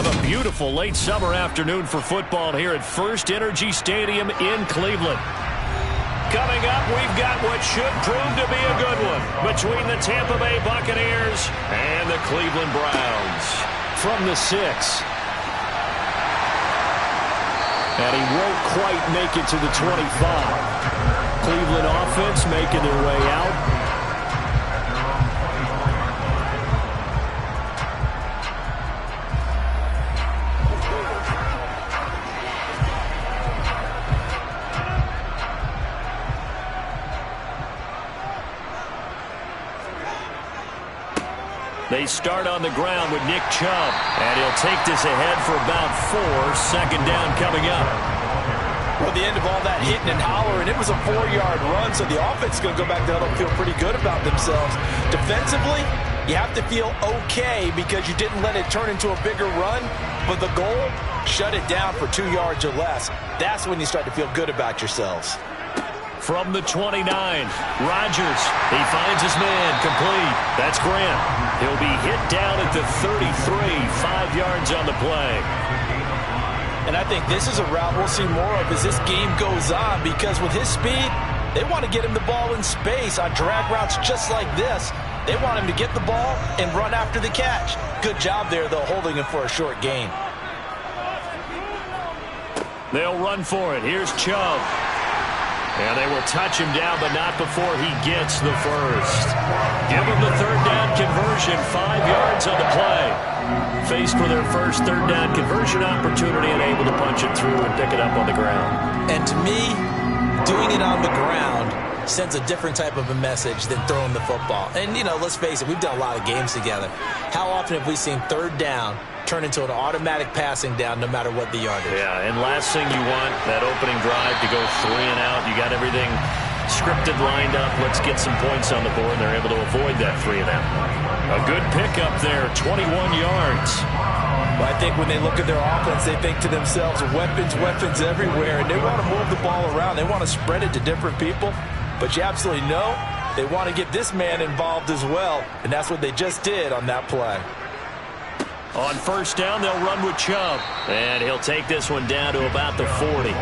have a beautiful late summer afternoon for football here at First Energy Stadium in Cleveland. Coming up, we've got what should prove to be a good one between the Tampa Bay Buccaneers and the Cleveland Browns. From the 6. And he won't quite make it to the 25. Cleveland offense making their way out. They start on the ground with Nick Chubb, and he'll take this ahead for about 4. Second down coming up. Well, the end of all that hitting and hollering, it was a 4-yard run, so the offense is going to go back to huddle and feel pretty good about themselves. Defensively, you have to feel okay because you didn't let it turn into a bigger run, but the goal, shut it down for 2 yards or less. That's when you start to feel good about yourselves. From the 29, Rodgers. He finds his man, complete. That's Grant. He'll be hit down at the 33, 5 yards on the play. And I think this is a route we'll see more of as this game goes on, because with his speed, they want to get him the ball in space on drag routes just like this. They want him to get the ball and run after the catch. Good job there, though, holding him for a short gain. They'll run for it. Here's Chubb. And they will touch him down, but not before he gets the first. Give him the third down conversion, 5 yards on the play. Faced for their first third down conversion opportunity and able to punch it through and pick it up on the ground. And to me, doing it on the ground sends a different type of a message than throwing the football. And, you know, let's face it, we've done a lot of games together. How often have we seen third down turn into an automatic passing down no matter what the yardage? Yeah, and last thing you want, that opening drive to go 3 and out. You got everything scripted, lined up. Let's get some points on the board. They're able to avoid that 3 and out. A good pickup there, 21 yards. Well, I think when they look at their offense, they think to themselves, weapons, weapons everywhere, and they want to move the ball around. They want to spread it to different people, but you absolutely know they want to get this man involved as well, and that's what they just did on that play. On first down, they'll run with Chubb. And he'll take this one down to about the 40.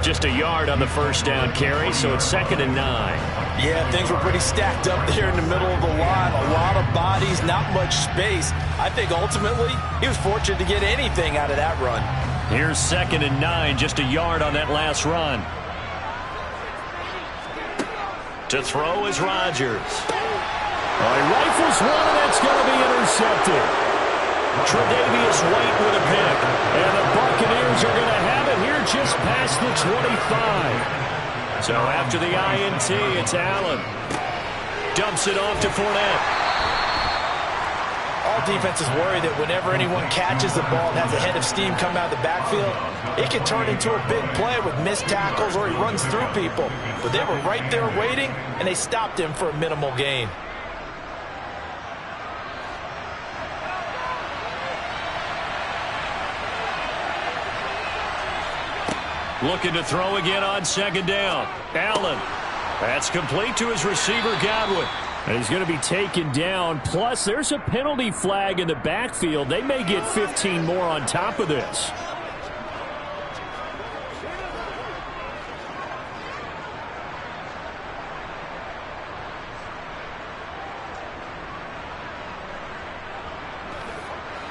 Just a yard on the first down carry, so it's 2nd and 9. Yeah, things were pretty stacked up there in the middle of the line. A lot of bodies, not much space. I think ultimately he was fortunate to get anything out of that run. Here's 2nd and 9, just a yard on that last run. To throw is Rodgers. Oh, he rifles one, and that's going to be intercepted. Tre'Davious White with a pick. And the Buccaneers are going to have it here just past the 25. So after the INT, it's Allen. Dumps it off to Fournette. All defenses worry that whenever anyone catches the ball and has a head of steam come out of the backfield, it can turn into a big play with missed tackles or he runs through people. But they were right there waiting, and they stopped him for a minimal gain. Looking to throw again on 2nd down. Allen. That's complete to his receiver, Godwin. And he's going to be taken down. Plus, there's a penalty flag in the backfield. They may get 15 more on top of this.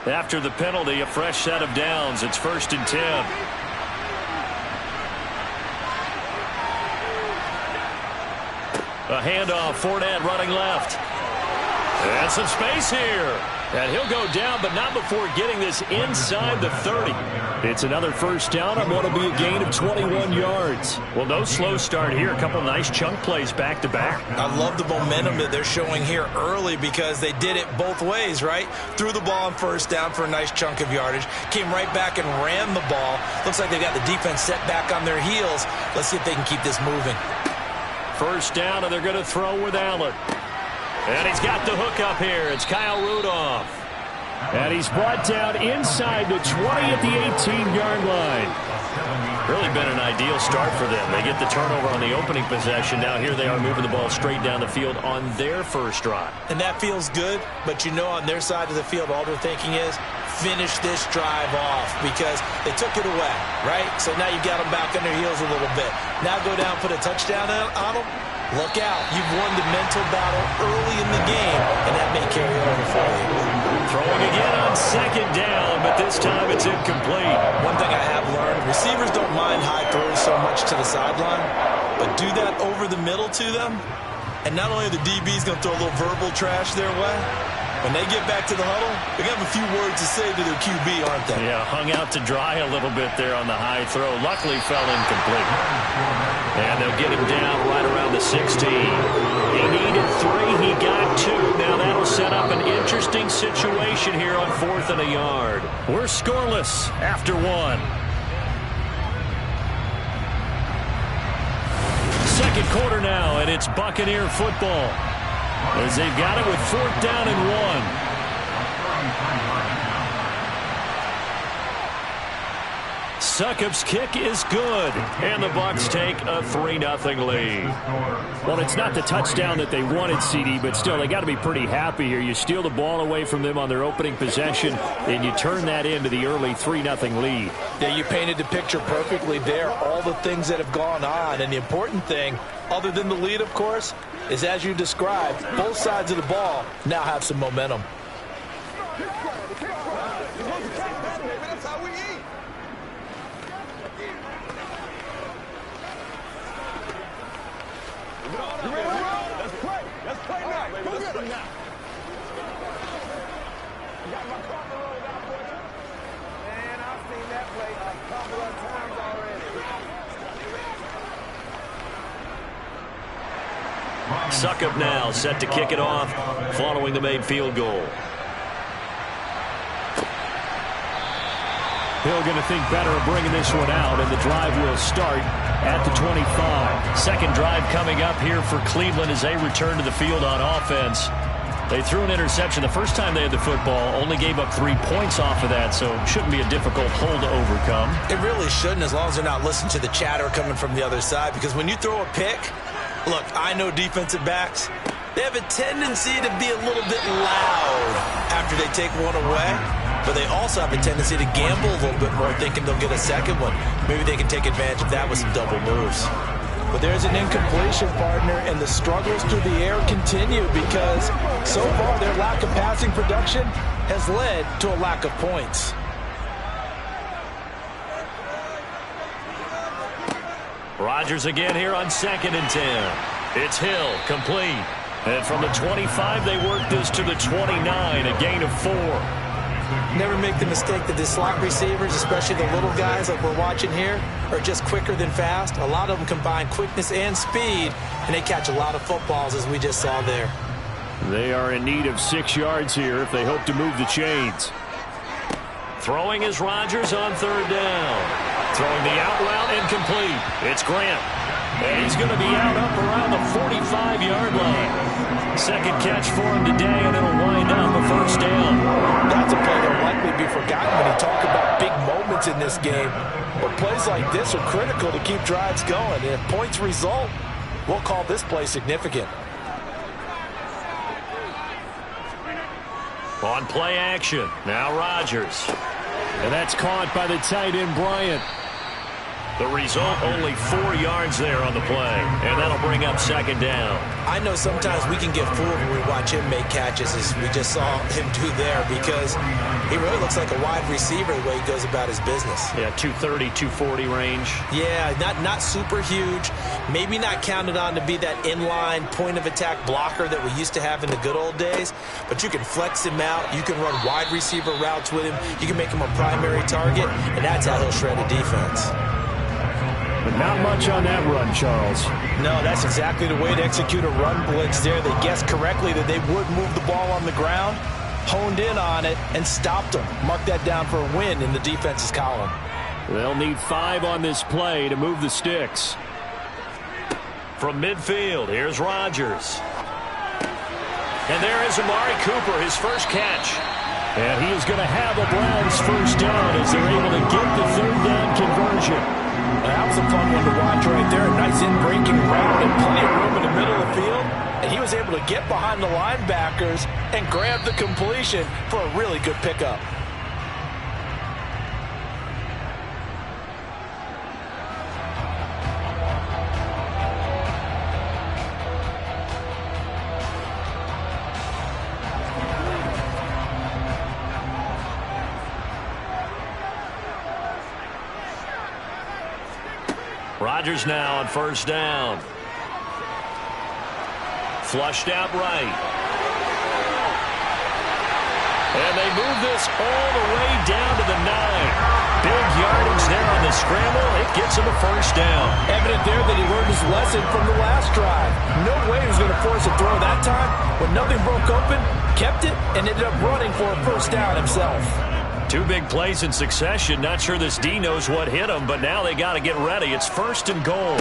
After the penalty, a fresh set of downs. It's 1st and 10. A handoff, Fournette running left. And some space here. And he'll go down, but not before getting this inside the 30. It's another first down on what will be a gain of 21 yards. Well, no slow start here. A couple nice chunk plays back-to-back. I love the momentum that they're showing here early because they did it both ways, right? Threw the ball on first down for a nice chunk of yardage. Came right back and ran the ball. Looks like they've got the defense set back on their heels. Let's see if they can keep this moving. First down, and they're going to throw with Allen. And he's got the hook up here. It's Kyle Rudolph. And he's brought down inside the 20 at the 18-yard line. Really been an ideal start for them. They get the turnover on the opening possession. Now here they are moving the ball straight down the field on their first drive. And that feels good, but you know on their side of the field all they're thinking is finish this drive off because they took it away, right? So now you got them back on their heels a little bit. Now go down, put a touchdown on them. Look out. You've won the mental battle early in the game, and that may carry over for you. Throwing again on second down, but this time it's incomplete. One thing I have learned, receivers don't mind high throws so much to the sideline, but do that over the middle to them, and not only are the DBs going to throw a little verbal trash their way, when they get back to the huddle, they're going to have a few words to say to their QB, aren't they? Yeah, hung out to dry a little bit there on the high throw. Luckily fell incomplete. And they'll get him down right around the 16. He needed 3. He got 2. Now that'll set up an interesting situation here on 4th and a yard. We're scoreless after 1. Second quarter now, and it's Buccaneer football. As they've got it with 4th down and 1. Succop's kick is good, and the Bucs take a 3-0 lead. Well, it's not the touchdown that they wanted, CD, but still, they got to be pretty happy here. You steal the ball away from them on their opening possession, and you turn that into the early 3-0 lead. Yeah, you painted the picture perfectly there, all the things that have gone on, and the important thing, other than the lead, of course, is as you described, both sides of the ball now have some momentum. Succop now set to kick it off following the made field goal. Hill going to think better of bringing this one out, and the drive will start at the 25. Second drive coming up here for Cleveland as they return to the field on offense. They threw an interception the first time they had the football, only gave up 3 points off of that, so it shouldn't be a difficult hole to overcome. It really shouldn't, as long as they're not listening to the chatter coming from the other side, because when you throw a pick, look, I know defensive backs, they have a tendency to be a little bit loud after they take one away, but they also have a tendency to gamble a little bit more, thinking they'll get a second one. Maybe they can take advantage of that with some double moves. But there's an incompletion, partner, and the struggles through the air continue because so far their lack of passing production has led to a lack of points. Rodgers again here on 2nd and 10. It's Hill, complete. And from the 25, they work this to the 29, a gain of 4. Never make the mistake that the slot receivers, especially the little guys like we're watching here, are just quicker than fast. A lot of them combine quickness and speed, and they catch a lot of footballs, as we just saw there. They are in need of 6 yards here if they hope to move the chains. Throwing is Rodgers on 3rd down. Throwing the out route incomplete. It's Grant. And he's going to be out up around the 45-yard line. Second catch for him today, and it'll wind up a 1st down. That's a play that'll likely be forgotten when you talk about big moments in this game. But plays like this are critical to keep drives going. And if points result, we'll call this play significant. On play action, now Rodgers. And that's caught by the tight end, Bryant. The result, only 4 yards there on the play, and that'll bring up 2nd down. I know sometimes we can get fooled when we watch him make catches, as we just saw him do there, because he really looks like a wide receiver the way he goes about his business. Yeah, 230, 240 range. Yeah, not super huge. Maybe not counted on to be that inline point-of-attack blocker that we used to have in the good old days, but you can flex him out. You can run wide receiver routes with him. You can make him a primary target, and that's how he'll shred a defense. But not much on that run, Charles. No, that's exactly the way to execute a run blitz there. They guessed correctly that they would move the ball on the ground, honed in on it, and stopped them. Mark that down for a win in the defense's column. They'll need 5 on this play to move the sticks. From midfield, here's Rodgers. And there is Amari Cooper, his first catch. And he is going to have a Browns first down as they're able to get the third down conversion. That was a fun one to watch right there. A nice in-breaking route and plenty of room in the middle of the field. And he was able to get behind the linebackers and grab the completion for a really good pickup. Rodgers now on first down. Flushed out right. And they move this all the way down to the 9. Big yardage there on the scramble. It gets him a first down. Evident there that he learned his lesson from the last drive. No way he was going to force a throw that time. When nothing broke open, kept it, and ended up running for a first down himself. 2 big plays in succession. Not sure this D knows what hit him, but now they got to get ready. It's first and goal.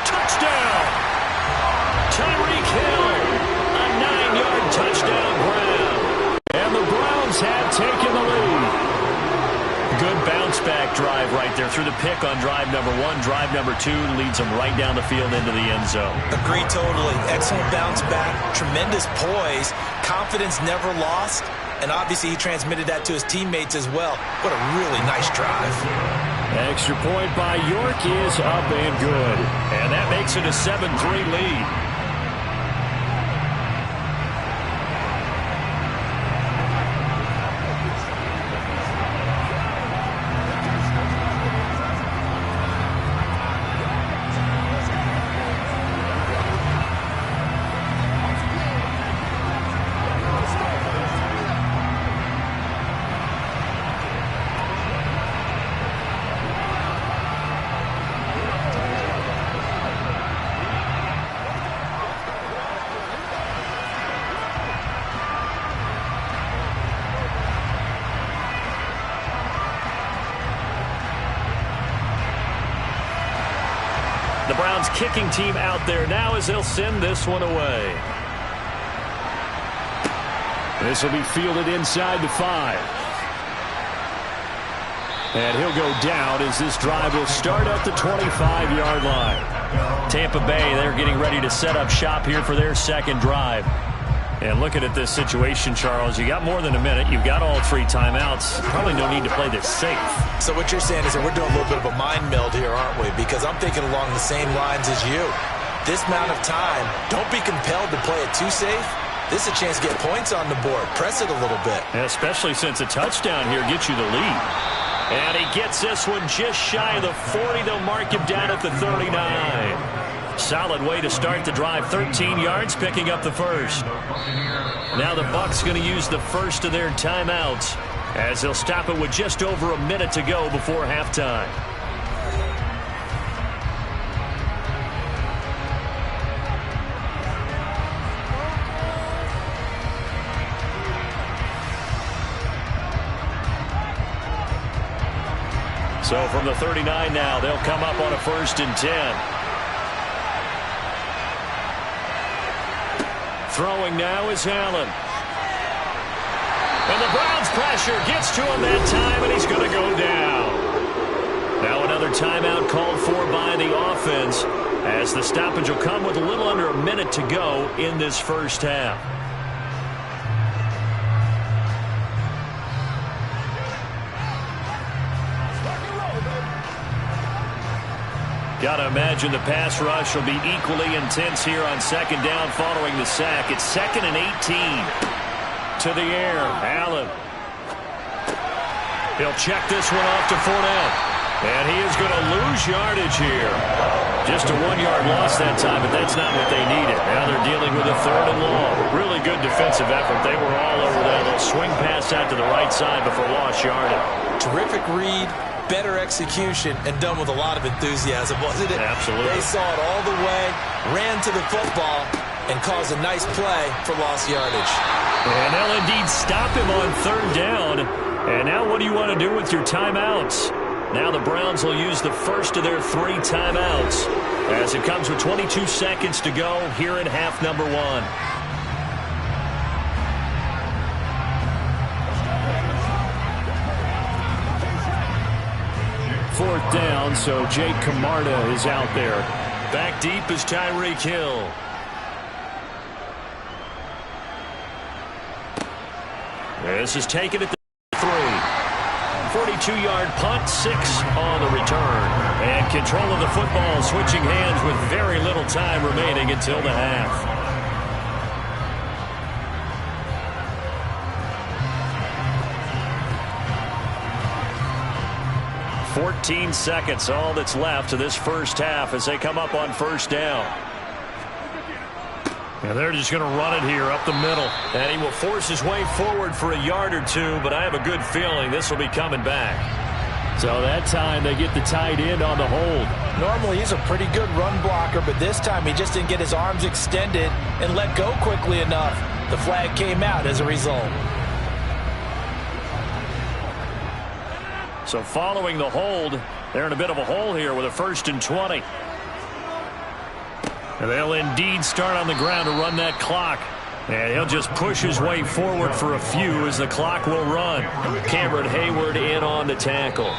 Touchdown! Tyreek Hill, a 9-yard touchdown grab. And the Browns have taken the lead. Good bounce-back drive right there through the pick on drive number 1. Drive number 2 leads them right down the field into the end zone. Agree totally. Excellent bounce back, tremendous poise, confidence never lost. And obviously he transmitted that to his teammates as well. What a really nice drive. Extra point by York is up and good. And that makes it a 7-3 lead. The Browns kicking team out there now as they'll send this one away. This will be fielded inside the 5. And he'll go down as this drive will start at the 25-yard line. Tampa Bay, they're getting ready to set up shop here for their second drive. And looking at this situation, Charles, you got more than a minute. You've got all 3 timeouts. Probably no need to play this safe. So what you're saying is that we're doing a little bit of a mind meld here, aren't we? Because I'm thinking along the same lines as you. This amount of time, don't be compelled to play it too safe. This is a chance to get points on the board. Press it a little bit. And especially since a touchdown here gets you the lead. And he gets this one just shy of the 40. They'll mark him down at the 39. Solid way to start the drive. 13 yards, picking up the first. Now the Bucs going to use the first of their timeouts as they'll stop it with just over a minute to go before halftime. So from the 39 now, they'll come up on a 1st and 10. Throwing now is Allen. And the Browns pressure gets to him that time, and he's going to go down. Now another timeout called for by the offense as the stoppage will come with a little under a minute to go in this first half. Got to imagine the pass rush will be equally intense here on second down following the sack. It's 2nd and 18. To the air, Allen. He'll check this one off to Fournette. And he is going to lose yardage here. Just a 1-yard loss that time, but that's not what they needed. Now they're dealing with a 3rd and long. Really good defensive effort. They were all over that little swing pass out to the right side before lost yardage. Terrific read. Better execution, and done with a lot of enthusiasm, wasn't it? Absolutely. They saw it all the way, ran to the football, and caused a nice play for lost yardage. And they'll indeed stop him on 3rd down. And now what do you want to do with your timeouts? Now the Browns will use the first of their 3 timeouts as it comes with 22 seconds to go here in half number 1. 4th down, so Jake Camarda is out there. Back deep is Tyreek Hill. This is taken at the 3. 42-yard punt, 6 on the return. And control of the football switching hands with very little time remaining until the half. 14 seconds, all that's left of this first half as they come up on 1st down. And they're just going to run it here up the middle. And he will force his way forward for a yard or two, but I have a good feeling this will be coming back. So that time they get the tight end on the hold. Normally he's a pretty good run blocker, but this time he just didn't get his arms extended and let go quickly enough. The flag came out as a result. So following the hold, they're in a bit of a hole here with a 1st and 20. And they'll indeed start on the ground to run that clock. And he'll just push his way forward for a few as the clock will run. Cameron Hayward in on the tackle.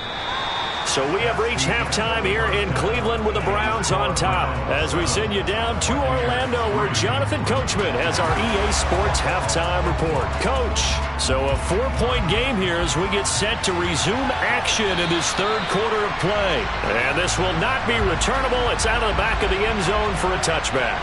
So we have reached halftime here in Cleveland with the Browns on top. As we send you down to Orlando where Jonathan Coachman has our EA Sports halftime report. Coach, so a 4-point game here as we get set to resume action in this 3rd quarter of play. And this will not be returnable. It's out of the back of the end zone for a touchback.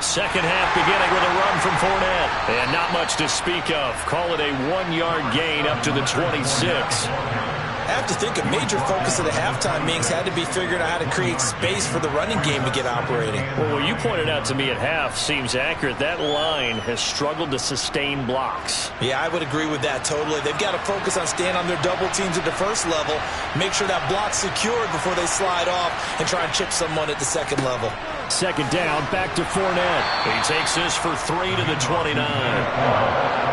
Second half beginning with a run from Fournette. And not much to speak of. Call it a 1-yard gain up to the 26. I have to think a major focus of the halftime meetings had to be figuring out how to create space for the running game to get operating. Well, what you pointed out to me at half seems accurate. That line has struggled to sustain blocks. Yeah, I would agree with that totally. They've got to focus on staying on their double teams at the 1st level, make sure that block's secured before they slide off and try and chip someone at the 2nd level. 2nd down, back to Fournette. He takes this for 3 to the 29.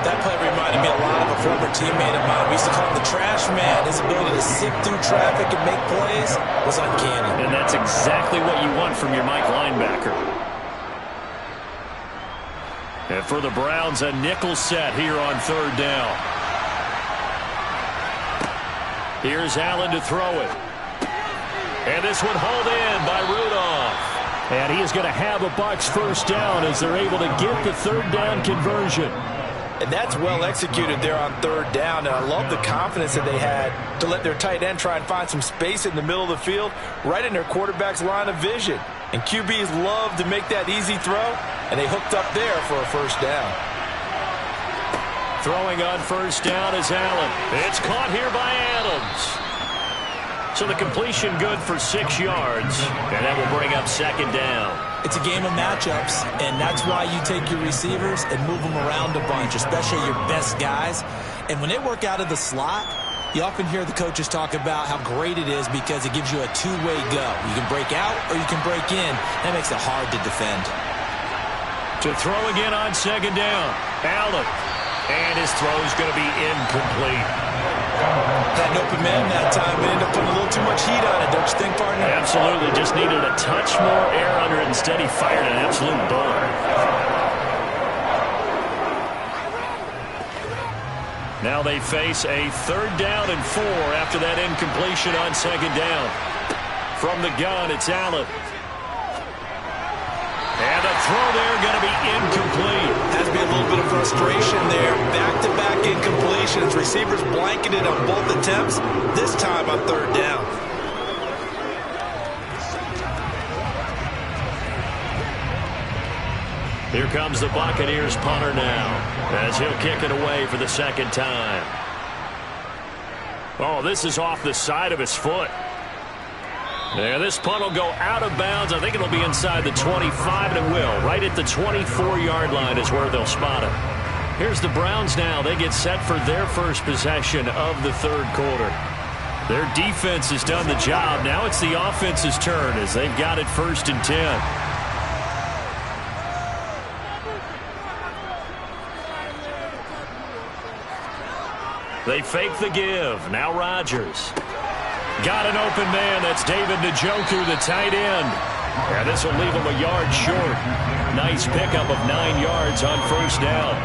That play reminded me a lot of a former teammate of mine. We used to call him the trash man. His ability to sift through traffic and make plays was uncanny. And that's exactly what you want from your Mike linebacker. And for the Browns, a nickel set here on 3rd down. Here's Allen to throw it. And this one hauled in by Rudolph. And he is going to have a Bucs 1st down as they're able to get the 3rd down conversion. And that's well executed there on 3rd down. And I love the confidence that they had to let their tight end try and find some space in the middle of the field, right in their quarterback's line of vision. And QBs love to make that easy throw, and they hooked up there for a 1st down. Throwing on 1st down is Allen. It's caught here by Adams. So the completion good for 6 yards, and that will bring up 2nd down. It's a game of matchups, and that's why you take your receivers and move them around a bunch, especially your best guys. And when they work out of the slot, you often hear the coaches talk about how great it is because it gives you a two-way go. You can break out or you can break in. That makes it hard to defend. To throw again on 2nd down, Allen. And his throw is going to be incomplete. Had an open man that time, but ended up putting a little too much heat on it, don't you think, partner? Absolutely. Just needed a touch more air under it. Instead, he fired an absolute bullet. Now they face a 3rd down and 4 after that incompletion on 2nd down. From the gun, it's Allen. And the throw there going to be incomplete. Has to be a little bit of frustration there. Back-to-back incompletions. Receivers blanketed on both attempts, this time on 3rd down. Here comes the Buccaneers punter now, as he'll kick it away for the 2nd time. Oh, this is off the side of his foot. Yeah, this punt will go out of bounds. I think it'll be inside the 25, and it will. Right at the 24-yard line is where they'll spot it. Here's the Browns now. They get set for their first possession of the 3rd quarter. Their defense has done the job. Now it's the offense's turn as they've got it 1st and 10. They fake the give. Now Rodgers. Got an open man. That's David Njoku, the tight end. And this will leave him a yard short. Nice pickup of 9 yards on 1st down.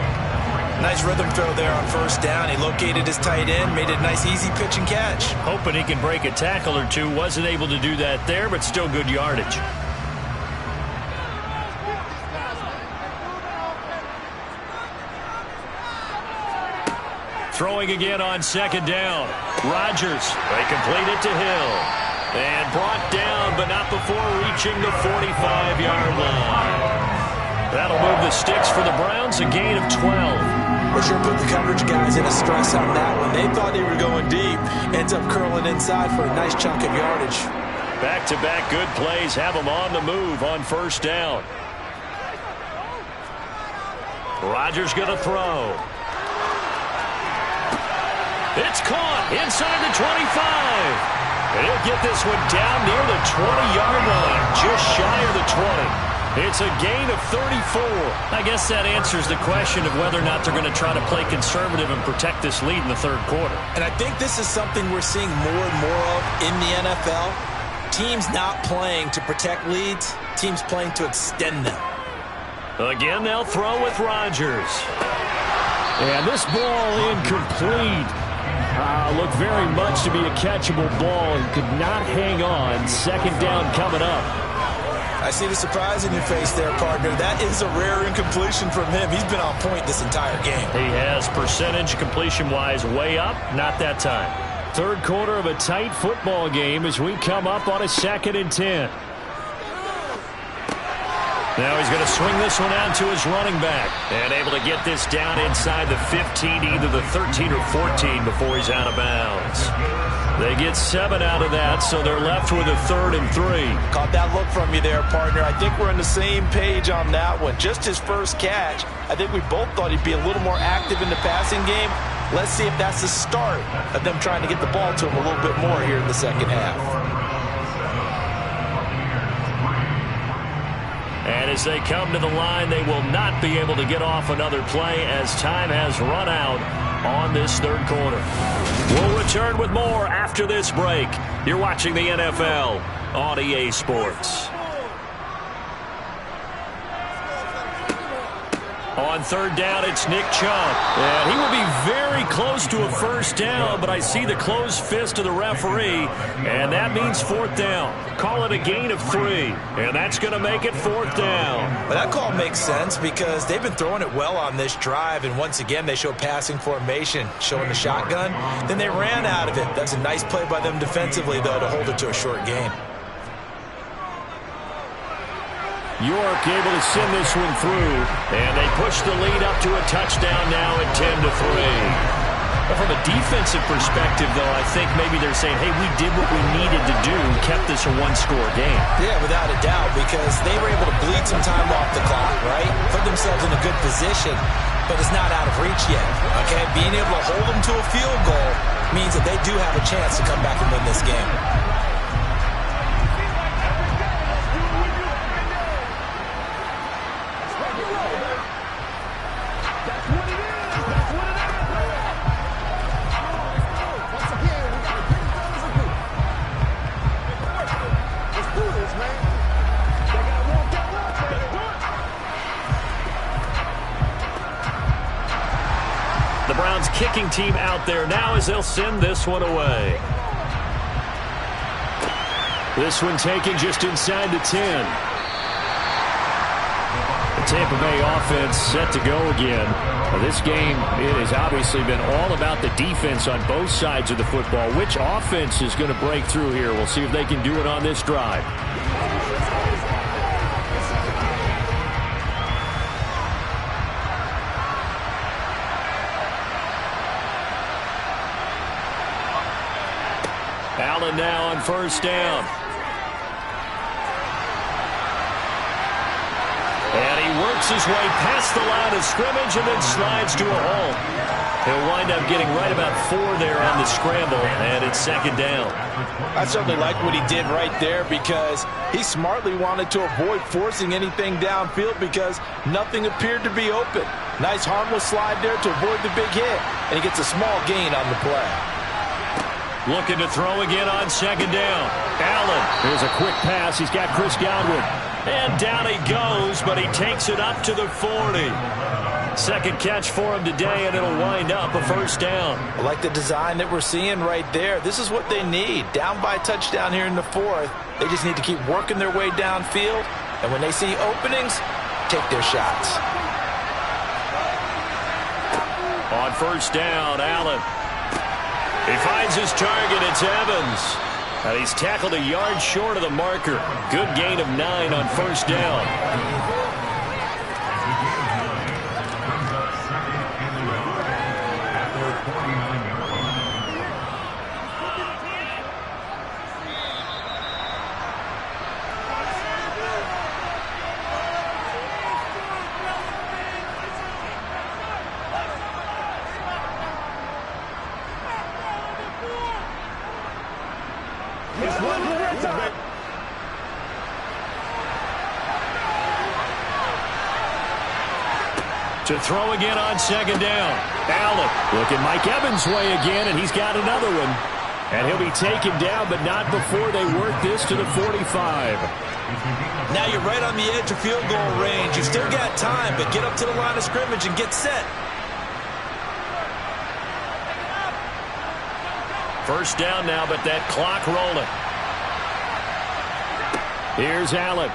Nice rhythm throw there on first down. He located his tight end, made it a nice easy pitch and catch. Hoping he can break a tackle or two. Wasn't able to do that there, but still good yardage. Throwing again on second down. Rodgers. They complete it to Hill. And brought down, but not before reaching the 45-yard line. That'll move the sticks for the Browns, a gain of 12. They sure put the coverage guys in a stress on that one. They thought they were going deep. Ends up curling inside for a nice chunk of yardage. Back-to-back good plays have them on the move on first down. Rodgers going to throw. It's caught inside the 25. And he'll get this one down near the 20-yard line, just shy of the 20. It's a gain of 34. I guess that answers the question of whether or not they're going to try to play conservative and protect this lead in the third quarter. And I think this is something we're seeing more and more of in the NFL. Teams not playing to protect leads, teams playing to extend them. Again, they'll throw with Rodgers. And this ball incomplete. Looked very much to be a catchable ball and could not hang on. Second down coming up. I see the surprise in your face there, partner. That is a rare incompletion from him. He's been on point this entire game. He has percentage completion-wise way up. Not that time. Third quarter of a tight football game as we come up on a 2nd and 10. Now he's going to swing this one out to his running back. And able to get this down inside the 15, either the 13 or 14 before he's out of bounds. They get 7 out of that, so they're left with a 3rd and 3. Caught that look from you there, partner. I think we're on the same page on that one. Just his first catch. I think we both thought he'd be a little more active in the passing game. Let's see if that's the start of them trying to get the ball to him a little bit more here in the second half. And as they come to the line, they will not be able to get off another play as time has run out on this third quarter. We'll return with more after this break. You're watching the NFL on EA Sports. On third down, it's Nick Chubb. And he will be very close to a first down, but I see the closed fist of the referee, and that means 4th down. Call it a gain of 3, and that's going to make it 4th down. Well, that call makes sense because they've been throwing it well on this drive, and once again, they show passing formation, showing the shotgun. Then they ran out of it. That's a nice play by them defensively, though, to hold it to a short gain. York able to send this one through, and they push the lead up to a touchdown now at 10-3. But from a defensive perspective, though, I think maybe they're saying, hey, we did what we needed to do, kept this a one-score game. Yeah, without a doubt, because they were able to bleed some time off the clock, right? Put themselves in a good position, but it's not out of reach yet, okay? Being able to hold them to a field goal means that they do have a chance to come back and win this game. Kicking team out there now as they'll send this one away. This one taken just inside the 10. The Tampa Bay offense set to go again. Well, this game, it has obviously been all about the defense on both sides of the football. Which offense is going to break through here? We'll see if they can do it on this drive. Allen now on first down. And he works his way past the line of scrimmage and then slides to a hole. He'll wind up getting right about 4 there on the scramble, and it's 2nd down. I certainly like what he did right there because he smartly wanted to avoid forcing anything downfield because nothing appeared to be open. Nice harmless slide there to avoid the big hit, and he gets a small gain on the play. Looking to throw again on 2nd down. Allen, here's a quick pass. He's got Chris Godwin. And down he goes, but he takes it up to the 40. Second catch for him today, and it'll wind up a first down. I like the design that we're seeing right there. This is what they need. Down by a touchdown here in the fourth. They just need to keep working their way downfield. And when they see openings, take their shots. On first down, Allen. He finds his target. It's Evans. And he's tackled a yard short of the marker. Good gain of 9 on first down. To throw again on second down. Allen looking Mike Evans' way again, and he's got another one. And he'll be taken down, but not before they work this to the 45. Now you're right on the edge of field goal range. You've still got time, but get up to the line of scrimmage and get set. First down now, but that clock rolling. Here's Allen.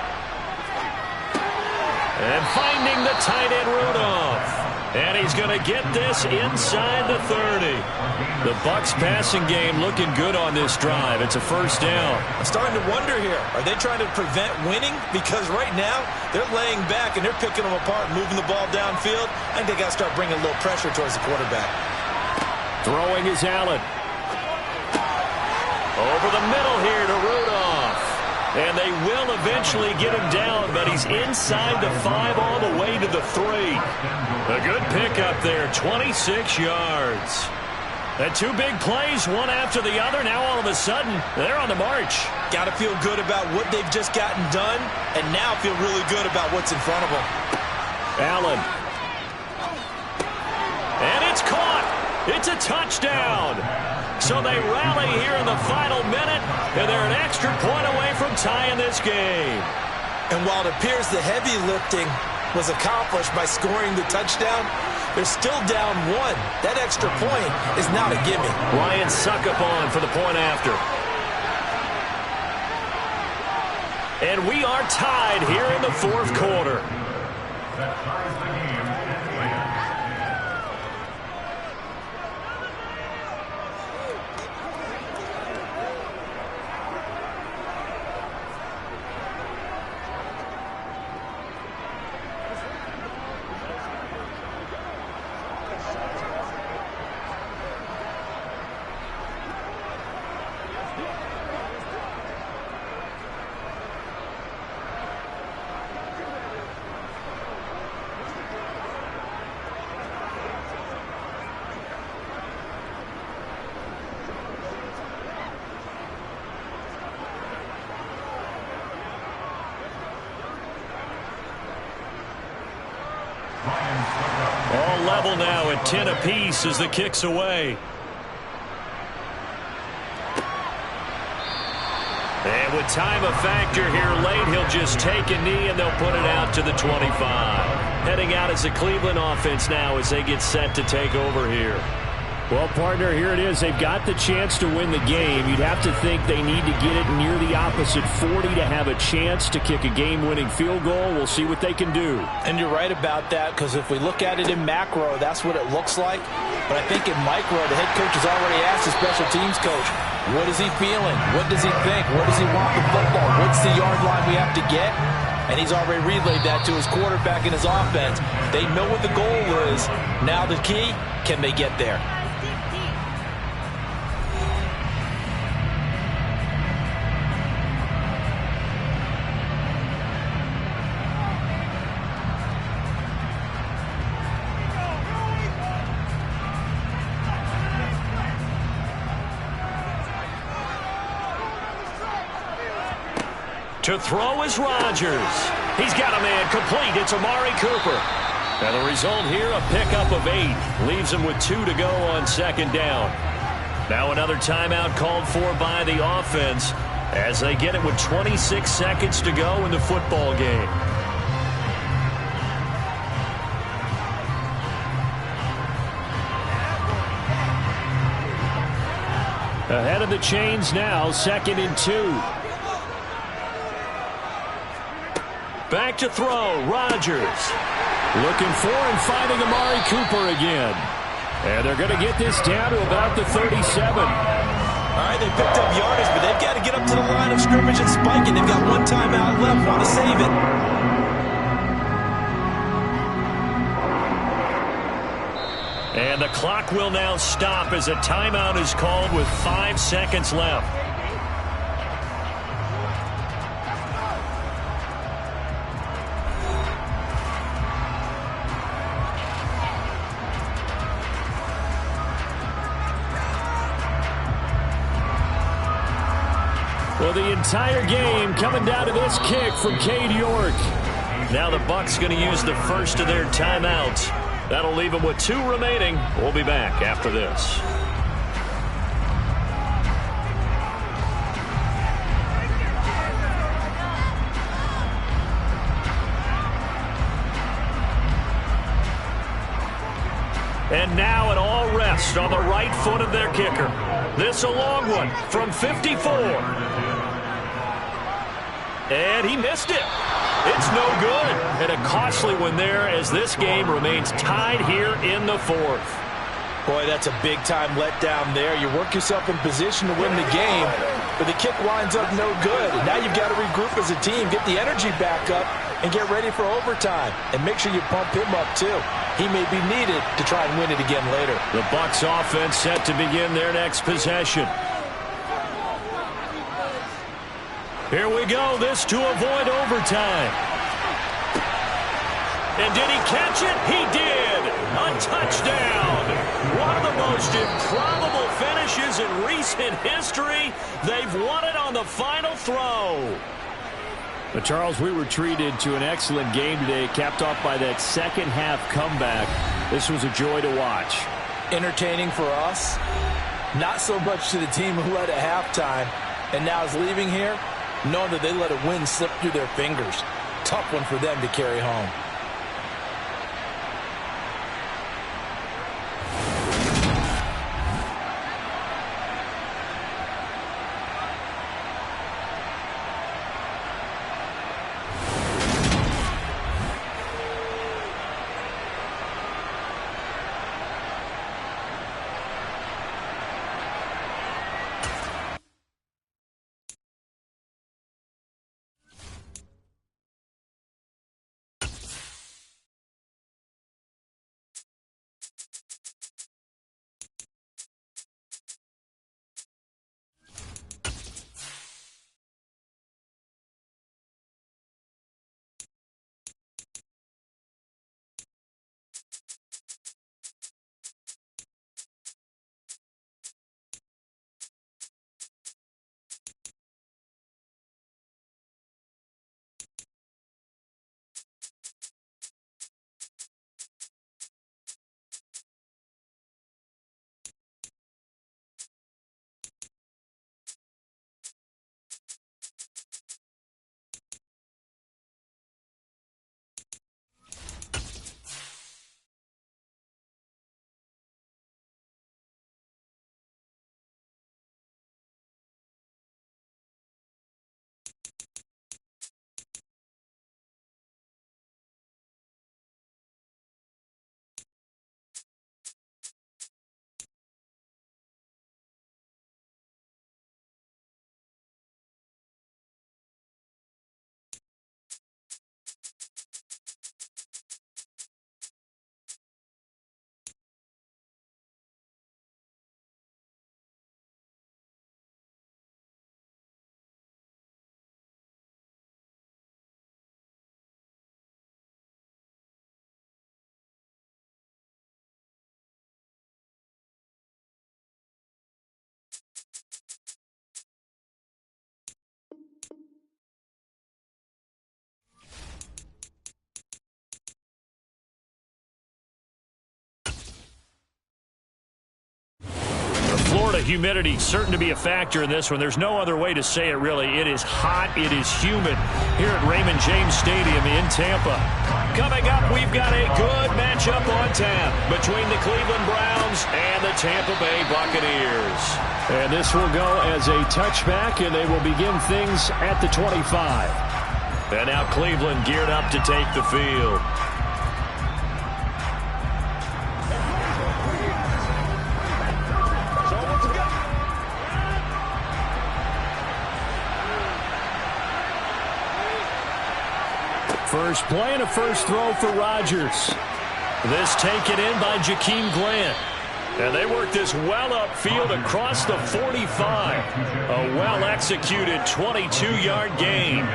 And finding the tight end Rudolph. And he's going to get this inside the 30. The Bucs passing game looking good on this drive. It's a first down. I'm starting to wonder here. Are they trying to prevent winning? Because right now, they're laying back and they're picking them apart, moving the ball downfield. I think they got to start bringing a little pressure towards the quarterback. Throwing is Allen. Over the middle here to Rudolph. And they will eventually get him down, but he's inside the 5 all the way to the 3. A good pickup there, 26 yards. And 2 big plays, one after the other. Now all of a sudden, they're on the march. Got to feel good about what they've just gotten done, and now feel really good about what's in front of them. Allen. And it's caught. It's a touchdown. So they rally here in the final minute, and they're an extra point away from tying this game. And while it appears the heavy lifting was accomplished by scoring the touchdown, they're still down 1. That extra point is not a gimme. Ryan Suckup on for the point after. And we are tied here in the fourth quarter. All level now at 10 apiece as the kick's away. And with time a factor here late, he'll just take a knee and they'll put it out to the 25. Heading out as the Cleveland offense now as they get set to take over here. Well, partner, here it is. They've got the chance to win the game. You'd have to think they need to get it near the opposite 40 to have a chance to kick a game-winning field goal. We'll see what they can do. And you're right about that, because if we look at it in macro, that's what it looks like. But I think in micro, the head coach has already asked the special teams coach, what is he feeling? What does he think? Where does he want the football? What's the yard line we have to get? And he's already relayed that to his quarterback and his offense. They know what the goal is. Now the key, can they get there? To throw is Rodgers. He's got a man complete. It's Amari Cooper. And the result here, a pickup of 8. Leaves him with 2 to go on second down. Now another timeout called for by the offense as they get it with 26 seconds to go in the football game. Ahead of the chains now, 2nd and 2. Back to throw, Rodgers. Looking for and finding Amari Cooper again. And they're going to get this down to about the 37. All right, they picked up yardage, but they've got to get up to the line of scrimmage and spike it. They've got one timeout left, want to save it. And the clock will now stop as a timeout is called with 5 seconds left. Well, the entire game coming down to this kick from Cade York. Now the Bucs going to use the first of their timeouts. That'll leave them with 2 remaining. We'll be back after this. And now it all rests on the right foot of their kicker. This a long one from 54. And he missed it. It's no good. And a costly one there as this game remains tied here in the 4th. Boy, that's a big-time letdown there. You work yourself in position to win the game, but the kick winds up no good. And now you've got to regroup as a team, get the energy back up, and get ready for overtime. And make sure you pump him up, too. He may be needed to try and win it again later. The Bucs offense set to begin their next possession. Here we go, this to avoid overtime. And did he catch it? He did. A touchdown. One of the most improbable finishes in recent history. They've won it on the final throw. But Charles, we were treated to an excellent game today, capped off by that second half comeback. This was a joy to watch. Entertaining for us, not so much to the team who led at halftime and now is leaving here, knowing that they let a win slip through their fingers. Tough one for them to carry home. Florida humidity certain to be a factor in this one. There's no other way to say it, really. It is hot. It is humid here at Raymond James Stadium in Tampa. Coming up, we've got a good matchup on tap between the Cleveland Browns and the Tampa Bay Buccaneers. And this will go as a touchback, and they will begin things at the 25. And now Cleveland geared up to take the field. First play and a first throw for Rodgers. This taken in by Jakeem Grant. And they work this well upfield across the 45. A well-executed 22-yard gain.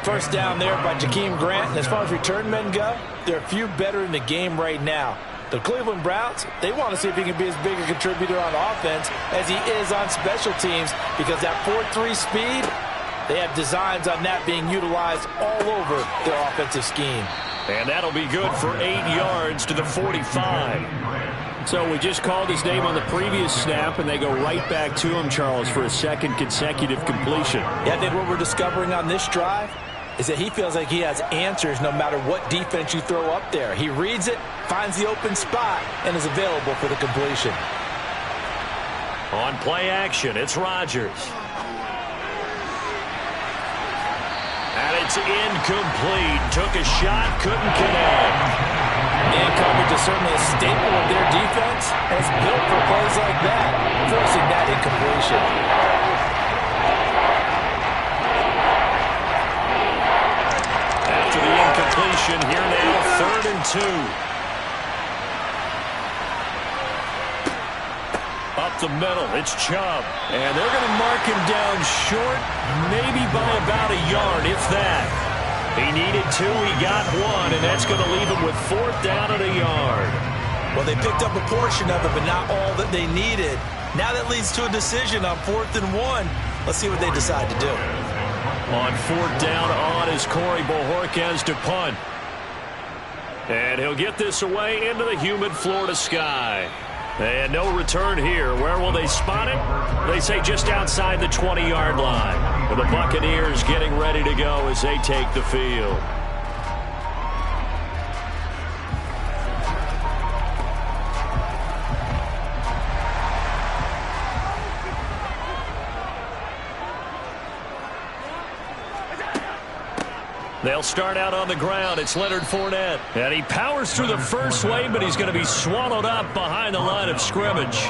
First down there by Jakeem Grant. And as far as return men go, there are a few better in the game right now. The Cleveland Browns, they want to see if he can be as big a contributor on offense as he is on special teams, because that 4-3 speed, they have designs on that being utilized all over their offensive scheme. And that'll be good for 8 yards to the 45. So we just called his name on the previous snap, and they go right back to him, Charles, for a second consecutive completion. Yeah, I think what we're discovering on this drive is that he feels like he has answers no matter what defense you throw up there. He reads it, finds the open spot, and is available for the completion. On play action, it's Rodgers. And it's incomplete. Took a shot, couldn't connect. Man coverage is certainly a staple of their defense, and it's built for plays like that, forcing that incompletion. After the incompletion, here now, 3rd and 2. Up the middle, it's Chubb. And they're going to mark him down short, maybe by about a yard, if that. He needed 2, he got 1, and that's going to leave him with 4th down at a yard. Well, they picked up a portion of it, but not all that they needed. Now that leads to a decision on 4th and 1. Let's see what they decide to do. On 4th down on is Corey Bojorquez to punt. And he'll get this away into the humid Florida sky. And no return here. Where will they spot it? They say just outside the 20-yard line. With the Buccaneers getting ready to go as they take the field. They'll start out on the ground. It's Leonard Fournette. And he powers through the first wave, but he's going to be swallowed up behind the line of scrimmage.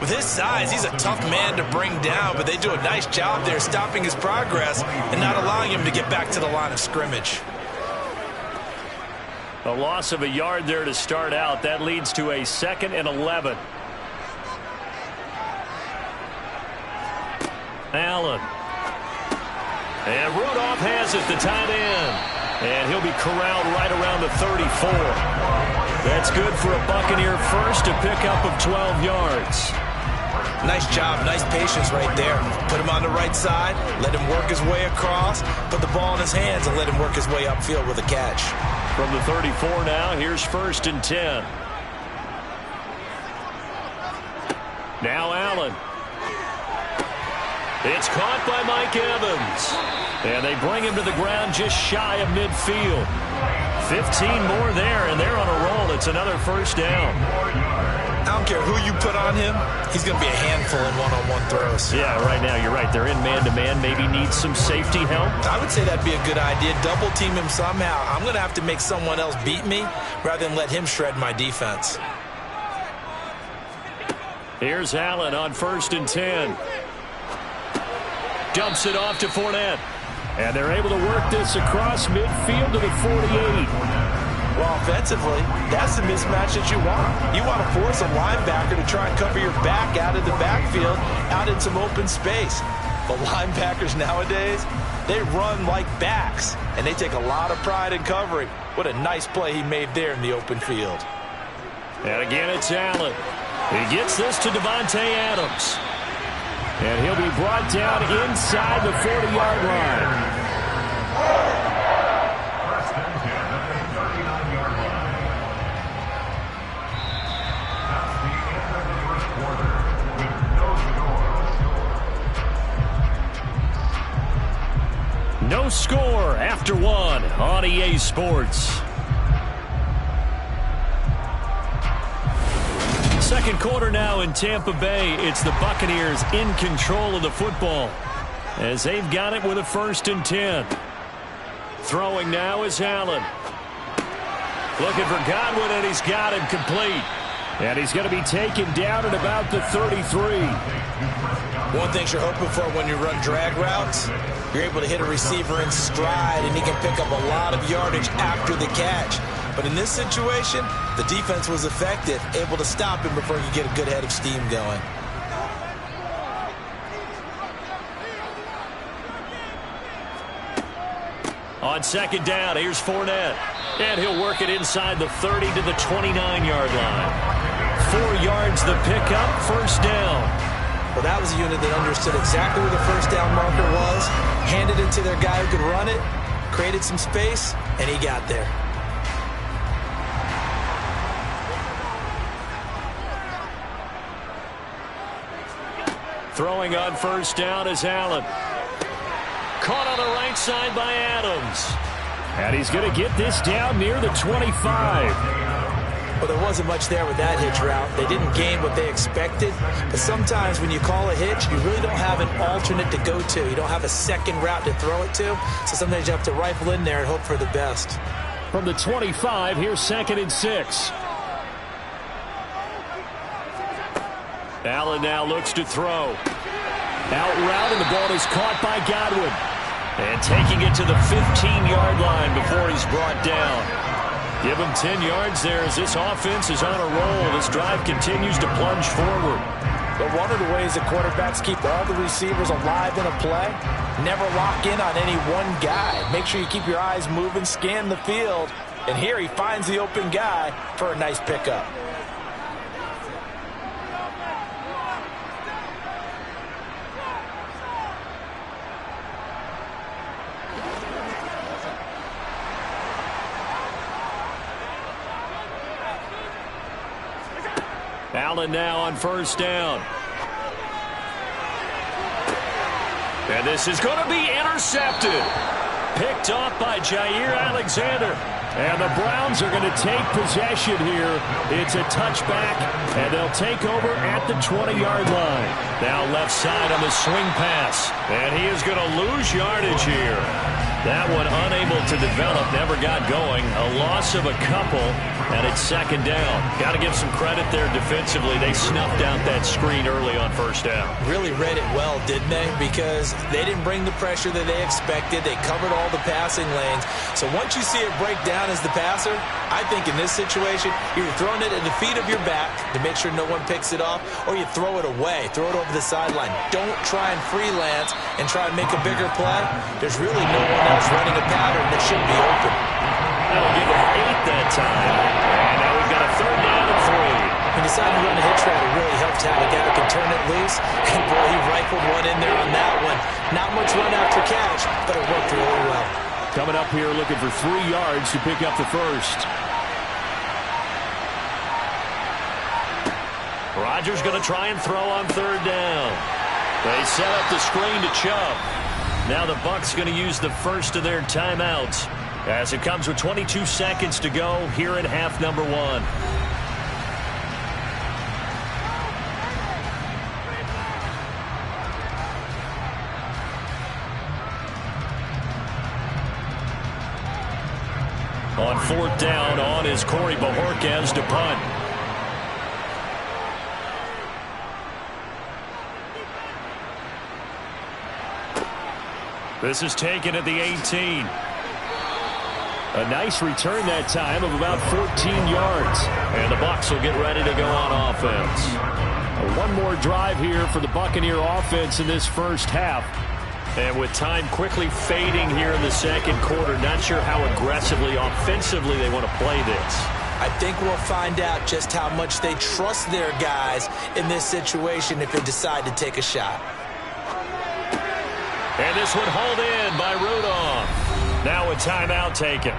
With his size, he's a tough man to bring down, but they do a nice job there stopping his progress and not allowing him to get back to the line of scrimmage. A loss of a yard there to start out. That leads to a 2nd and 11. Allen. And Rudolph has it, the tight end. And he'll be corralled right around the 34. That's good for a Buccaneer first, a pickup of 12 yards. Nice job, nice patience right there. Put him on the right side, let him work his way across, put the ball in his hands, and let him work his way upfield with a catch. From the 34 now, here's 1st and 10. Now Allen. It's caught by Mike Evans. And they bring him to the ground just shy of midfield. 15 more there, and they're on a roll. It's another 1st down. I don't care who you put on him. He's going to be a handful in one-on-one throws. Yeah, right now you're right. They're in man-to-man. Maybe needs some safety help. I would say that'd be a good idea. Double team him somehow. I'm going to have to make someone else beat me rather than let him shred my defense. Here's Allen on 1st and 10. Dumps it off to Fournette. And they're able to work this across midfield to the 48. Well, offensively, that's the mismatch that you want. You want to force a linebacker to try and cover your back out of the backfield, out in some open space. The linebackers nowadays, they run like backs, and they take a lot of pride in covering. What a nice play he made there in the open field. And again, it's Allen. He gets this to Devontae Adams. And he'll be brought down inside the 40-yard line. score after one on EA Sports. Second quarter now in Tampa Bay. It's the Buccaneers in control of the football as they've got it with a 1st and 10. Throwing now is Allen. Looking for Godwin, and he's got him complete. And he's going to be taken down at about the 33. One thing you're hoping for when you run drag routes, you're able to hit a receiver in stride, and he can pick up a lot of yardage after the catch. But in this situation, the defense was effective, able to stop him before he could get a good head of steam going. On second down, here's Fournette. And he'll work it inside the 30 to the 29-yard line. 4 yards the pickup, 1st down. Well, that was a unit that understood exactly where the 1st down marker was, handed it to their guy who could run it, created some space, and he got there. Throwing on 1st down is Allen. Caught on the right side by Adams. And he's going to get this down near the 25. Well, there wasn't much there with that hitch route. They didn't gain what they expected. But sometimes when you call a hitch, you really don't have an alternate to go to. You don't have a second route to throw it to. So sometimes you have to rifle in there and hope for the best. From the 25, here's 2nd and 6. Allen now looks to throw. Out route, and the ball is caught by Godwin. And taking it to the 15-yard line before he's brought down. Give him 10 yards there as this offense is on a roll. This drive continues to plunge forward. But one of the ways that quarterbacks keep all the receivers alive in a play, never lock in on any one guy. Make sure you keep your eyes moving, scan the field. And here he finds the open guy for a nice pickup. Allen now on 1st down. And this is going to be intercepted. Picked off by Jair Alexander. And the Browns are going to take possession here. It's a touchback, and they'll take over at the 20-yard line. Now left side on the swing pass. And he is going to lose yardage here. That one unable to develop, never got going. A loss of a couple, and it's 2nd down. Got to give some credit there defensively. They snuffed out that screen early on 1st down. Really read it well, didn't they? Because they didn't bring the pressure that they expected. They covered all the passing lanes. So once you see it break down as the passer, I think in this situation, you're throwing it at the feet of your back to make sure no one picks it off, or you throw it away, throw it over the sideline. Don't try and freelance and try and make a bigger play. There's really no one else running a pattern that should be open. That'll give him 8 that time. And now we've got a 3rd down and 3. When you decide to run a hitch route, it really helps to have a guy who can turn it loose. And boy, he rifled one in there on that one. Not much run after catch, but it worked really well. Coming up here looking for 3 yards to pick up the 1st. Rodgers going to try and throw on 3rd down. They set up the screen to Chubb. Now the Bucs going to use the first of their timeouts as it comes with 22 seconds to go here in half number 1. On 4th down, on is Corey Bojorquez to punt. This is taken at the 18. A nice return that time of about 14 yards. And the Bucs will get ready to go on offense. One more drive here for the Buccaneer offense in this 1st half. And with time quickly fading here in the 2nd quarter, not sure how aggressively, offensively they want to play this. I think we'll find out just how much they trust their guys in this situation if they decide to take a shot. And this one hauled in by Rudolph. Now a timeout taken.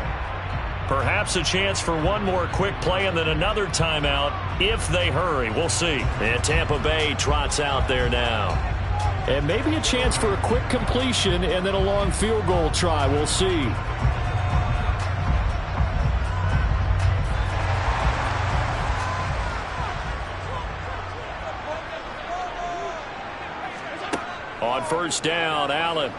Perhaps a chance for one more quick play and then another timeout if they hurry. We'll see. And Tampa Bay trots out there now. And maybe a chance for a quick completion and then a long field goal try. We'll see. On first down, Allen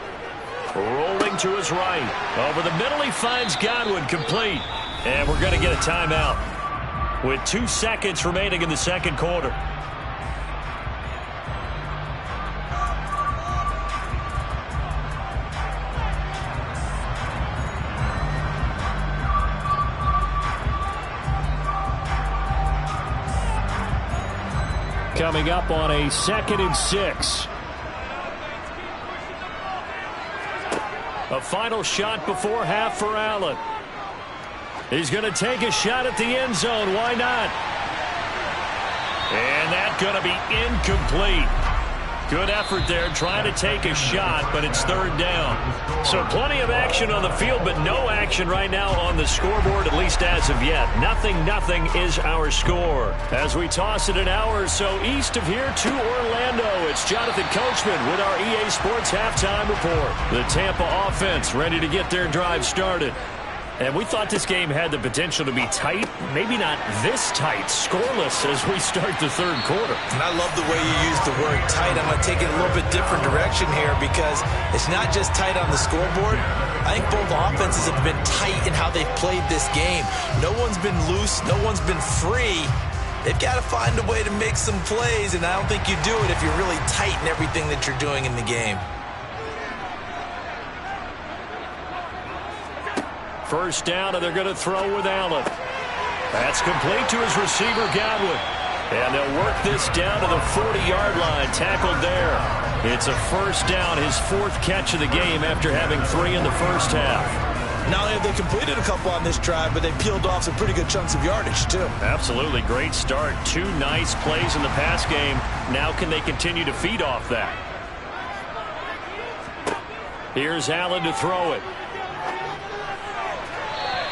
rolling to his right. Over the middle, he finds Godwin, complete. And we're going to get a timeout with 2 seconds remaining in the second quarter. Coming up on a 2nd and 6. A final shot before half for Allen. He's going to take a shot at the end zone. Why not? And that's going to be incomplete. Good effort there trying to take a shot, but it's 3rd down. So plenty of action on the field, but no action right now on the scoreboard, at least as of yet. 0-0 is our score. As we toss it an hour or so east of here to Orlando, it's Jonathan Coachman with our EA Sports Halftime Report. The Tampa offense ready to get their drive started. And we thought this game had the potential to be tight, maybe not this tight, scoreless as we start the 3rd quarter. And I love the way you use the word tight. I'm going to take it a little bit different direction here because it's not just tight on the scoreboard. I think both offenses have been tight in how they've played this game. No one's been loose. No one's been free. They've got to find a way to make some plays, and I don't think you do it if you're really tight in everything that you're doing in the game. First down, and they're going to throw with Allen. That's complete to his receiver, Godwin. And they'll work this down to the 40-yard line, tackled there. It's a first down, his 4th catch of the game after having 3 in the first half. Not only have they completed a couple on this drive, but they peeled off some pretty good chunks of yardage, too. Absolutely. Great start. 2 nice plays in the pass game. Now can they continue to feed off that? Here's Allen to throw it.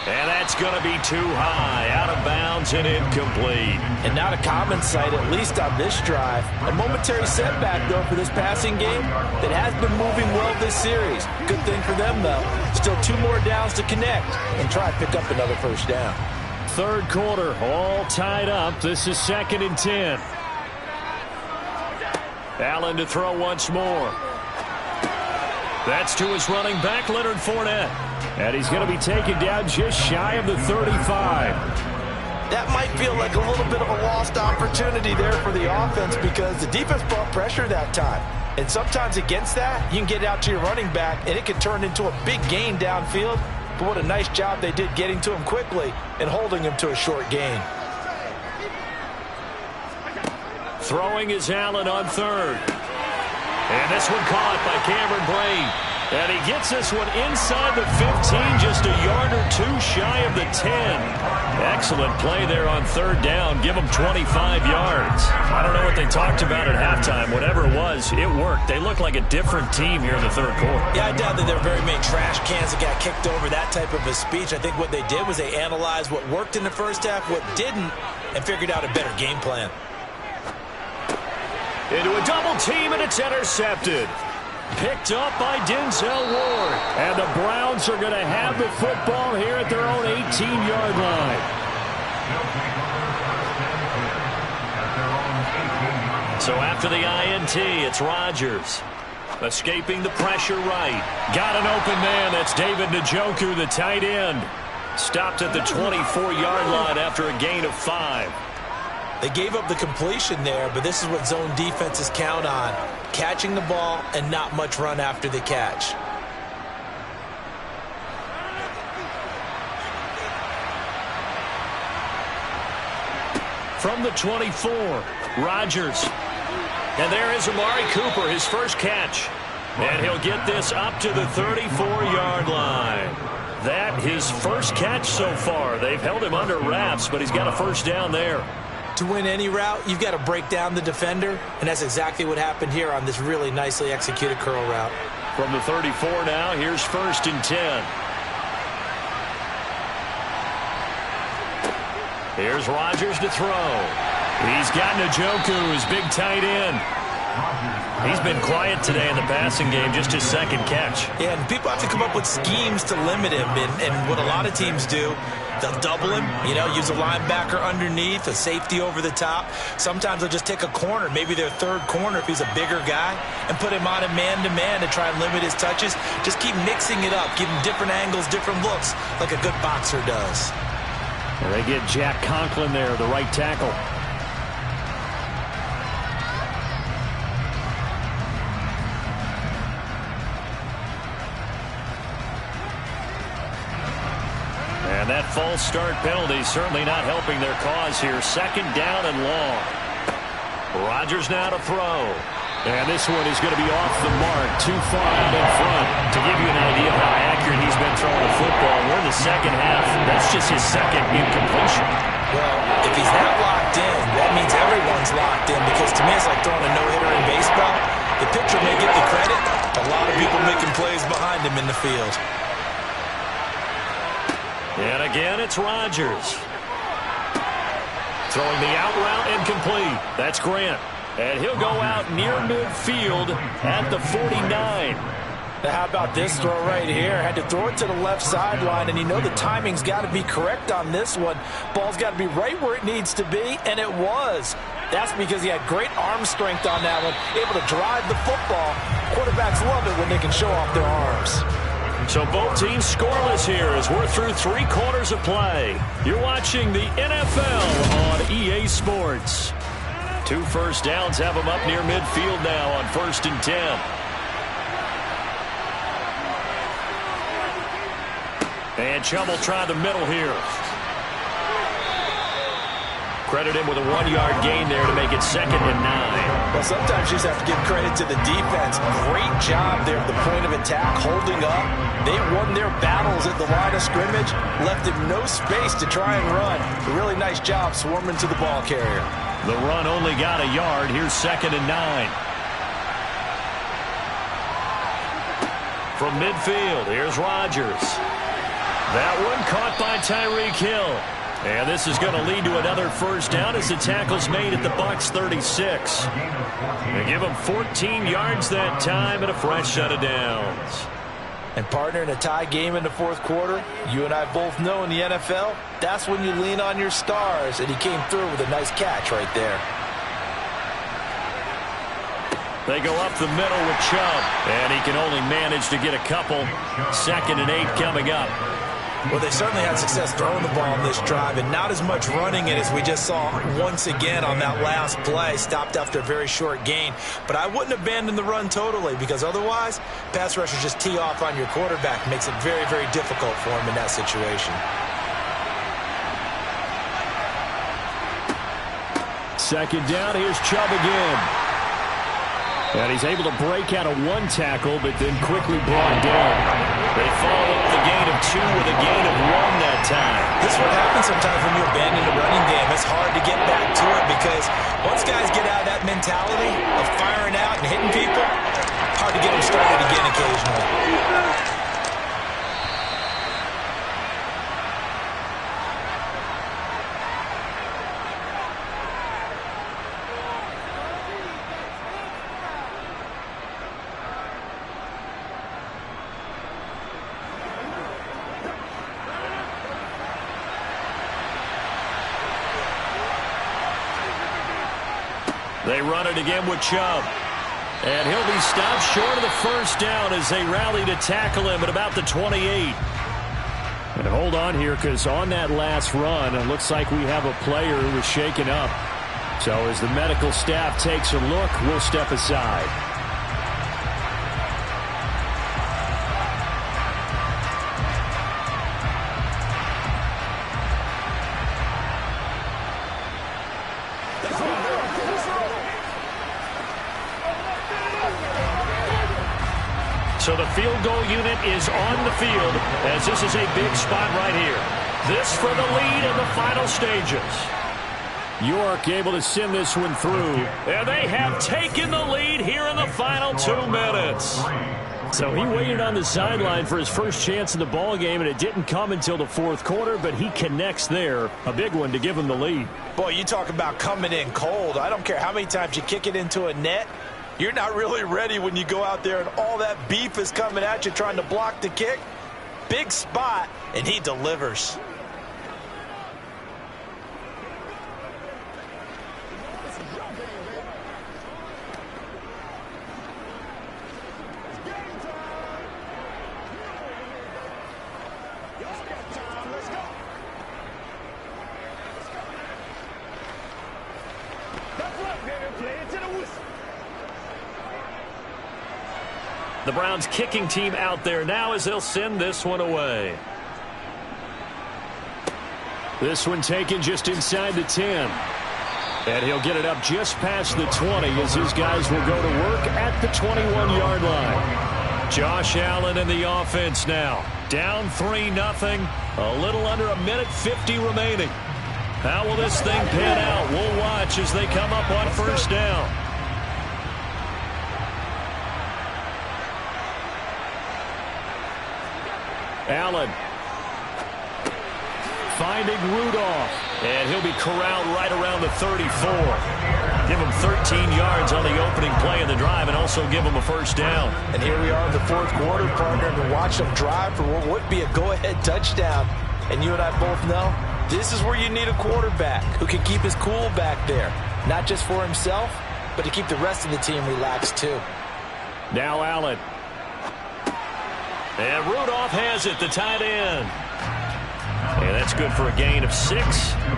And that's going to be too high, out of bounds and incomplete. And not a common sight, at least on this drive. A momentary setback, though, for this passing game that has been moving well this series. Good thing for them, though. Still 2 more downs to connect and try to pick up another first down. 3rd quarter, all tied up. This is 2nd and 10. Allen to throw once more. That's to his running back, Leonard Fournette. And he's going to be taken down just shy of the 35. That might feel like a little bit of a lost opportunity there for the offense because the defense brought pressure that time. And sometimes against that, you can get out to your running back, and it can turn into a big gain downfield. But what a nice job they did getting to him quickly and holding him to a short gain. Throwing is Allen on 3rd. And this one caught by Cameron Brate. And he gets this one inside the 15, just a yard or 2 shy of the 10. Excellent play there on 3rd down. Give them 25 yards. I don't know what they talked about at halftime. Whatever it was, it worked. They look like a different team here in the 3rd quarter. Yeah, I doubt that there were very many trash cans that got kicked over, that type of a speech. I think what they did was they analyzed what worked in the first half, what didn't, and figured out a better game plan. Into a double team, and it's intercepted. Picked up by Denzel Ward. And the Browns are going to have the football here at their own 18-yard line. So after the INT, it's Rodgers. Escaping the pressure right. Got an open man. That's David Njoku, the tight end. Stopped at the 24-yard line after a gain of 5. They gave up the completion there, but this is what zone defenses count on. Catching the ball and not much run after the catch. From the 24, Rodgers. And there is Amari Cooper, his first catch. And he'll get this up to the 34-yard line. That his first catch so far. They've held him under wraps, but he's got a first down there. To win any route, you've got to break down the defender, and that's exactly what happened here on this really nicely executed curl route. From the 34 now, here's 1st and 10. Here's Rodgers to throw. He's got Njoku, his big tight end. He's been quiet today in the passing game, just his second catch. Yeah, and people have to come up with schemes to limit him. And what a lot of teams do, they'll double him, use a linebacker underneath, a safety over the top. Sometimes they'll just take a corner, maybe their third corner if he's a bigger guy, and put him on a man-to-man to try and limit his touches. Just keep mixing it up, give him different angles, different looks, like a good boxer does. Well, they get Jack Conklin there, the right tackle. And that false start penalty certainly not helping their cause here. Second down and long. Rodgers now to throw. And this one is going to be off the mark, too far out in front. To give you an idea of how accurate he's been throwing the football, we're in the second half. That's just his second incompletion. Well, if he's not locked in, that means everyone's locked in, because to me it's like throwing a no-hitter in baseball. The pitcher may get the credit. A lot of people making plays behind him in the field. And again, it's Rodgers. Throwing the out route incomplete. That's Grant. And he'll go out near midfield at the 49. Now how about this throw right here? Had to throw it to the left sideline, and the timing's got to be correct on this one. Ball's got to be right where it needs to be, and it was. That's because he had great arm strength on that one, able to drive the football. Quarterbacks love it when they can show off their arms. So both teams scoreless here as we're through 3 quarters of play. You're watching the NFL on EA Sports. 2 first downs have them up near midfield now on 1st and 10. And Chubb will try the middle here. Credit him with a 1-yard gain there to make it 2nd and 9. Well, sometimes you just have to give credit to the defense. Great job there at the point of attack, holding up. They won their battles at the line of scrimmage, left him no space to try and run. A really nice job swarming to the ball carrier. The run only got a yard. Here's 2nd and 9. From midfield, here's Rodgers. That one caught by Tyreek Hill. And this is going to lead to another first down as the tackle's made at the Bucs 36. They give them 14 yards that time and a fresh set of downs. And partner, in a tie game in the 4th quarter, you and I both know in the NFL, that's when you lean on your stars, and he came through with a nice catch right there. They go up the middle with Chubb, and he can only manage to get a couple. 2nd and 8 coming up. Well, they certainly had success throwing the ball in this drive, and not as much running it as we just saw once again on that last play. Stopped after a very short gain. But I wouldn't abandon the run totally, because otherwise, pass rushers just tee off on your quarterback. Makes it very, very difficult for him in that situation. 2nd down, here's Chubb again. And he's able to break out of 1 tackle, but then quickly brought down. They follow up the gain of 2 with a gain of 1 that time. This is what happens sometimes when you abandon the running game. It's hard to get back to it, because once guys get out of that mentality of firing out and hitting people, hard to get them started again occasionally. They run it again with Chubb. And he'll be stopped short of the first down as they rally to tackle him at about the 28. And hold on here, because on that last run, it looks like we have a player who was shaken up. So as the medical staff takes a look, we'll step aside. So the field goal unit is on the field, as this is a big spot right here. This for the lead in the final stages. York able to send this one through. And they have taken the lead here in the final 2 minutes. So he waited on the sideline for his first chance in the ball game, and it didn't come until the 4th quarter, but he connects there. A big one to give him the lead. Boy, you talk about coming in cold. I don't care how many times you kick it into a net. You're not really ready when you go out there and all that beef is coming at you trying to block the kick. Big spot, and he delivers. The Browns kicking team out there now as they'll send this one away. This one taken just inside the 10. And he'll get it up just past the 20 as his guys will go to work at the 21-yard line. Josh Allen in the offense now. Down 3-0. A little under a minute 50 remaining. How will this thing pan out? We'll watch as they come up on first down. Allen finding Rudolph, and he'll be corralled right around the 34. Give him 13 yards on the opening play of the drive and also give him a first down. And here we are in the fourth quarter, partner, and watch them drive for what would be a go-ahead touchdown. And you and I both know this is where you need a quarterback who can keep his cool back there, not just for himself, but to keep the rest of the team relaxed too. Now Allen. And Rudolph has it, the tight end. And that's good for a gain of 6,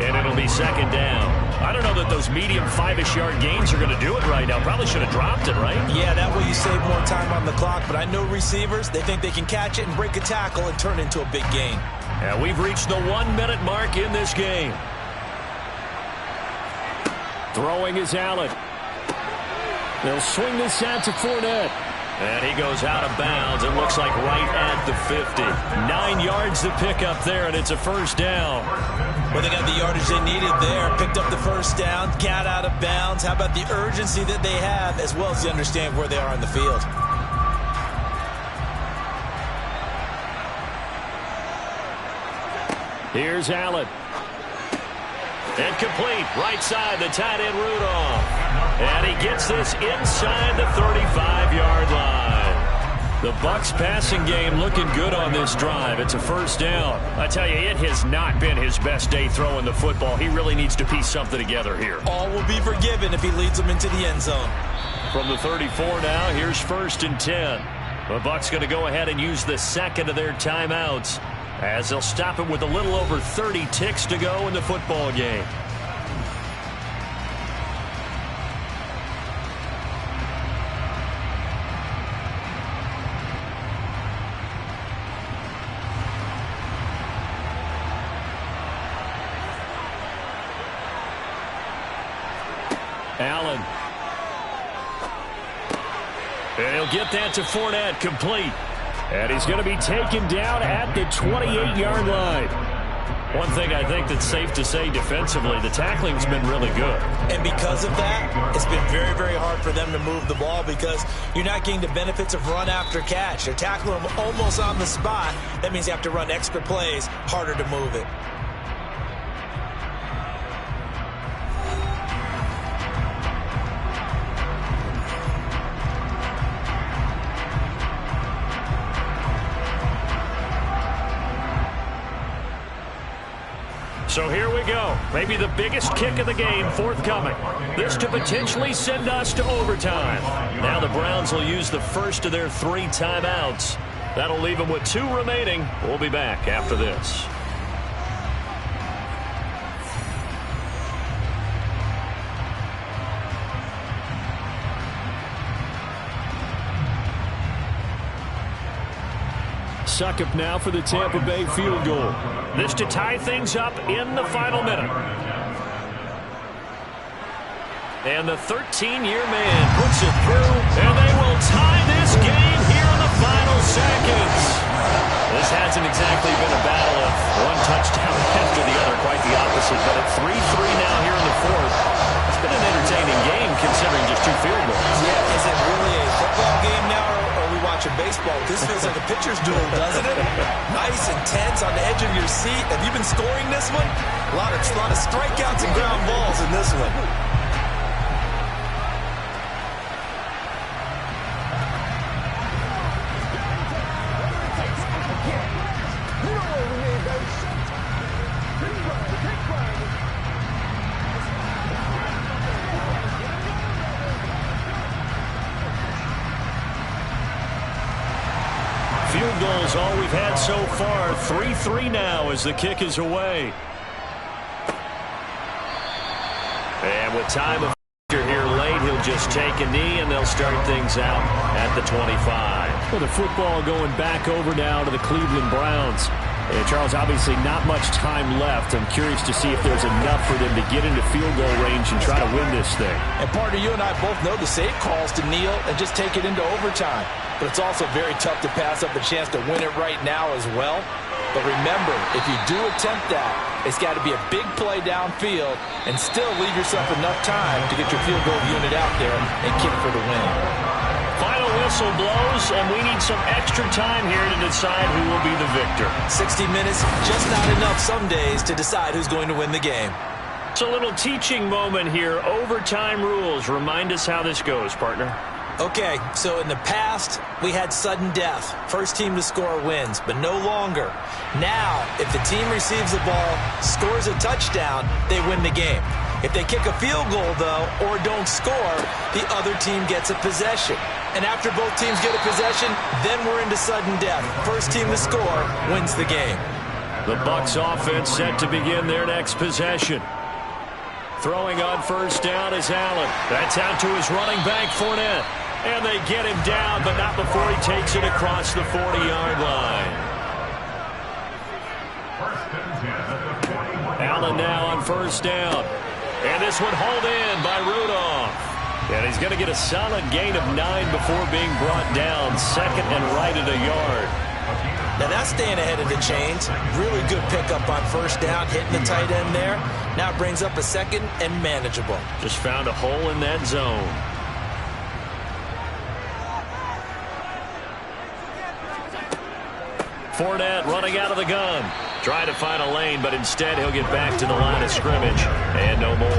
and it'll be second down. I don't know that those medium 5-ish yard gains are going to do it right now. Probably should have dropped it, right? Yeah, that way you save more time on the clock. But I know receivers, they think they can catch it and break a tackle and turn it into a big gain. And we've reached the 1-minute mark in this game. Throwing is Allen. They'll swing this out to Fournette. And he goes out of bounds. It looks like right at the 50. 9 yards to pick up there, and it's a first down. Well, they got the yardage they needed there. Picked up the first down, got out of bounds. How about the urgency that they have, as well as they understand where they are on the field? Here's Allen. Incomplete. Right side, the tight end Rudolph. And he gets this inside the 35-yard line. The Bucs passing game looking good on this drive. It's a first down. I tell you, it has not been his best day throwing the football. He really needs to piece something together here. All will be forgiven if he leads them into the end zone. From the 34 now, here's 1st and 10. The Bucs going to go ahead and use the second of their timeouts as they'll stop it with a little over 30 ticks to go in the football game. Allen. And he'll get that to Fournette, complete. And he's going to be taken down at the 28-yard line. One thing I think that's safe to say defensively, the tackling's been really good. And because of that, it's been very, very hard for them to move the ball because you're not getting the benefits of run after catch. They're tackling them almost on the spot. That means you have to run extra plays, harder to move it. So here we go. Maybe the biggest kick of the game forthcoming. This to potentially send us to overtime. Now the Browns will use the first of their 3 timeouts. That'll leave them with 2 remaining. We'll be back after this. Succop now for the Tampa Bay field goal. This to tie things up in the final minute. And the 13-year man puts it through, and they will tie this game here in the final seconds. This hasn't exactly been a battle of one touchdown after the other, quite the opposite. But at 3-3 now here in the fourth, it's been an entertaining game considering just 2 field goals. Yeah, is it really a football game now, or are we watching baseball? This feels like a pitcher's duel, doesn't it? Nice, intense, on the edge of your seat. Have you been scoring this one? A lot of strikeouts and ground balls in this one. field goals all we've had so far. 3-3 now as the kick is away. And with time of here late, he'll just take a knee, and they'll start things out at the 25. Well, the football going back over now to the Cleveland Browns. And Charles, obviously not much time left. I'm curious to see if there's enough for them to get into field goal range and try to win this thing. And partner, you and I both know the safe calls to kneel and just take it into overtime. But it's also very tough to pass up a chance to win it right now as well. But remember, if you do attempt that, it's got to be a big play downfield and still leave yourself enough time to get your field goal unit out there and kick for the win. Final whistle blows, and we need some extra time here to decide who will be the victor. 60 minutes, just not enough some days to decide who's going to win the game. It's a little teaching moment here. Overtime rules. Remind us how this goes, partner. Okay, so in the past, we had sudden death. First team to score wins, but no longer. Now, if the team receives the ball, scores a touchdown, they win the game. If they kick a field goal, though, or don't score, the other team gets a possession. And after both teams get a possession, then we're into sudden death. First team to score wins the game. The Bucs offense set to begin their next possession. Throwing on first down is Allen. That's out to his running back, Fournette. And they get him down, but not before he takes it across the 40-yard line. Allen now on first down. And this one hauled in by Rudolph. And he's going to get a solid gain of 9 before being brought down. Second and right at a yard. Now that's staying ahead of the chains. Really good pickup on first down, hitting the tight end there. Now it brings up a second and manageable. Just found a hole in that zone. Fournette running out of the gun. Trying to find a lane, but instead he'll get back to the line of scrimmage. And no more.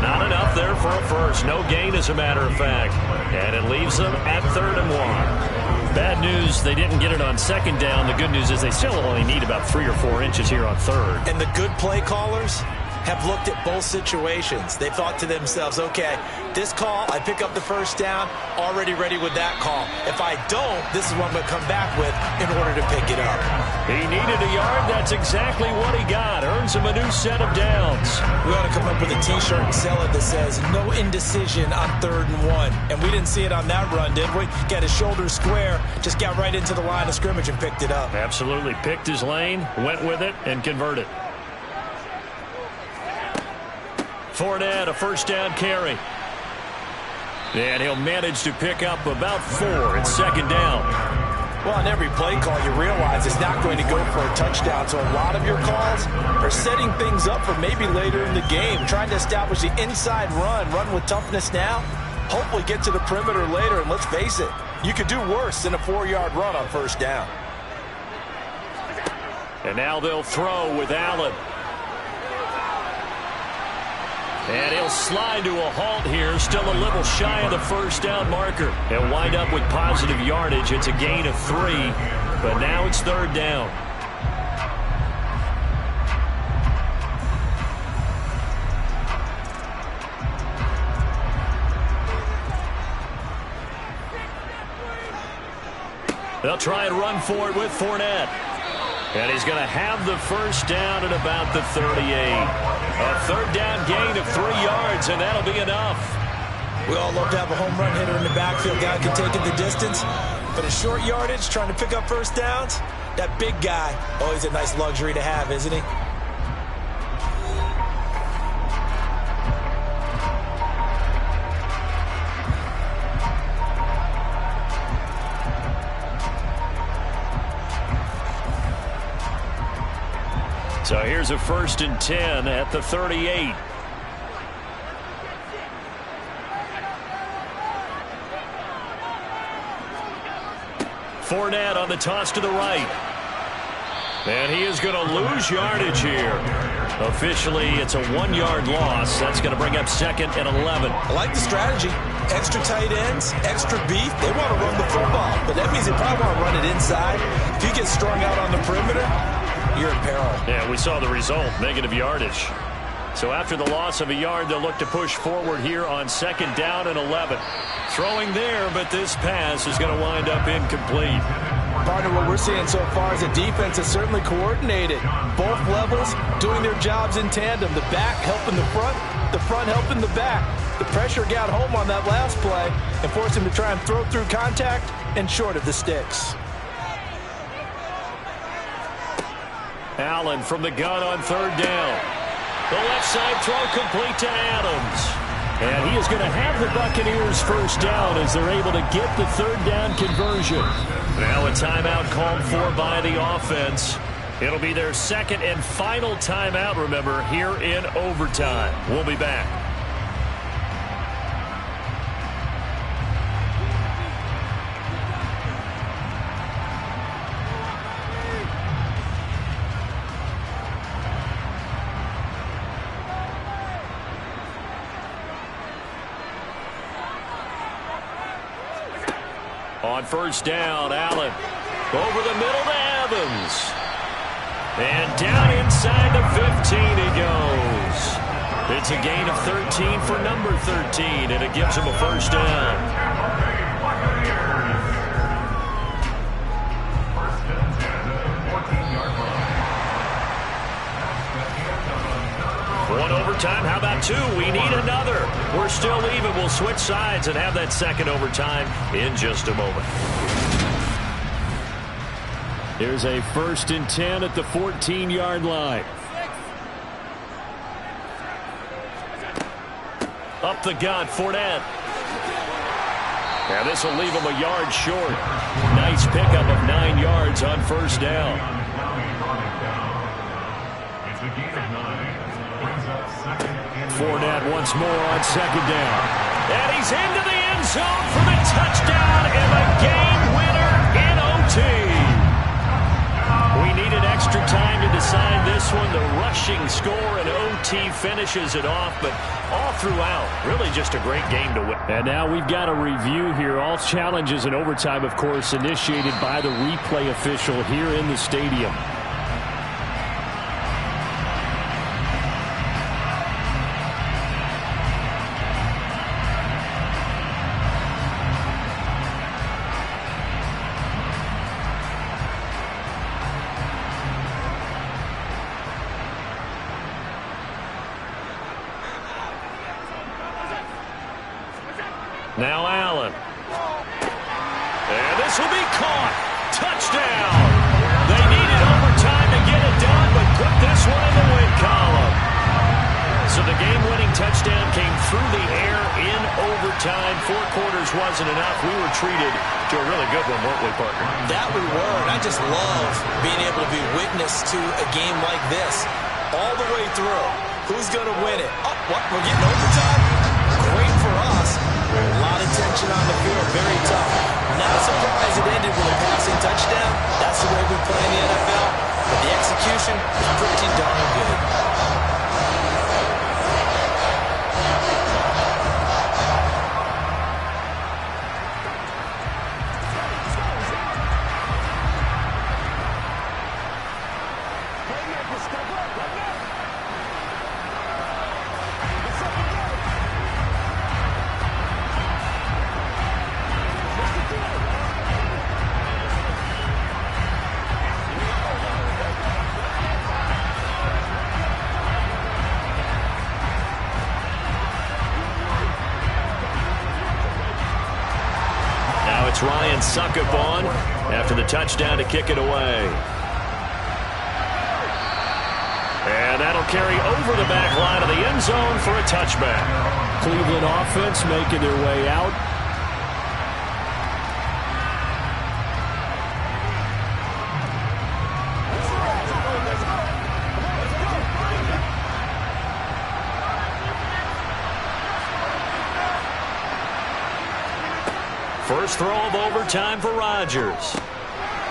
Not enough there for a first. No gain, as a matter of fact. And it leaves them at 3rd and 1. Bad news, they didn't get it on second down. The good news is they still only need about 3 or 4 inches here on third. And the good play callers have looked at both situations. They've thought to themselves, okay, this call, I pick up the first down, already ready with that call. If I don't, this is what I'm going to come back with in order to pick it up. He needed a yard. That's exactly what he got. Earns him a new set of downs. We ought to come up with a T-shirt and sell it that says, no indecision on 3rd and 1. And we didn't see it on that run, did we? Got his shoulders square, just got right into the line of scrimmage and picked it up. Absolutely. Picked his lane, went with it, and converted. Fournette, a first down carry. And he'll manage to pick up about 4. It's second down. Well, on every play call, you realize it's not going to go for a touchdown. So a lot of your calls are setting things up for maybe later in the game, trying to establish the inside run with toughness now, hopefully get to the perimeter later. And let's face it, you could do worse than a 4-yard run on first down. And now they'll throw with Allen. And he'll slide to a halt here, still a little shy of the first down marker. He'll wind up with positive yardage. It's a gain of 3, but now it's 3rd down. They'll try and run for it with Fournette. And he's going to have the first down at about the 38. A 3rd down gain of 3 yards, and that'll be enough. We all love to have a home run hitter in the backfield. Guy can take it the distance. But a short yardage, trying to pick up first downs, that big guy, always a nice luxury to have, isn't he? So here's a 1st and 10 at the 38. Fournette on the toss to the right. And he is going to lose yardage here. Officially, it's a 1-yard loss. That's going to bring up 2nd and 11. I like the strategy. Extra tight ends, extra beef. They want to run the football, but that means they probably want to run it inside. If you get strung out on the perimeter, you're in peril. Yeah, we saw the result, negative yardage. So after the loss of a yard, they'll look to push forward here on 2nd down and 11. Throwing there, but this pass is going to wind up incomplete. Partner, what we're seeing so far is the defense is certainly coordinated. Both levels doing their jobs in tandem. The back helping the front helping the back. The pressure got home on that last play and forced him to try and throw through contact and short of the sticks. Allen from the gun on third down. The left side throw complete to Adams. And he is going to have the Buccaneers first down as they're able to get the third down conversion. Now a timeout called for by the offense. It'll be their second and final timeout, remember, here in overtime. We'll be back. On first down, Allen over the middle to Evans. And down inside the 15 he goes. It's a gain of 13 for number 13, and it gives him a first down. One overtime, how about two? We need another. We're still even. We'll switch sides and have that second overtime in just a moment. There's a 1st and 10 at the 14-yard line. Up the gut, Fournette. And this will leave him a yard short. Nice pickup of 9 yards on first down. Fournette once more on second down. And he's into the end zone for the touchdown and the game winner in OT. We needed extra time to decide this one. The rushing score and OT finishes it off, but all throughout, really just a great game to win. And now we've got a review here. All challenges in overtime, of course, initiated by the replay official here in the stadium. Now Allen. And this will be caught. Touchdown. They needed overtime to get it done, but put this one in the win column. So the game-winning touchdown came through the air in overtime. 4 quarters wasn't enough. We were treated to a really good one, weren't we, partner? That we were, and I just love being able to be witness to a game like this all the way through. Who's going to win it? Oh, what? We're getting overtime? Great for us. A lot of tension on the field, very tough. Not surprised it ended with a passing touchdown. That's the way we play in the NFL. But the execution is pretty darn good. It's Ryan Suckup on after the touchdown to kick it away. And that'll carry over the back line of the end zone for a touchback. Cleveland offense making their way out. First throw of overtime for Rodgers.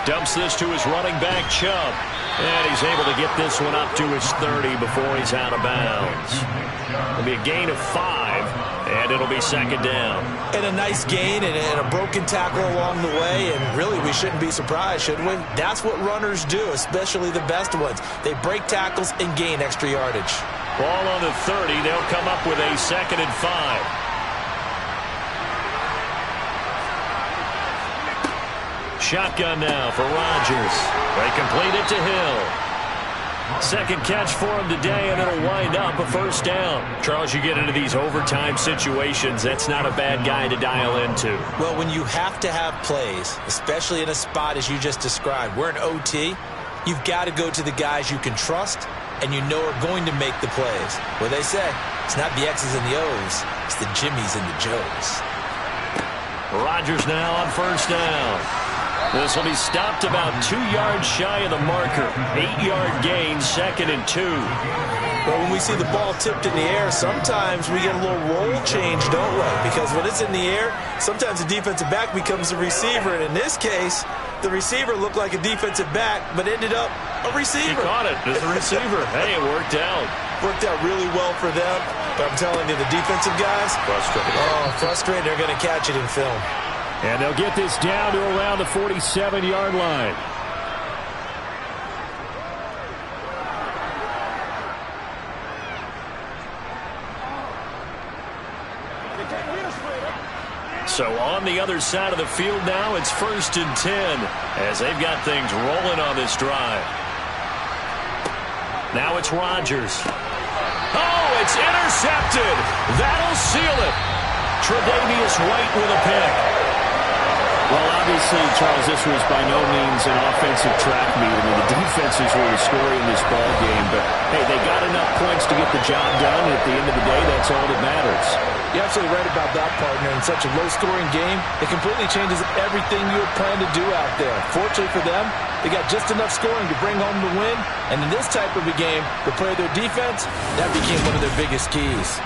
Dumps this to his running back, Chubb. And he's able to get this one up to his 30 before he's out of bounds. It'll be a gain of 5, and it'll be second down. And a nice gain and a broken tackle along the way, and really we shouldn't be surprised, should we? That's what runners do, especially the best ones. They break tackles and gain extra yardage. Ball on the 30. They'll come up with a second and 5. Shotgun now for Rodgers. They complete it to Hill. Second catch for him today, and it'll wind up a first down. Charles, you get into these overtime situations, that's not a bad guy to dial into. Well, when you have to have plays, especially in a spot as you just described, we're in OT, you've got to go to the guys you can trust and you know are going to make the plays. Well, they say it's not the X's and the O's, it's the Jimmies and the Joes. Rodgers now on first down. This will be stopped about 2 yards shy of the marker. 8-yard gain, 2nd and 2. Well, when we see the ball tipped in the air, sometimes we get a little roll change, don't we? Because when it's in the air, sometimes the defensive back becomes a receiver. And in this case, the receiver looked like a defensive back, but ended up a receiver. He caught it as a receiver. Hey, it worked out. Worked out really well for them. But I'm telling you, the defensive guys, frustrated. Oh, frustrated. They're going to catch it in film. And they'll get this down to around the 47-yard line. So on the other side of the field now, it's 1st and 10 as they've got things rolling on this drive. Now it's Rodgers. Oh, it's intercepted. That'll seal it. Tre'Davious White with a pick. Well, obviously, Charles, this was by no means an offensive track meet. I mean, the defenses were the story in this ball game, but hey, they got enough points to get the job done, and at the end of the day, that's all that matters. You're absolutely right about that, partner. In such a low-scoring game, it completely changes everything you had planned to do out there. Fortunately for them, they got just enough scoring to bring home the win, and in this type of a game, to play their defense, that became one of their biggest keys.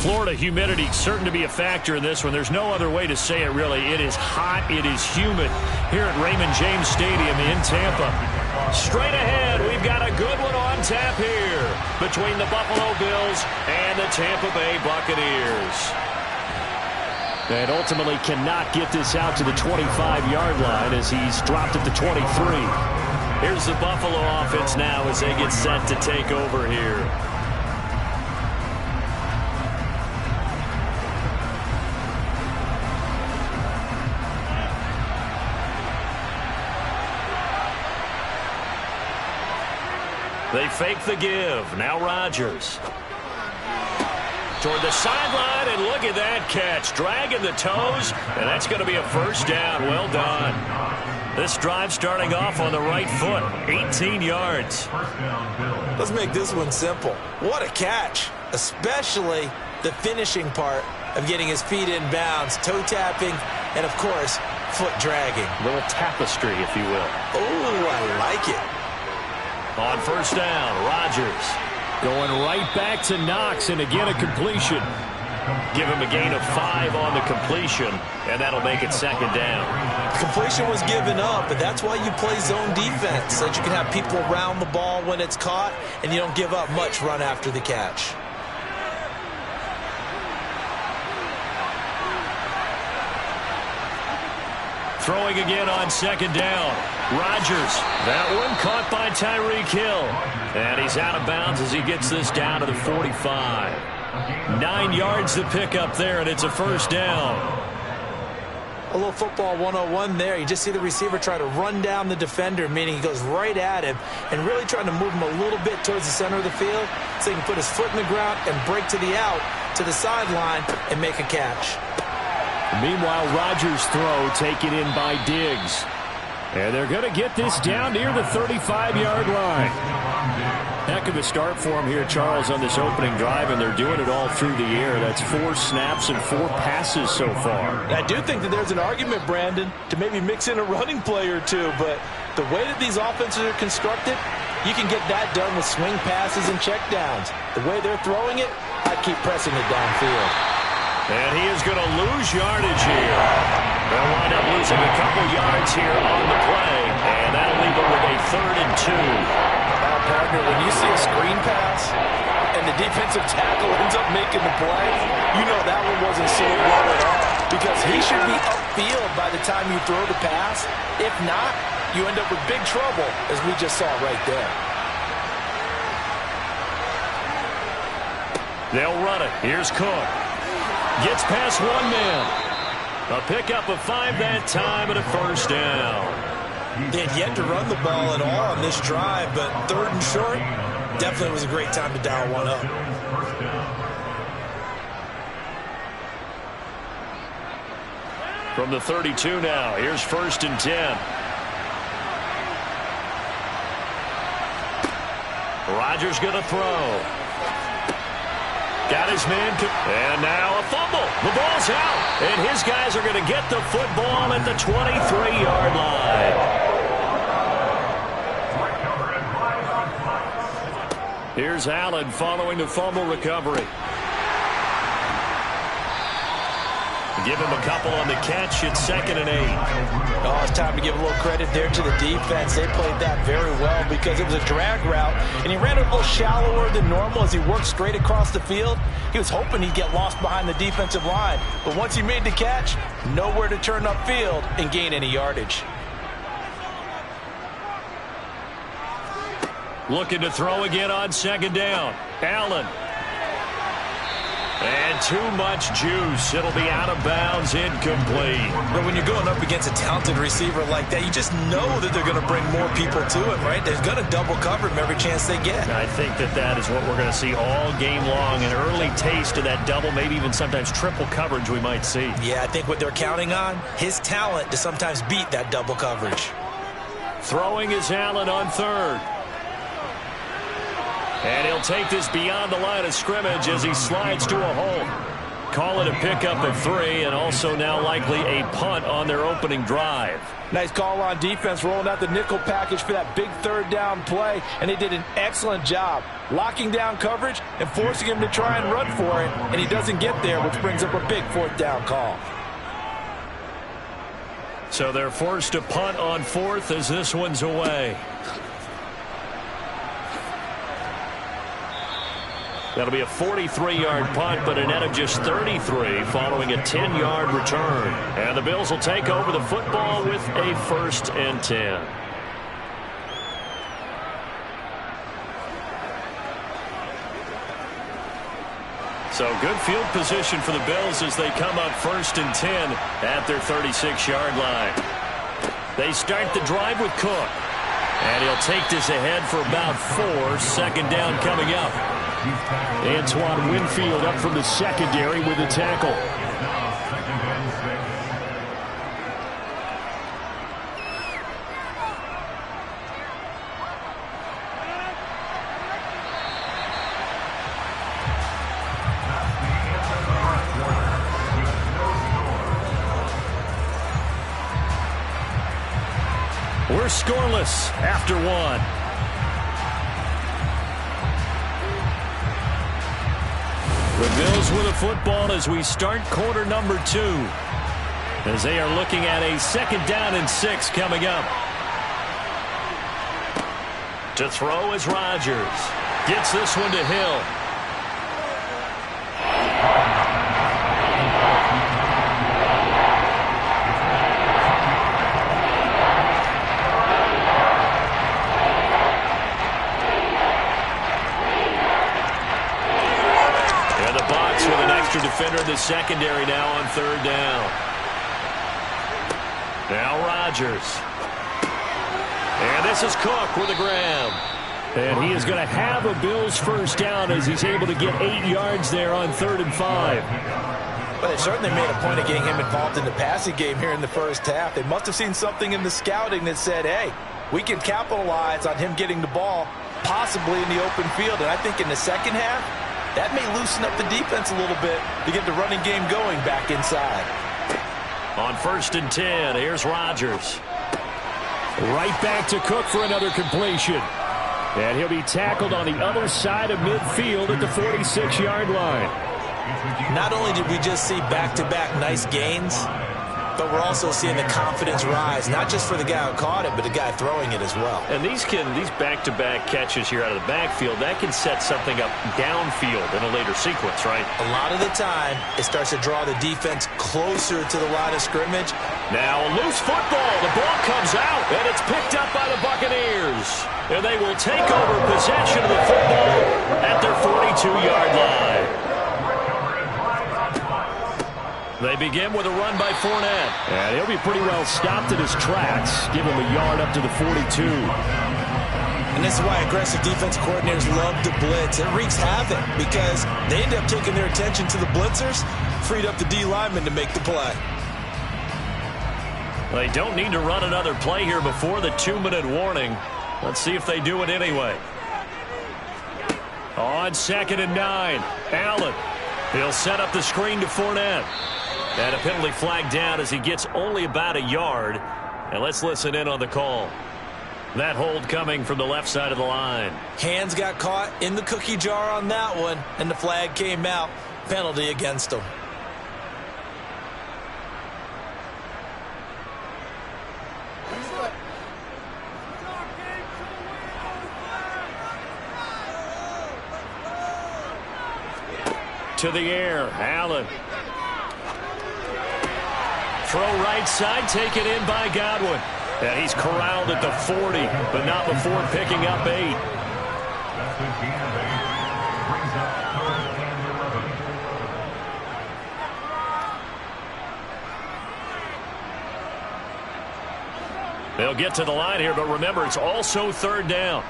Florida humidity certain to be a factor in this one. There's no other way to say it, really. It is hot. It is humid here at Raymond James Stadium in Tampa. Straight ahead, we've got a good one on tap here between the Buffalo Bills and the Tampa Bay Buccaneers. And ultimately cannot get this out to the 25-yard line as he's dropped at the 23. Here's the Buffalo offense now as they get set to take over here. They fake the give. Now Rodgers. Toward the sideline, and look at that catch. Dragging the toes, and that's going to be a first down. Well done. This drive starting off on the right foot. 18 yards. Let's make this one simple. What a catch, especially the finishing part of getting his feet in bounds, toe tapping, and, of course, foot dragging. A little tapestry, if you will. Oh, I like it. On first down, Rodgers going right back to Knox, and again a completion. Give him a gain of 5 on the completion, and that'll make it second down. The completion was given up, but that's why you play zone defense, so that you can have people around the ball when it's caught, and you don't give up much run after the catch. Throwing again on second down. Rodgers, that one caught by Tyreek Hill. And he's out of bounds as he gets this down to the 45. 9 yards to pick up there, and it's a first down. A little football 101 there. You just see the receiver try to run down the defender, meaning he goes right at him and really trying to move him a little bit towards the center of the field so he can put his foot in the ground and break to the out, to the sideline, and make a catch. Meanwhile, Rodgers' throw taken in by Diggs. And they're going to get this down near the 35-yard line. Heck of a start for him here, Charles, on this opening drive, and they're doing it all through the air. That's 4 snaps and 4 passes so far. I do think that there's an argument, Brandon, to maybe mix in a running play or two, but the way that these offenses are constructed, you can get that done with swing passes and checkdowns. The way they're throwing it, I keep pressing it downfield. And he is going to lose yardage here. They'll wind up losing a couple yards here on the play, and that'll leave it with a 3rd and 2. Partner, when you see a screen pass and the defensive tackle ends up making the play, you know that one wasn't so well at all, because he should be upfield by the time you throw the pass. If not, you end up with big trouble, as we just saw right there. They'll run it. Here's Cook. Gets past one man. A pickup of 5 that time and a first down. They had yet to run the ball at all on this drive, but 3rd and short, definitely was a great time to dial one up. From the 32 now, here's 1st and 10. Rodgers going to throw. Got his man, and now a fumble. The ball's out, and his guys are going to get the football at the 23-yard line. Here's Allen following the fumble recovery. Give him a couple on the catch. It's 2nd and 8. Oh, it's time to give a little credit there to the defense. They played that very well because it was a drag route, and he ran it a little shallower than normal as he worked straight across the field. He was hoping he'd get lost behind the defensive line, but once he made the catch, nowhere to turn upfield and gain any yardage. Looking to throw again on 2nd down. Allen. And too much juice. It'll be out of bounds, incomplete. But when you're going up against a talented receiver like that, you just know that they're going to bring more people to him, right? They're going to double cover him every chance they get. I think that is what we're going to see all game long. An early taste of that double, maybe even sometimes triple coverage we might see. Yeah, I think what they're counting on, his talent to sometimes beat that double coverage. Throwing is Allen on 3rd. And he'll take this beyond the line of scrimmage as he slides to a hole. call it a pickup of 3 and also now likely a punt on their opening drive. Nice call on defense, rolling out the nickel package for that big third down play, and they did an excellent job locking down coverage and forcing him to try and run for it, and he doesn't get there, which brings up a big fourth down call. So they're forced to punt on 4th as this one's away. That'll be a 43-yard punt, but a net of just 33 following a 10-yard return. And the Bills will take over the football with a 1st and 10. So good field position for the Bills as they come up 1st and 10 at their 36-yard line. They start the drive with Cook. And he'll take this ahead for about 4. 2nd down coming up. Antoine Winfield up from the secondary with a tackle. We're scoreless after 1. The Bills with a football as we start quarter number 2. As they are looking at a 2nd down and 6 coming up. To throw is Rodgers. Gets this one to Hill. Defender in the secondary now on 3rd down. Now Rodgers. And this is Cook with a grab. And he is going to have a Bills 1st down as he's able to get 8 yards there on 3rd and 5. But they certainly made a point of getting him involved in the passing game here in the first half. They must have seen something in the scouting that said, hey, we can capitalize on him getting the ball, possibly in the open field. And I think in the second half, that may loosen up the defense a little bit to get the running game going back inside. On 1st and 10, here's Rodgers. Right back to Cook for another completion. And he'll be tackled on the other side of midfield at the 46-yard line. Not only did we just see back-to-back nice gains, but we're also seeing the confidence rise, not just for the guy who caught it, but the guy throwing it as well. And these back-to-back catches here out of the backfield, that can set something up downfield in a later sequence, right? A lot of the time, it starts to draw the defense closer to the line of scrimmage. Now a loose football. The ball comes out, and it's picked up by the Buccaneers. And they will take over possession of the football at their 42-yard line. They begin with a run by Fournette. And he'll be pretty well stopped in his tracks. Give him a yard up to the 42. And this is why aggressive defense coordinators love to blitz. It wreaks havoc because they end up taking their attention to the blitzers, freed up the D lineman to make the play. They don't need to run another play here before the 2-minute warning. Let's see if they do it anyway. On 2nd and 9, Allen. He'll set up the screen to Fournette. And a penalty flag down as he gets only about a yard. And let's listen in on the call. That hold coming from the left side of the line. Hands got caught in the cookie jar on that one, and the flag came out. Penalty against him. To the air, Allen. Throw right side, taken in by Godwin. And he's corralled at the 40, but not before picking up 8. They'll get to the line here, but remember, it's also 3rd down.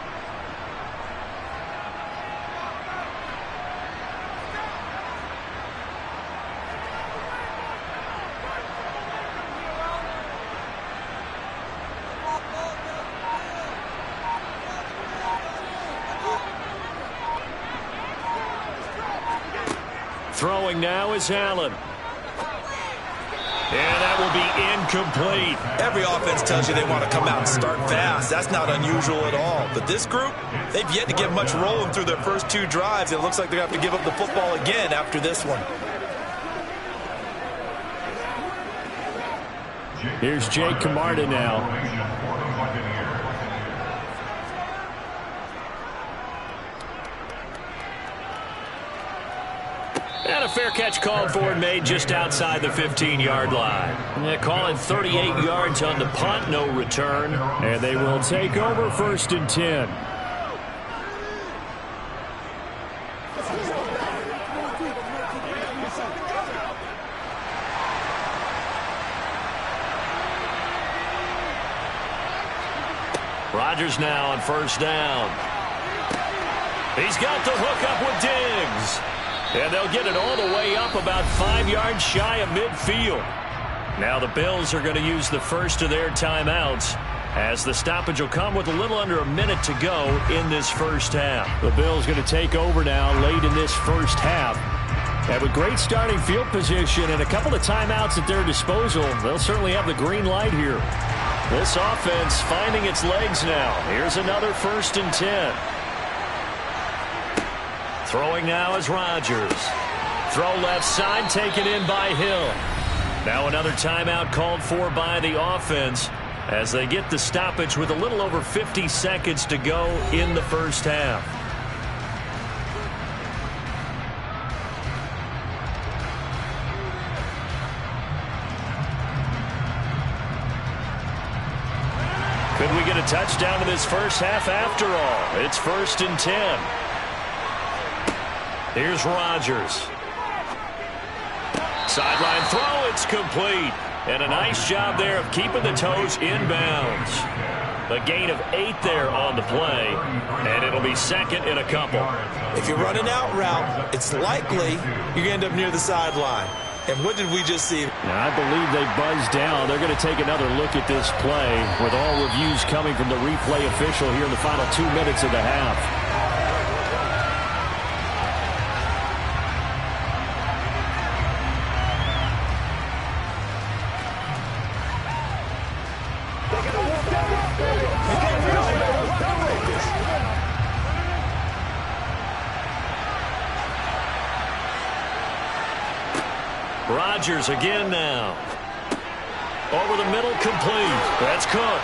Throwing now is Allen. And that will be incomplete. Every offense tells you they want to come out and start fast. That's not unusual at all. But this group, they've yet to get much rolling through their first 2 drives. It looks like they're going to have to give up the football again after this one. Here's Jake Camarda now. And a fair catch called for and made just outside the 15-yard line. They call it 38 yards on the punt, no return. And they will take over 1st and 10. Rodgers now on 1st down. He's got the hook up with Diggs. And they'll get it all the way up about 5 yards shy of midfield. Now the Bills are going to use the first of their timeouts, as the stoppage will come with a little under a minute to go in this first half. The Bills going to take over now late in this first half. And with great starting field position and a couple of timeouts at their disposal, they'll certainly have the green light here. This offense finding its legs now. Here's another 1st and 10. Throwing now is Rodgers. Throw left side, taken in by Hill. Now another timeout called for by the offense as they get the stoppage with a little over 50 seconds to go in the first half. Could we get a touchdown in this first half after all? It's 1st and 10. Here's Rodgers. Sideline throw, it's complete. And a nice job there of keeping the toes inbounds. A gain of 8 there on the play, and it'll be 2nd and a couple. If you're running out route, it's likely you're going to end up near the sideline. And what did we just see? Now, I believe they buzzed down. They're going to take another look at this play with all reviews coming from the replay official here in the final 2 minutes of the half. Rodgers again now. Over the middle, complete. That's Cook.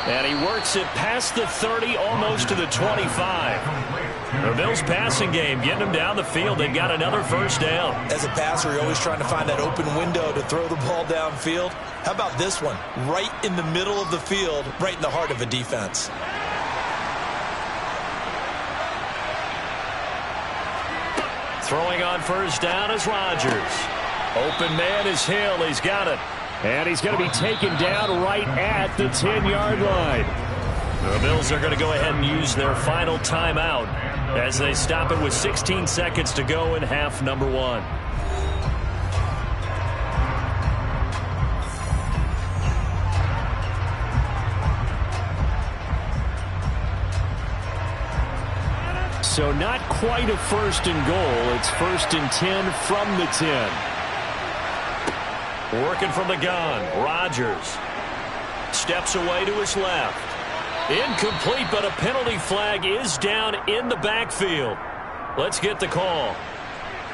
And he works it past the 30, almost to the 25. The Bills' passing game, getting them down the field. They've got another 1st down. As a passer, you're always trying to find that open window to throw the ball downfield. How about this one? Right in the middle of the field, right in the heart of a defense. Throwing on 1st down is Rodgers. Open man is Hill. He's got it. And he's going to be taken down right at the 10-yard line. The Bills are going to go ahead and use their final timeout as they stop it with 16 seconds to go in half number 1. So not quite a 1st and goal. It's 1st and 10 from the 10. Working from the gun, Rodgers steps away to his left. Incomplete, but a penalty flag is down in the backfield. Let's get the call.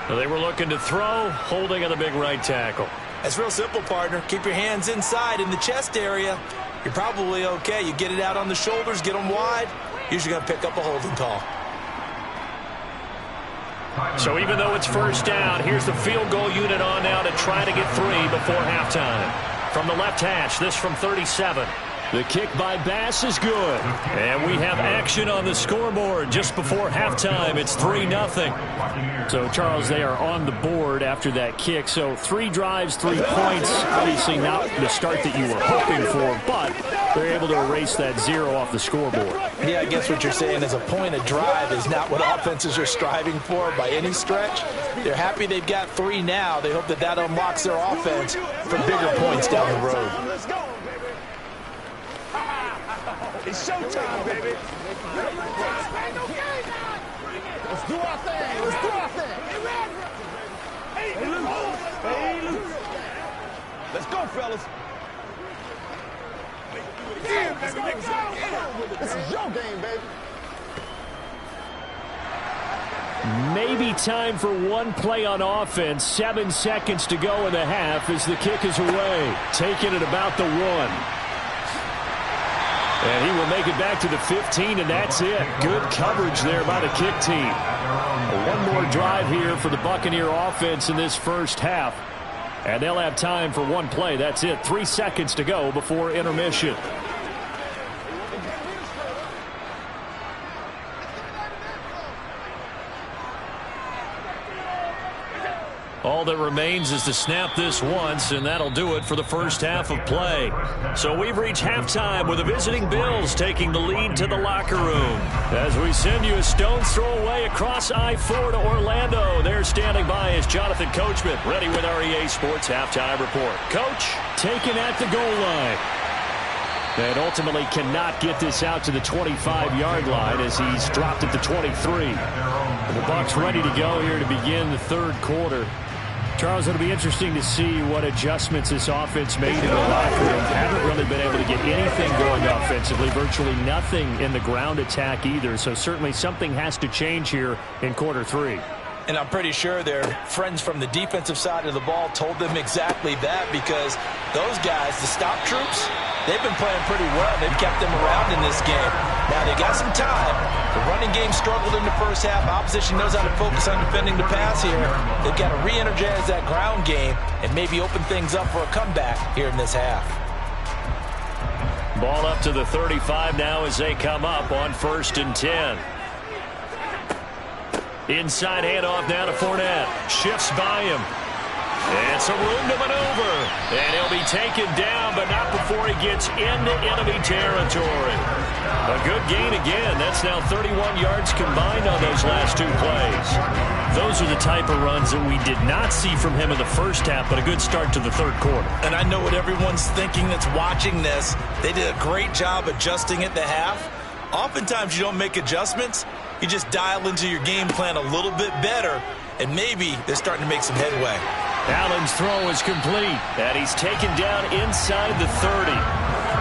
They were looking to throw, holding on the big right tackle. It's real simple, partner. Keep your hands inside in the chest area. You're probably okay. You get it out on the shoulders, get them wide. Usually going to pick up a holding call. So even though it's 1st down, here's the field goal unit on now to try to get 3 before halftime. From the left hash, this from 37. The kick by Bass is good. And we have action on the scoreboard just before halftime. It's 3-0. So, Charles, they are on the board after that kick. So 3 drives, 3 points. Obviously not the start that you were hoping for, but they're able to erase that 0 off the scoreboard. Yeah, I guess what you're saying is a point of drive is not what offenses are striving for by any stretch. They're happy they've got 3 now. They hope that that unlocks their offense for bigger points down the road. Let's go, baby. It's showtime, baby. Let's do our thing. Let's do our thing. Let's go, fellas. Yeah, baby, let's go. This is your game, baby. Maybe time for one play on offense. 7 seconds to go in the half as the kick is away. Taking it about the 1. And he will make it back to the 15, and that's it. Good coverage there by the kick team. One more drive here for the Buccaneer offense in this first half. And they'll have time for one play. That's it. 3 seconds to go before intermission. All that remains is to snap this once, and that'll do it for the first half of play. So we've reached halftime with the visiting Bills taking the lead to the locker room. As we send you a stone's throw away across I-4 to Orlando. There standing by is Jonathan Coachman, ready with our EA Sports Halftime Report. Coach, taken at the goal line. And ultimately cannot get this out to the 25-yard line as he's dropped at the 23. The Bucs ready to go here to begin the third quarter. Charles, it'll be interesting to see what adjustments this offense made in the locker room. Haven't really been able to get anything going offensively, virtually nothing in the ground attack either. So certainly something has to change here in quarter 3. And I'm pretty sure their friends from the defensive side of the ball told them exactly that, because those guys, the stop troops, they've been playing pretty well. They've kept them around in this game. Now, they got some time. The running game struggled in the first half. Opposition knows how to focus on defending the pass here. They've got to re-energize that ground game and maybe open things up for a comeback here in this half. Ball up to the 35 now as they come up on 1st and 10. Inside handoff now to Fournette. Shifts by him. And some room to maneuver. And he'll be taken down, but not before he gets into enemy territory. A good gain again. That's now 31 yards combined on those last 2 plays. Those are the type of runs that we did not see from him in the first half, but a good start to the third quarter. And I know what everyone's thinking that's watching this. They did a great job adjusting at the half. Oftentimes you don't make adjustments. You just dial into your game plan a little bit better, and maybe they're starting to make some headway. Allen's throw is complete, and he's taken down inside the 30.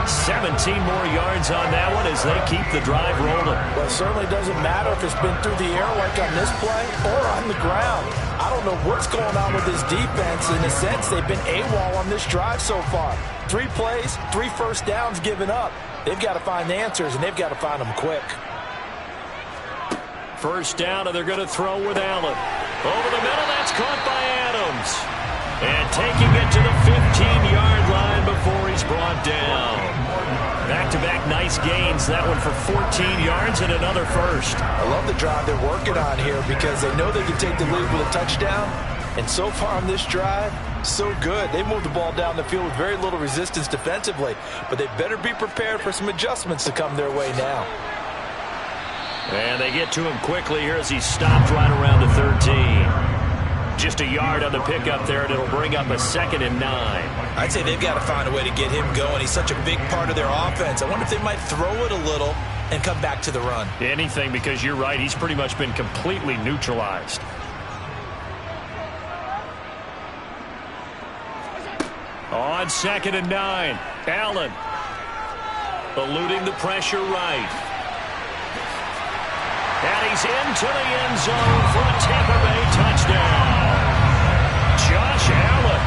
17 more yards on that one as they keep the drive rolling. Well, it certainly doesn't matter if it's been through the air like on this play or on the ground. I don't know what's going on with this defense. In a sense, they've been AWOL on this drive so far. 3 plays, 3 first downs given up. They've got to find the answers, and they've got to find them quick. First down, and they're going to throw with Allen. Over the middle, that's caught by Adams. And taking it to the 15-yard line before he's brought down. Back-to-back nice gains. That one for 14 yards and another first. I love the drive they're working on here because they know they can take the lead with a touchdown. And so far on this drive, so good. They moved the ball down the field with very little resistance defensively. But they better be prepared for some adjustments to come their way now. And they get to him quickly here as he stopped right around the 13. Just a yard on the pickup there, and it'll bring up a 2nd and 9. I'd say they've got to find a way to get him going. He's such a big part of their offense. I wonder if they might throw it a little and come back to the run. Anything, because you're right. He's pretty much been completely neutralized. On 2nd and 9, Allen eluding the pressure right. And he's into the end zone for a Tampa Bay touchdown. Josh Allen,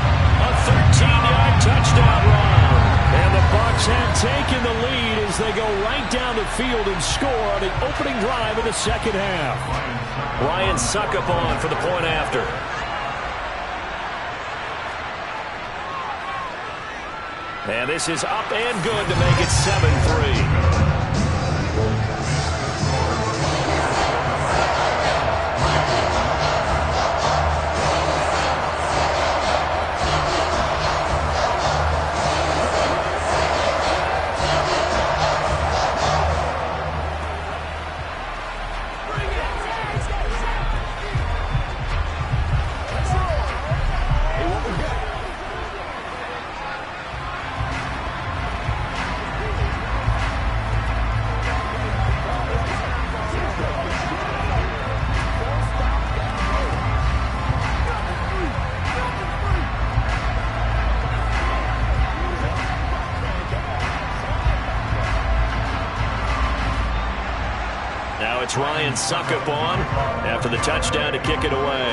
a 13-yard touchdown run. And the Bucs have taken the lead as they go right down the field and score on the opening drive of the second half. Ryan Suckup on for the point after. And this is up and good to make it 7-3. gets Ryan Suckup on after the touchdown to kick it away.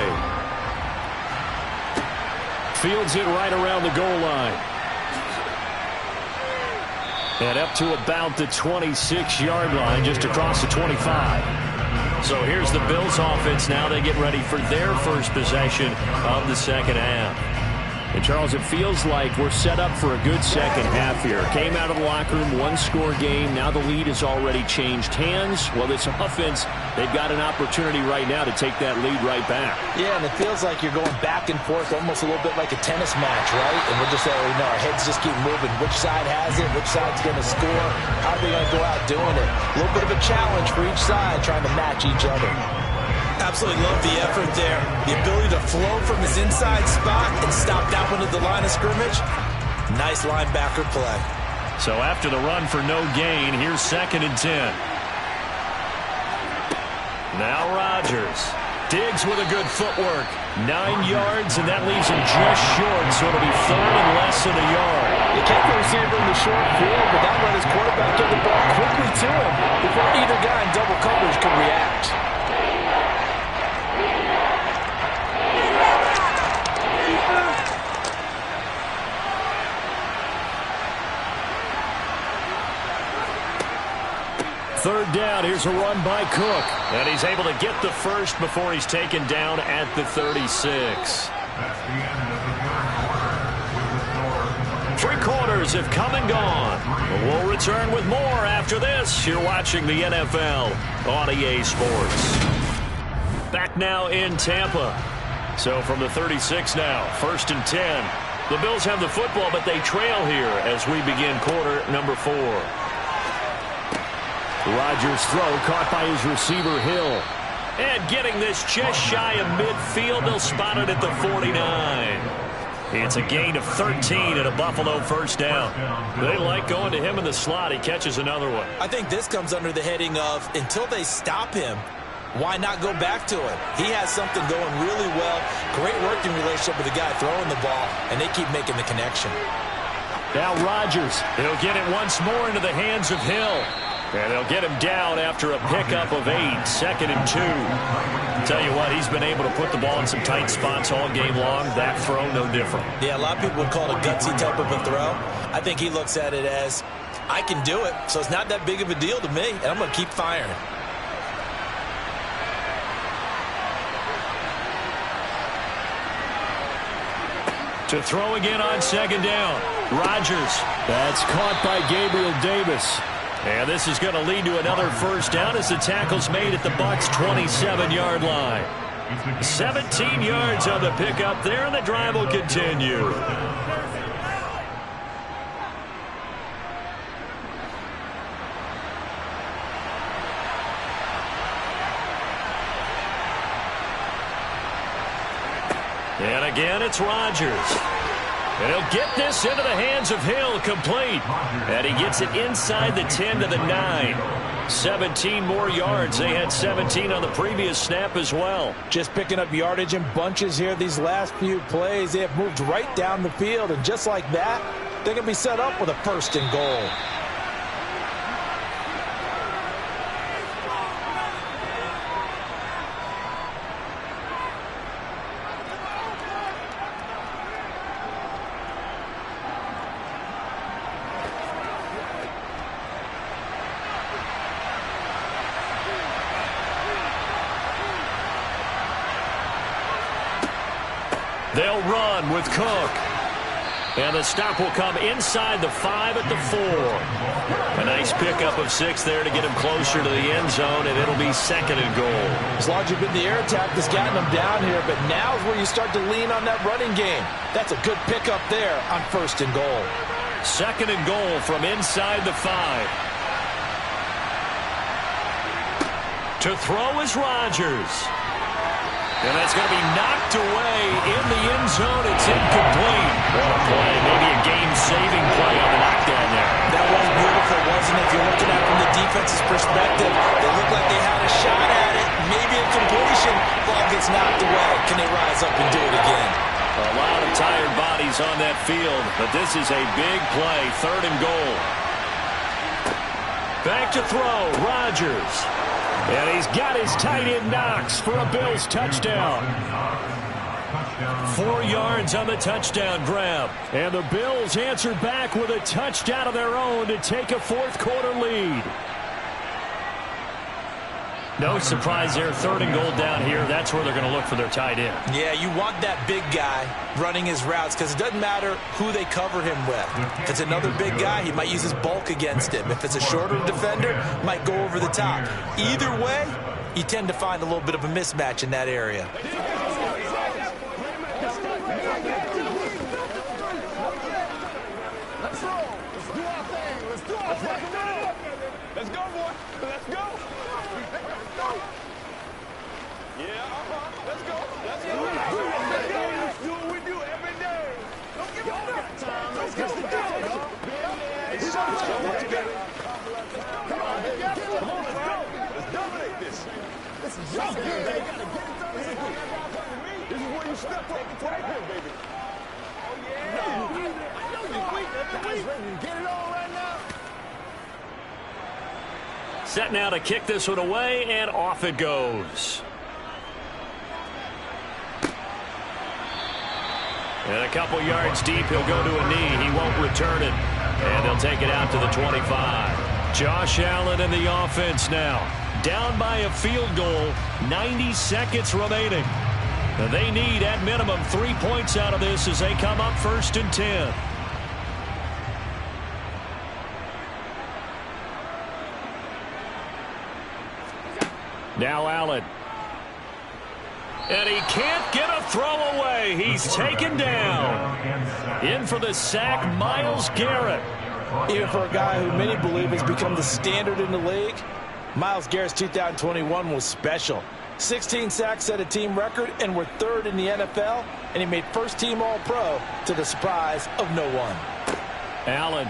Fields it right around the goal line. And up to about the 26-yard line, just across the 25. So here's the Bills offense now. They get ready for their first possession of the second half. And, Charles, it feels like we're set up for a good second half here. Came out of the locker room, one-score game. Now the lead has already changed hands. Well, this offense, they've got an opportunity right now to take that lead right back. Yeah, and it feels like you're going back and forth, almost a little bit like a tennis match, right? And we're just saying, our heads just keep moving. Which side has it? Which side's going to score? How are they going to go out doing it? A little bit of a challenge for each side, trying to match each other. Absolutely love the effort there. The ability to flow from his inside spot and stop that one at the line of scrimmage. Nice linebacker play. So after the run for no gain, here's 2nd and 10. Now Rodgers digs with a good footwork. 9 yards, and that leaves him just short, so it'll be 3rd and less than a yard. You kept the receiver in the short field, but that let his quarterback get the ball quickly to him before either guy in double coverage could react. Third down, here's a run by Cook. And he's able to get the first before he's taken down at the 36. Three quarters have come and gone. We'll return with more after this. You're watching the NFL on EA Sports. Back now in Tampa. So from the 36 now, 1st and 10. The Bills have the football, but they trail here as we begin quarter number 4. Rodgers' throw caught by his receiver, Hill. And getting this just shy of midfield, they'll spot it at the 49. It's a gain of 13 and a Buffalo first down. They like going to him in the slot. He catches another one. I think this comes under the heading of, until they stop him, why not go back to him? He has something going really well. Great working relationship with the guy throwing the ball, and they keep making the connection. Now Rodgers, he'll get it once more into the hands of Hill. And they'll get him down after a pickup of 8, 2nd and 2. Tell you what, he's been able to put the ball in some tight spots all game long. That throw, no different. Yeah, a lot of people would call it a gutsy type of a throw. I think he looks at it as, I can do it, so it's not that big of a deal to me, and I'm going to keep firing. To throw again on 2nd down. Rodgers. That's caught by Gabriel Davis. And this is going to lead to another first down as the tackle's made at the Bucs' 27-yard line. 17 yards on the pickup there, and the drive will continue. And again, it's Rodgers. And he'll get this into the hands of Hill, complete. And he gets it inside the 10 to the 9. 17 more yards. They had 17 on the previous snap as well. Just picking up yardage in bunches here these last few plays. They have moved right down the field, and just like that, they're going to be set up with a 1st and goal. They'll run with Cook. And the stop will come inside the 5 at the 4. A nice pickup of 6 there to get him closer to the end zone, and it'll be 2nd and goal. As long as you've been the air attack that's gotten them down here, but now is where you start to lean on that running game. That's a good pickup there on 1st and goal. 2nd and goal from inside the 5. To throw is Rodgers. And that's going to be knocked away in the end zone. It's incomplete. What a play. Maybe a game-saving play on the knockdown there. That was beautiful, wasn't it? If you're looking at it from the defense's perspective, they looked like they had a shot at it. Maybe a completion. Ball gets knocked away. Can they rise up and do it again? A lot of tired bodies on that field, but this is a big play. 3rd and goal. Back to throw. Rodgers. And he's got his tight end Knox for a Bills touchdown. 4 yards on the touchdown grab. And the Bills answer back with a touchdown of their own to take a fourth-quarter lead. No surprise there, 3rd and goal down here. That's where they're going to look for their tight end. Yeah, you want that big guy running his routes because it doesn't matter who they cover him with. If it's another big guy, he might use his bulk against him. If it's a shorter defender, might go over the top. Either way, you tend to find a little bit of a mismatch in that area. Let's roll. Let's do our thing. Let's do our thing. Let's go, boy. Let's go. Yeah, let's go. Let's go. Let's do what we do every day. Don't give up that time. Let's go. Let's dominate this. This is your game, baby. This is where you step up right here, baby. Oh, yeah. I know you're weak. Guys ready to get it on right now. Set now to kick this one away, and off it goes. And a couple yards deep, he'll go to a knee. He won't return it. And they'll take it out to the 25. Josh Allen in the offense now. Down by a field goal, 90 seconds remaining. They need, at minimum, 3 points out of this as they come up 1st and 10. Now Allen. And he can't get a throw away. He's taken down. In for the sack, Myles Garrett. Even for a guy who many believe has become the standard in the league, Myles Garrett's 2021 was special. 16 sacks set a team record and were 3rd in the NFL, and he made first-team All-Pro to the surprise of no one. Allen.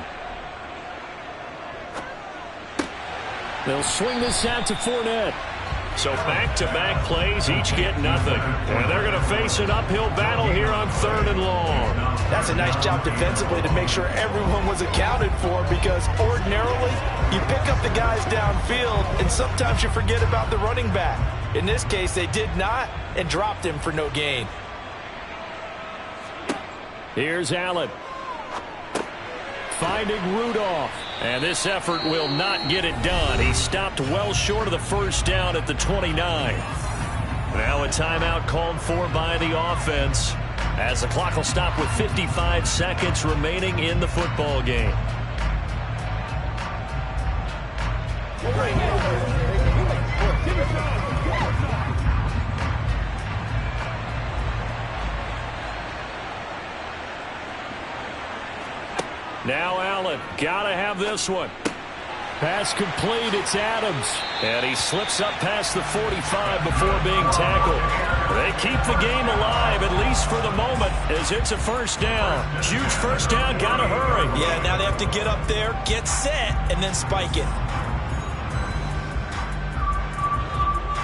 They'll swing this out to Fournette. So back-to-back plays, each get nothing. And they're going to face an uphill battle here on 3rd and long. That's a nice job defensively to make sure everyone was accounted for, because ordinarily you pick up the guys downfield and sometimes you forget about the running back. In this case, they did not and dropped him for no gain. Here's Allen. Finding Rudolph. And this effort will not get it done. He stopped well short of the first down at the 29. Now a timeout called for by the offense, as the clock will stop with 55 seconds remaining in the football game. Now Allen, gotta have this one. Pass complete, it's Adams. And he slips up past the 45 before being tackled. They keep the game alive, at least for the moment, as it's a first down. Huge first down, gotta hurry. Yeah, now they have to get up there, get set, and then spike it.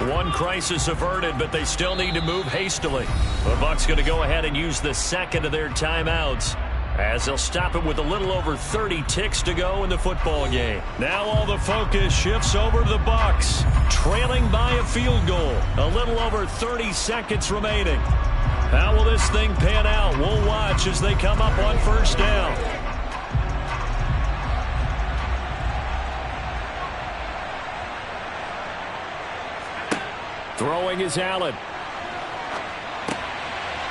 One crisis averted, but they still need to move hastily. The Bucs going to go ahead and use the second of their timeouts, as they'll stop it with a little over 30 ticks to go in the football game. Now all the focus shifts over to the Bucs, trailing by a field goal. A little over 30 seconds remaining. How will this thing pan out? We'll watch as they come up on first down. Throwing is Allen.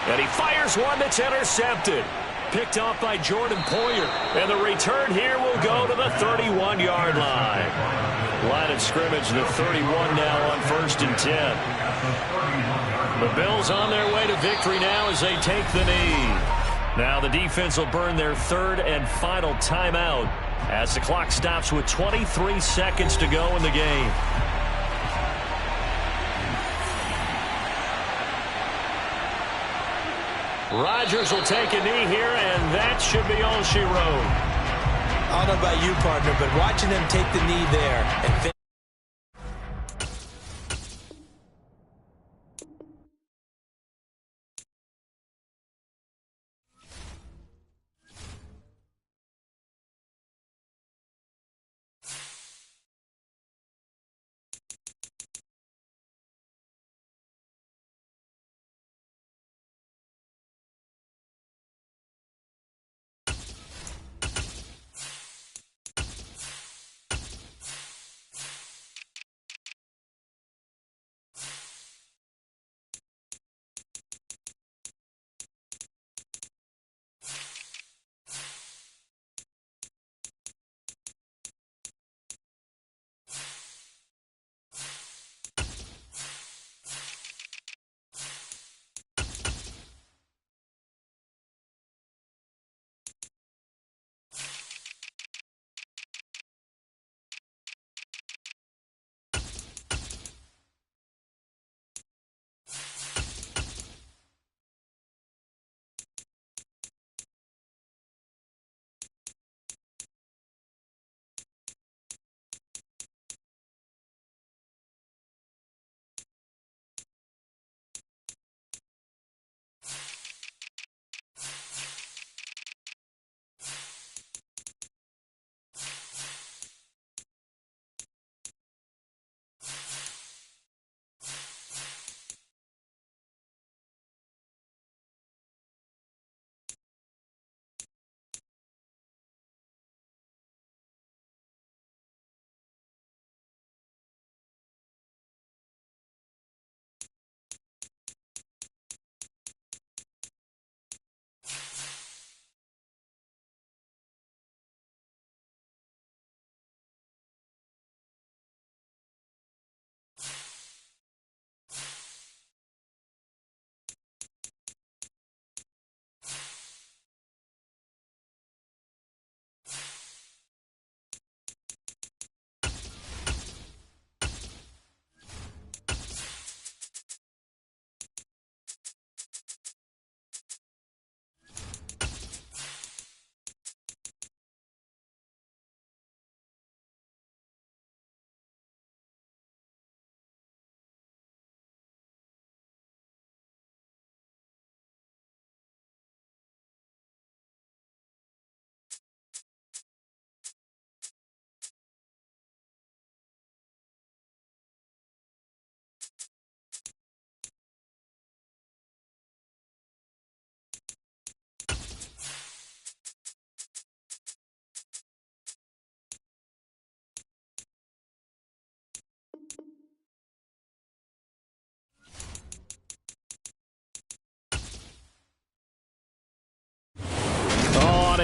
And he fires one that's intercepted. Picked off by Jordan Poyer. And the return here will go to the 31-yard line. Line of scrimmage, the 31 now on 1st and 10. The Bills on their way to victory now as they take the knee. Now the defense will burn their 3rd and final timeout as the clock stops with 23 seconds to go in the game. Rodgers will take a knee here, and that should be all she wrote. I don't know about you, partner, but watching them take the knee there and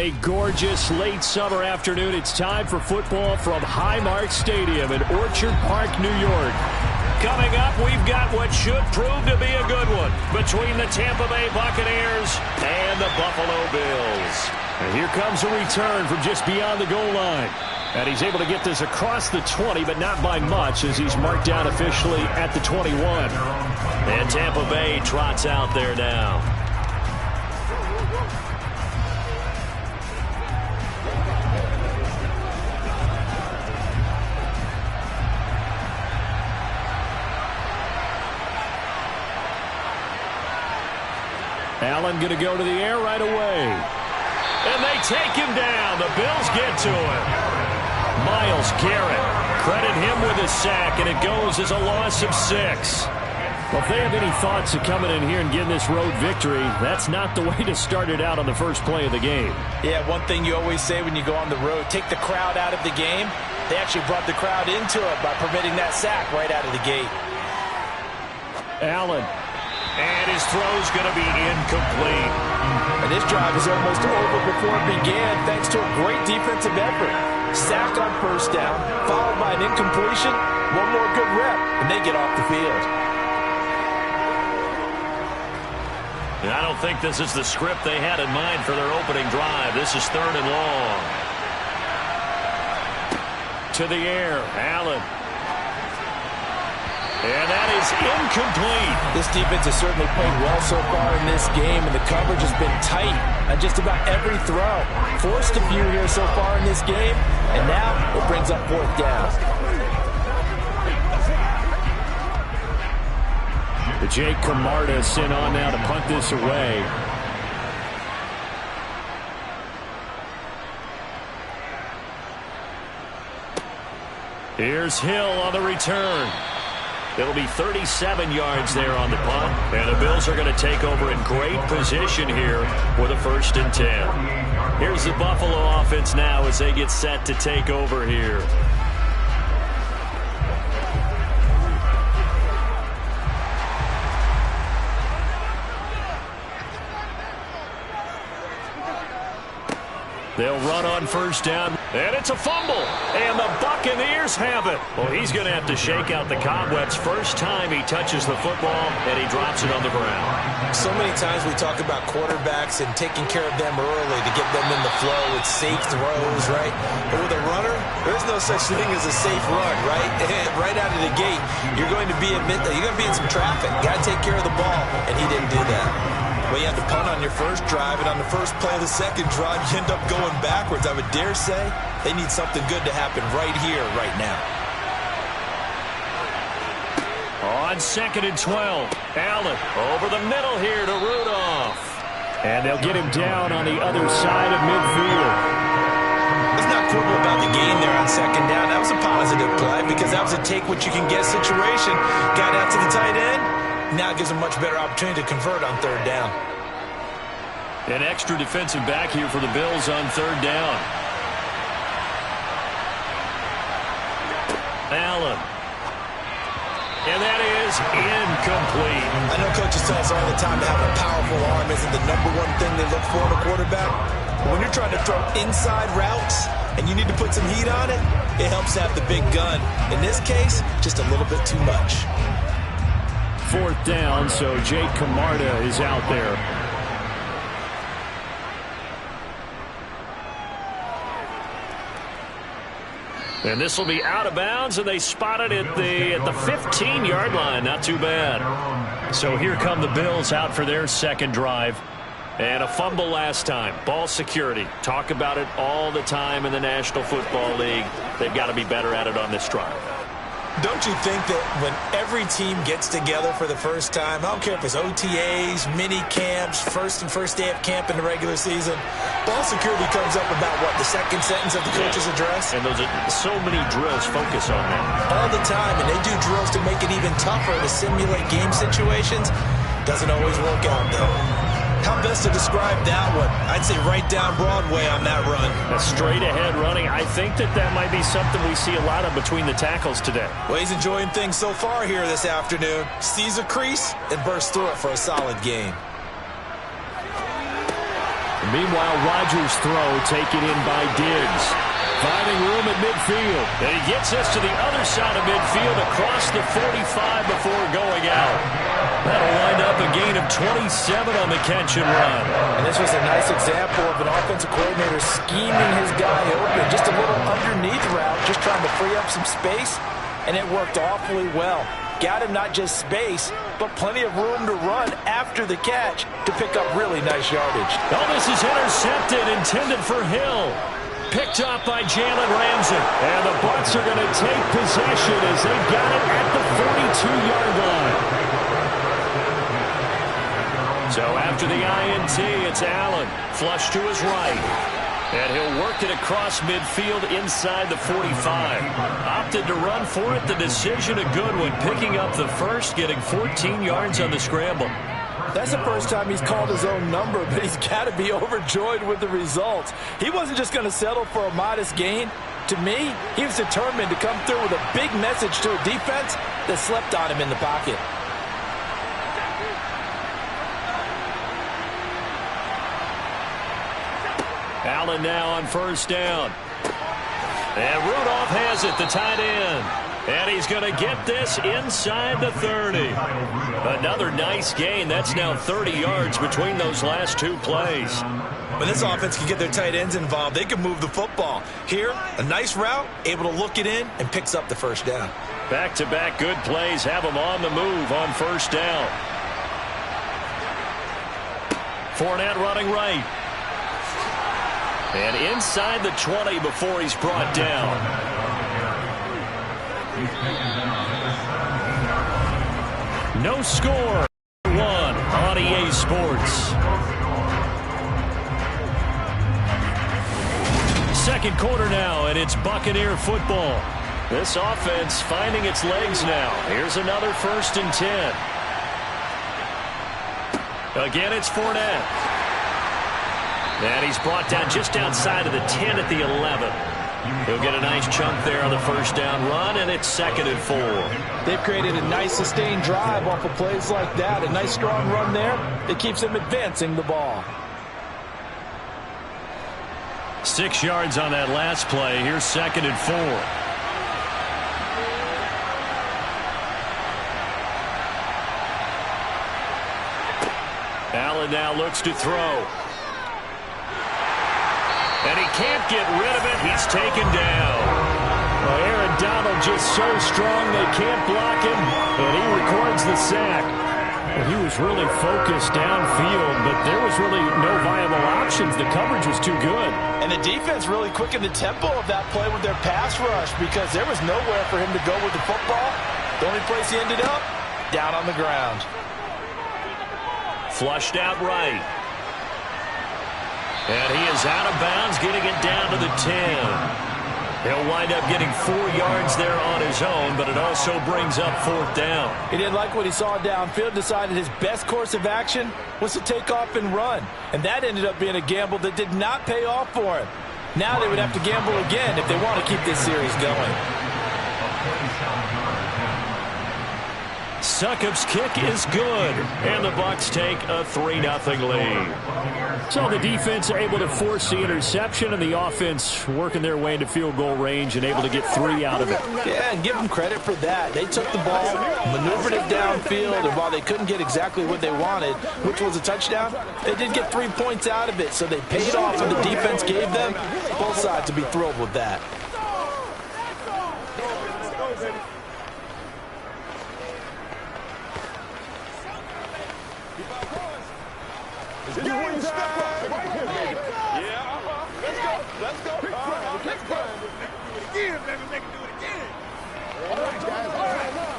a gorgeous late summer afternoon. It's time for football from Highmark Stadium in Orchard Park, New York. Coming up, we've got what should prove to be a good one between the Tampa Bay Buccaneers and the Buffalo Bills. And here comes a return from just beyond the goal line. And he's able to get this across the 20, but not by much, as he's marked down officially at the 21. And Tampa Bay trots out there now. Allen going to go to the air right away. And they take him down. The Bills get to him. Myles Garrett, credit him with a sack, and it goes as a loss of 6. Well, if they have any thoughts of coming in here and getting this road victory, that's not the way to start it out on the first play of the game. Yeah, one thing you always say when you go on the road, take the crowd out of the game. They actually brought the crowd into it by permitting that sack right out of the gate. Allen. And his throw's going to be incomplete. And this drive is almost over before it began, thanks to a great defensive effort. Sack on first down, followed by an incompletion. One more good rep, and they get off the field. And I don't think this is the script they had in mind for their opening drive. This is 3rd and long. To the air, Allen. And that is incomplete. This defense has certainly played well so far in this game, and the coverage has been tight on just about every throw. Forced a few here so far in this game, and now it brings up 4th down. Jake Camarda sent on now to punt this away. Here's Hill on the return. It'll be 37 yards there on the punt. And the Bills are going to take over in great position here with a 1st and 10. Here's the Buffalo offense now as they get set to take over here. They'll run on first down, and it's a fumble, and the Buccaneers have it. Well, he's going to have to shake out the cobwebs first time he touches the football, and he drops it on the ground. So many times we talk about quarterbacks and taking care of them early to get them in the flow with safe throws, right? But with a runner, there's no such thing as a safe run, right? Right out of the gate, you're going to be in some traffic. Got to take care of the ball, and he didn't do that. Well, you have to punt on your first drive, and on the first play of the second drive, you end up going backwards. I would dare say they need something good to happen right here, right now. On 2nd and 12, Allen over the middle here to Rudolph. And they'll get him down on the other side of midfield. Let's not quibble about the gain there on 2nd down. That was a positive play because that was a take-what-you-can-get situation. Got out to the tight end. Now it gives them a much better opportunity to convert on 3rd down. An extra defensive back here for the Bills on 3rd down. Allen. And that is incomplete. I know coaches tell us all the time to have a powerful arm isn't the #1 thing they look for in a quarterback. But when you're trying to throw inside routes and you need to put some heat on it, it helps to have the big gun. In this case, just a little bit too much. 4th down, so Jake Camarda is out there. And this will be out of bounds, and they spot it at the 15-yard line. Not too bad. So here come the Bills out for their 2nd drive. And a fumble last time. Ball security. Talk about it all the time in the National Football League. They've got to be better at it on this drive. Don't you think that when every team gets together for the first time, I don't care if it's OTAs, mini camps, first day of camp in the regular season, ball security comes up about what, the 2nd sentence of the coach's address? And those are so many drills focus on that. All the time, and they do drills to make it even tougher to simulate game situations. Doesn't always work out, though. How best to describe that one? I'd say right down Broadway on that run. A straight ahead running. I think that might be something we see a lot of between the tackles today. Well, he's enjoying things so far here this afternoon. Sees a crease and bursts through it for a solid game. Meanwhile, Rodgers' throw taken in by Diggs. Finding room at midfield. And he gets us to the other side of midfield across the 45 before going out. That'll wind up a gain of 27 on the catch and run. And this was a nice example of an offensive coordinator scheming his guy open. Just a little underneath route, just trying to free up some space, and it worked awfully well. Got him not just space, but plenty of room to run after the catch to pick up really nice yardage. Oh, this is intercepted, intended for Hill. Picked up by Jalen Ramsey. And the Bucs are going to take possession as they've got it at the 42-yard line. So after the INT, it's Allen. Flush to his right. And he'll work it across midfield inside the 45. Opted to run for it. The decision a good one. Picking up the first, getting 14 yards on the scramble. That's the first time he's called his own number, but he's got to be overjoyed with the results. He wasn't just going to settle for a modest gain. To me, he was determined to come through with a big message to a defense that slept on him in the pocket. Allen now on first down. And Rudolph has it, the tight end. And he's going to get this inside the 30. Another nice gain. That's now 30 yards between those last two plays. When this offense can get their tight ends involved, they can move the football. Here, a nice route, able to look it in, and picks up the first down. Back-to-back good plays have them on the move on first down. Fournette running right. And inside the 20 before he's brought down. No score. 1 on EA Sports. Second quarter now, and it's Buccaneer football. This offense finding its legs now. Here's another 1st and 10. Again, it's Fournette. And he's brought down just outside of the 10 at the 11. He'll get a nice chunk there on the first down run, and it's 2nd and 4. They've created a nice sustained drive off of plays like that. A nice strong run there that keeps them advancing the ball. 6 yards on that last play. Here's 2nd and 4. Allen now looks to throw. And he can't get rid of it. He's taken down. Well, Aaron Donald just so strong they can't block him, and he records the sack. Well, he was really focused downfield, but there was really no viable options. The coverage was too good. And the defense really quickened the tempo of that play with their pass rush because there was nowhere for him to go with the football. The only place he ended up, down on the ground. Flushed out right. And he is out of bounds, getting it down to the 10. He'll wind up getting 4 yards there on his own, but it also brings up 4th down. He didn't like what he saw downfield, decided his best course of action was to take off and run. And that ended up being a gamble that did not pay off for him. Now they would have to gamble again if they want to keep this series going. Succop's kick is good, and the Bucs take a 3-0 lead. So the defense able to force the interception, and the offense working their way into field goal range and able to get 3 out of it. Yeah, and give them credit for that. They took the ball, maneuvered it downfield, and while they couldn't get exactly what they wanted, which was a touchdown, they did get 3 points out of it, so they paid off what the defense gave them. Both sides would be thrilled with that. Let's go. Let's go. Again, baby, make it do it again. All right, guys. All right, now.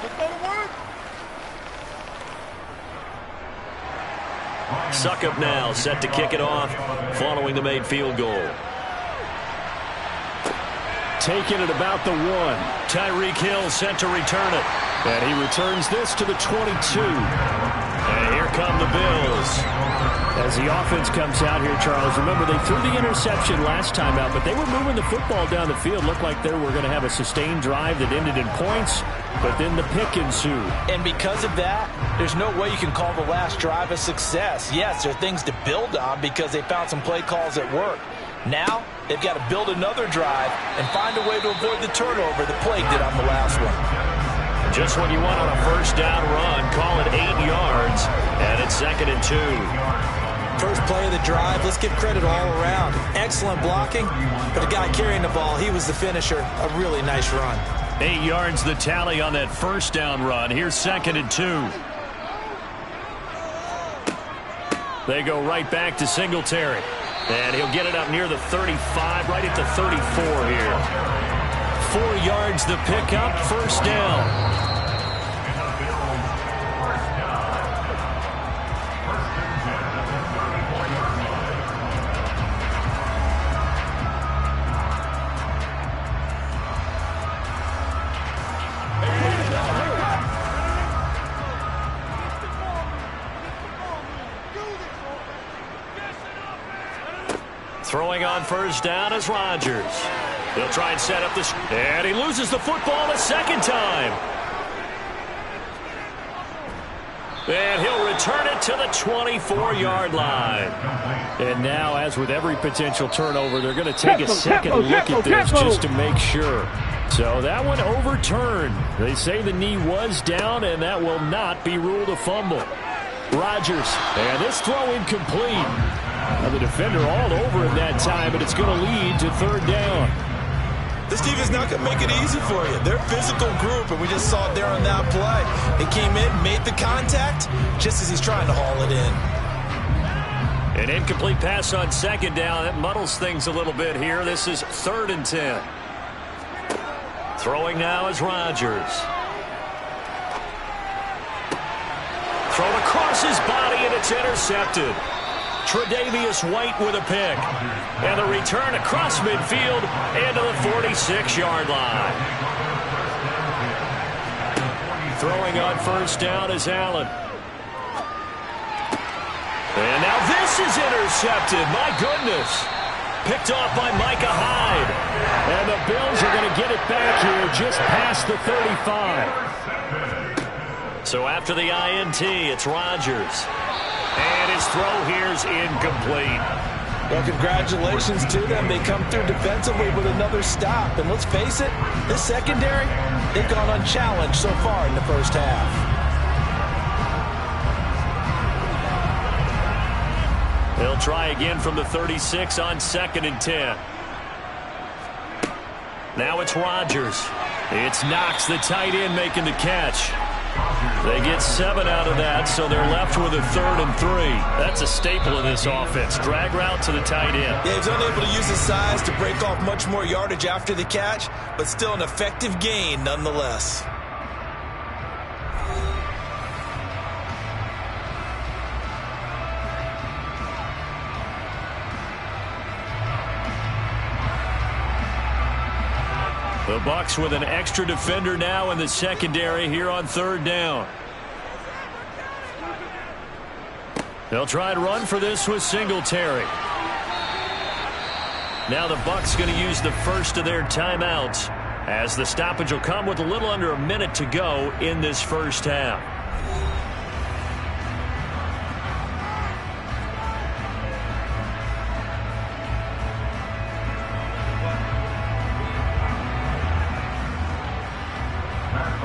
Let's go to work. Succop now set to kick it off following the made field goal. taken at about the 1. Tyreek Hill sent to return it. And he returns this to the 22. And here come the Bills. As the offense comes out here, Charles, remember they threw the interception last time out, but they were moving the football down the field. Looked like they were going to have a sustained drive that ended in points, but then the pick ensued. And because of that, there's no way you can call the last drive a success. Yes, there are things to build on because they found some play calls that work. Now, they've got to build another drive and find a way to avoid the turnover the Plague did on the last one. Just when you want on a first down run, call it 8 yards, and it's 2nd and 2. First play of the drive, let's give credit all around. Excellent blocking, but the guy carrying the ball, he was the finisher. A really nice run. 8 yards the tally on that first down run. Here's 2nd and 2. They go right back to Singletary. And he'll get it up near the 35, right at the 34 here. 4 yards the pickup, first down. Throwing on first down is Rodgers. He'll try and set up this. And he loses the football a second time. And he'll return it to the 24-yard line. And now, as with every potential turnover, they're going to take a second look at this just to make sure. So that one overturned. They say the knee was down, and that will not be ruled a fumble. Rodgers, and this throw incomplete. Now the defender all over him that time, but it's going to lead to third down. This team is not going to make it easy for you. They're a physical group, and we just saw it there on that play. They came in, made the contact, just as he's trying to haul it in. An incomplete pass on second down. That muddles things a little bit here. This is 3rd and 10. Throwing now is Rodgers. Thrown across his body, and it's intercepted. Tre'Davious White with a pick. And the return across midfield into the 46-yard line. Throwing on first down is Allen. And now this is intercepted. My goodness. Picked off by Micah Hyde. And the Bills are going to get it back here just past the 35. So after the INT, it's Rodgers. And his throw here is incomplete. Well, congratulations to them. They come through defensively with another stop. And let's face it, this secondary, they've gone unchallenged so far in the first half. They'll try again from the 36 on 2nd and 10. Now it's Rodgers. It's Knox, the tight end, making the catch. They get 7 out of that, so they're left with a 3rd and 3. That's a staple of this offense. Drag route to the tight end. Yeah, he's unable to use his size to break off much more yardage after the catch, but still an effective gain nonetheless. The Bucs with an extra defender now in the secondary here on 3rd down. They'll try and run for this with Singletary. Now the Bucs going to use the first of their timeouts as the stoppage will come with a little under a minute to go in this first half.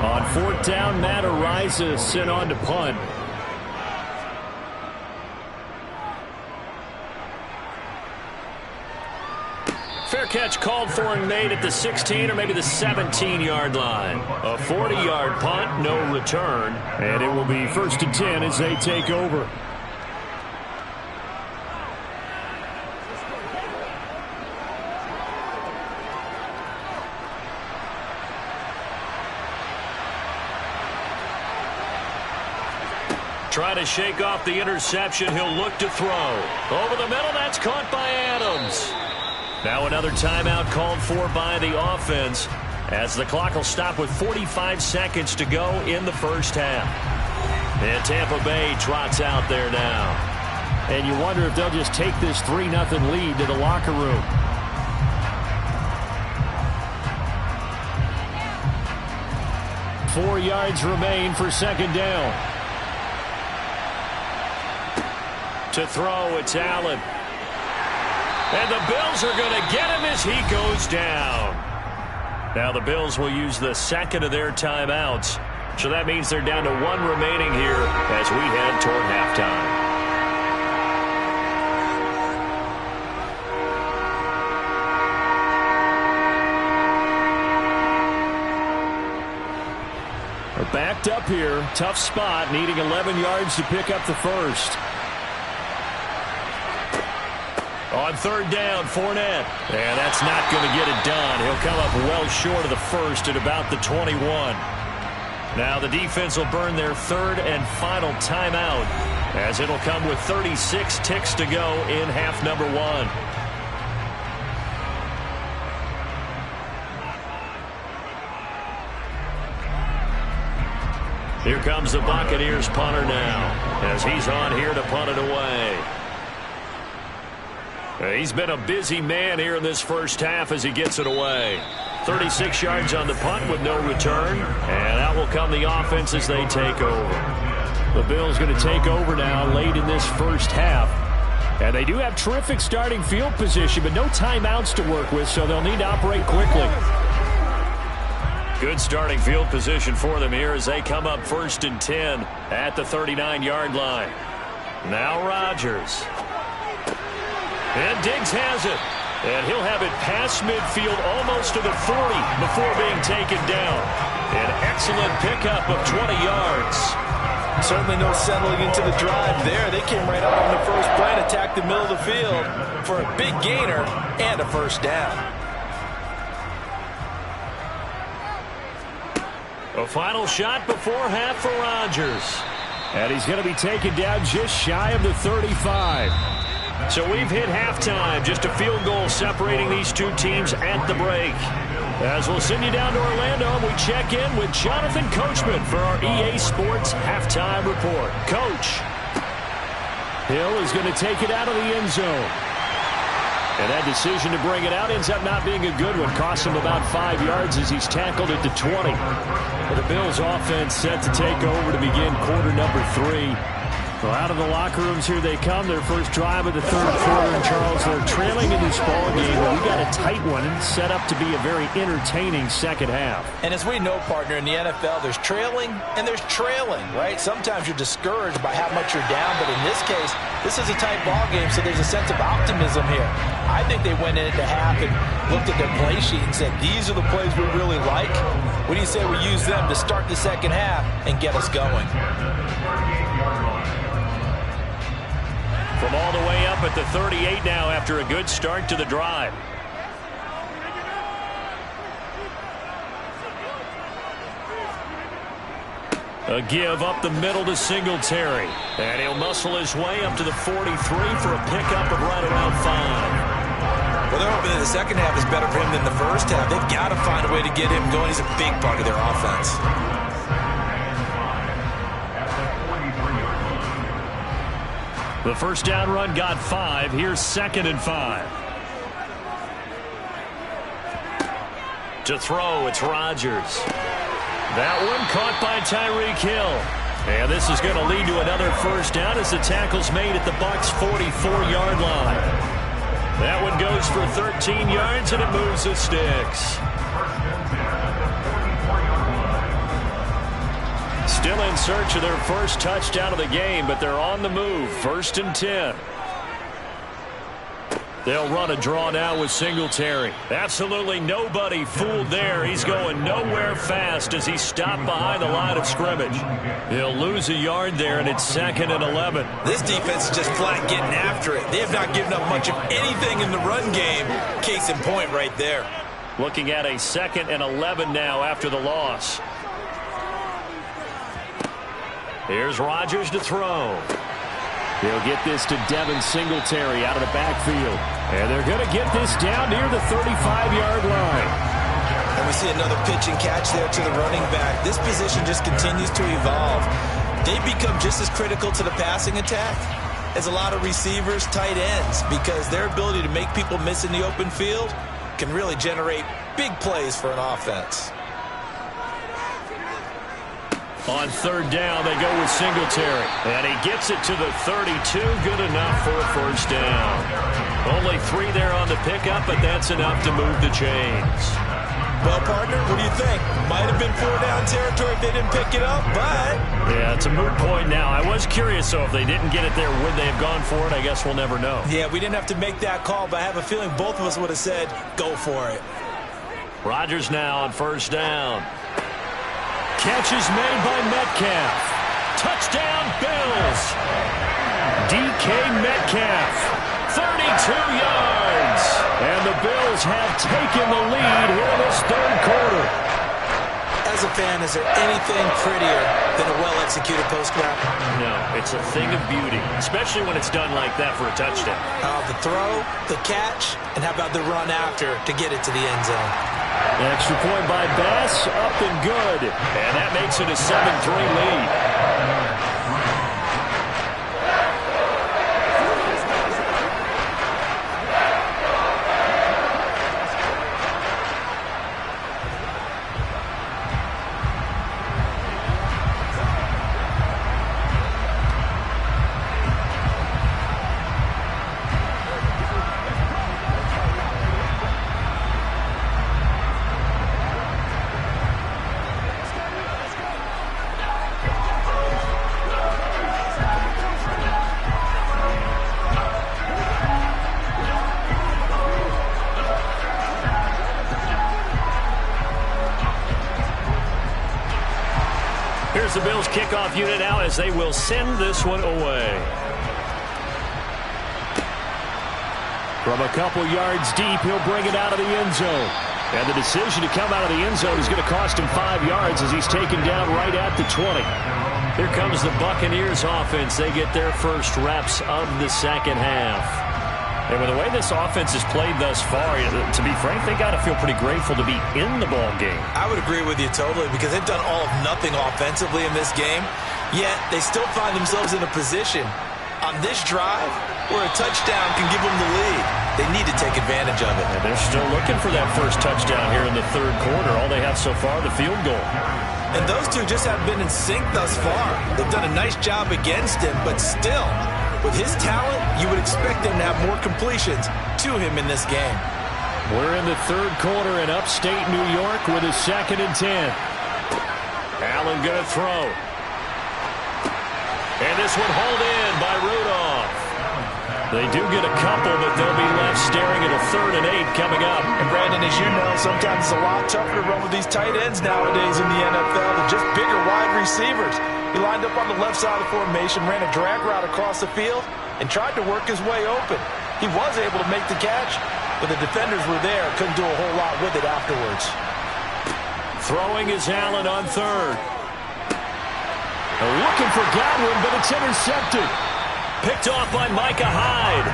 On 4th down, Matt Araiza sent on to punt. Fair catch called for and made at the 16 or maybe the 17-yard line. A 40-yard punt, no return. And it will be 1st and 10 as they take over. Try to shake off the interception. He'll look to throw. Over the middle, that's caught by Adams. Now another timeout called for by the offense, as the clock will stop with 45 seconds to go in the first half. And Tampa Bay trots out there now. And you wonder if they'll just take this 3-0 lead to the locker room. Four yards remain for second down. To throw, it's Allen. And the Bills are going to get him as he goes down. Now the Bills will use the second of their timeouts. So that means they're down to one remaining here as we head toward halftime. We're backed up here. Tough spot, needing 11 yards to pick up the first. On third down, Fournette. And that's not going to get it done. He'll come up well short of the first at about the 21. Now the defense will burn their third and final timeout, as it'll come with 36 ticks to go in half number one. Here comes the Buccaneers punter now, as he's on here to punt it away. He's been a busy man here in this first half as he gets it away. 36 yards on the punt with no return, and out will come the offense as they take over. The Bills going to take over now late in this first half. And they do have terrific starting field position, but no timeouts to work with, so they'll need to operate quickly. Good starting field position for them here as they come up 1st and 10 at the 39-yard line. Now Rodgers. And Diggs has it. And he'll have it past midfield almost to the 40 before being taken down. An excellent pickup of 20 yards. Certainly no settling into the drive there. They came right up on the first play and attacked the middle of the field for a big gainer and a first down. A final shot before half for Rodgers. And he's going to be taken down just shy of the 35. So we've hit halftime. Just a field goal separating these two teams at the break. As we'll send you down to Orlando, we check in with Jonathan Coachman for our EA Sports Halftime Report. Coach. Hill is going to take it out of the end zone. And that decision to bring it out ends up not being a good one. Costs him about 5 yards as he's tackled at the 20. But the Bills offense set to take over to begin quarter number 3. Well, out of the locker rooms here they come. Their first drive of the third quarter. And Charles, they're trailing in this ball game. But we got a tight one and set up to be a very entertaining second half. And as we know, partner, in the NFL, there's trailing and there's trailing, right? Sometimes you're discouraged by how much you're down. But in this case, this is a tight ball game, so there's a sense of optimism here. I think they went into half and looked at their play sheet and said, these are the plays we really like. What do you say we use them to start the second half and get us going? From all the way up at the 38 now after a good start to the drive. A give up the middle to Singletary. And he'll muscle his way up to the 43 for a pickup of right around 5. Well, they're hoping that the second half is better for him than the first half. They've got to find a way to get him going. He's a big part of their offense. The first down run got 5. Here's 2nd and 5. To throw, it's Rodgers. That one caught by Tyreek Hill. And this is going to lead to another first down as the tackle's made at the Bucs' 44-yard line. That one goes for 13 yards, and it moves the sticks. Still in search of their first touchdown of the game, but they're on the move. 1st and 10. They'll run a draw now with Singletary. Absolutely nobody fooled there. He's going nowhere fast as he stopped behind the line of scrimmage. He'll lose a yard there, and it's 2nd and 11. This defense is just flat getting after it. They have not given up much of anything in the run game. Case in point right there. Looking at a 2nd and 11 now after the loss. Here's Rodgers to throw. He'll get this to Devin Singletary out of the backfield. And they're going to get this down near the 35-yard line. And we see another pitch and catch there to the running back. This position just continues to evolve. They become just as critical to the passing attack as a lot of receivers, tight ends, because their ability to make people miss in the open field can really generate big plays for an offense. On third down, they go with Singletary. And he gets it to the 32. Good enough for a first down. Only 3 there on the pickup, but that's enough to move the chains. Well, partner, what do you think? Might have been 4-down territory if they didn't pick it up, but... Yeah, it's a moot point now. I was curious, so if they didn't get it there, would they have gone for it? I guess we'll never know. Yeah, we didn't have to make that call, but I have a feeling both of us would have said, go for it. Rodgers now on first down. Catch is made by Metcalf. Touchdown, Bills. DK Metcalf, 32 yards. And the Bills have taken the lead here in this third quarter. As a fan, is there anything prettier than a well-executed post-grab? No, it's a thing of beauty, especially when it's done like that for a touchdown. The throw, the catch, and how about the run after to get it to the end zone? An extra point by Bass, up and good. And that makes it a 7-3 lead. Here's the Bills kickoff unit now as they will send this one away. From a couple yards deep, he'll bring it out of the end zone. And the decision to come out of the end zone is going to cost him 5 yards as he's taken down right at the 20. Here comes the Buccaneers offense. They get their first reps of the second half. And with the way this offense has played thus far, to be frank, they got to feel pretty grateful to be in the ball game. I would agree with you totally because they've done all of nothing offensively in this game, yet they still find themselves in a position on this drive where a touchdown can give them the lead. They need to take advantage of it. And they're still looking for that first touchdown here in the third quarter. All they have so far, the field goal. And those two just haven't been in sync thus far. They've done a nice job against him, but still, with his talent, you would expect them to have more completions to him in this game. We're in the third quarter in upstate New York with a 2nd and 10. Allen going to throw. And this one hauled in by Rudolph. They do get a couple, but they'll be left staring at a 3rd and 8 coming up. And Brandon, as you know, sometimes it's a lot tougher to run with these tight ends nowadays in the NFL than just bigger wide receivers. He lined up on the left side of the formation, ran a drag route across the field, and tried to work his way open. He was able to make the catch, but the defenders were there, couldn't do a whole lot with it afterwards. Throwing is Allen on 3rd. Looking for Godwin, but it's intercepted. Picked off by Micah Hyde.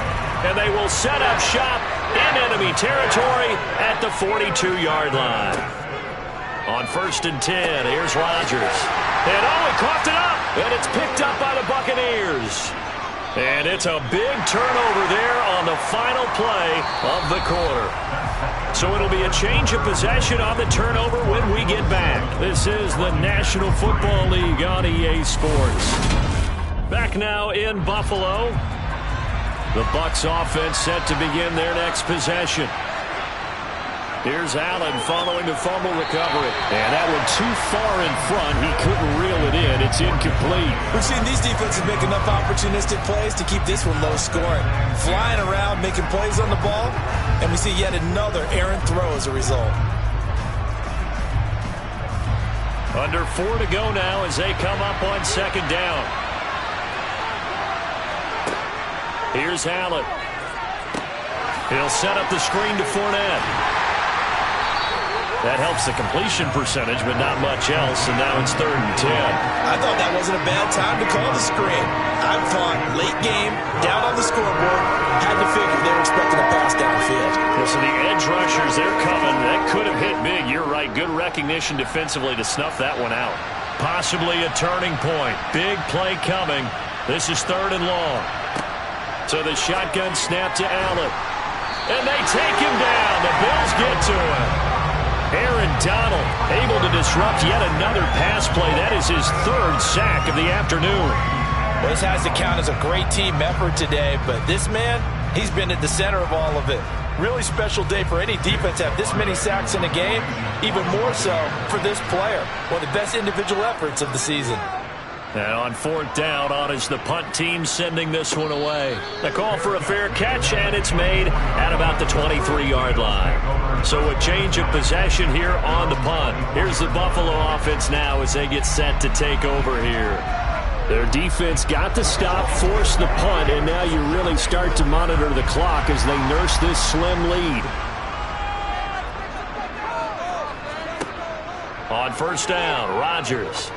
And they will set up shop in enemy territory at the 42-yard line. On 1st and 10, here's Rodgers. And he coughed it up. And it's picked up by the Buccaneers. And it's a big turnover there on the final play of the quarter. So it'll be a change of possession on the turnover when we get back. This is the National Football League on EA Sports. Back now in Buffalo. The Bucs offense set to begin their next possession. Here's Allen following the fumble recovery. And that one too far in front. He couldn't reel it in. It's incomplete. We've seen these defenses make enough opportunistic plays to keep this one low scoring. Flying around, making plays on the ball. And we see yet another errant throw as a result. Under 4 to go now as they come up on 2nd down. Here's Allen. He'll set up the screen to Fournette. That helps the completion percentage, but not much else, and now it's 3rd and 10. I thought that wasn't a bad time to call the screen. I thought late game, down on the scoreboard, had to figure they were expecting a pass downfield. Well, so the edge rushers, they're coming. That could have hit big. You're right. Good recognition defensively to snuff that one out. Possibly a turning point. Big play coming. This is 3rd and long. So the shotgun snap to Allen. And they take him down. The Bills get to him. Aaron Donald able to disrupt yet another pass play. That is his 3rd sack of the afternoon. Well, this has to count as a great team effort today, but this man, he's been at the center of all of it. Really special day for any defense to have this many sacks in a game, even more so for this player. One of the best individual efforts of the season. And on 4th down, on is the punt team sending this one away. The call for a fair catch, and it's made at about the 23-yard line. So a change of possession here on the punt. Here's the Buffalo offense now as they get set to take over here. Their defense got the stop, forced the punt, and now you really start to monitor the clock as they nurse this slim lead. On 1st down, Rodgers.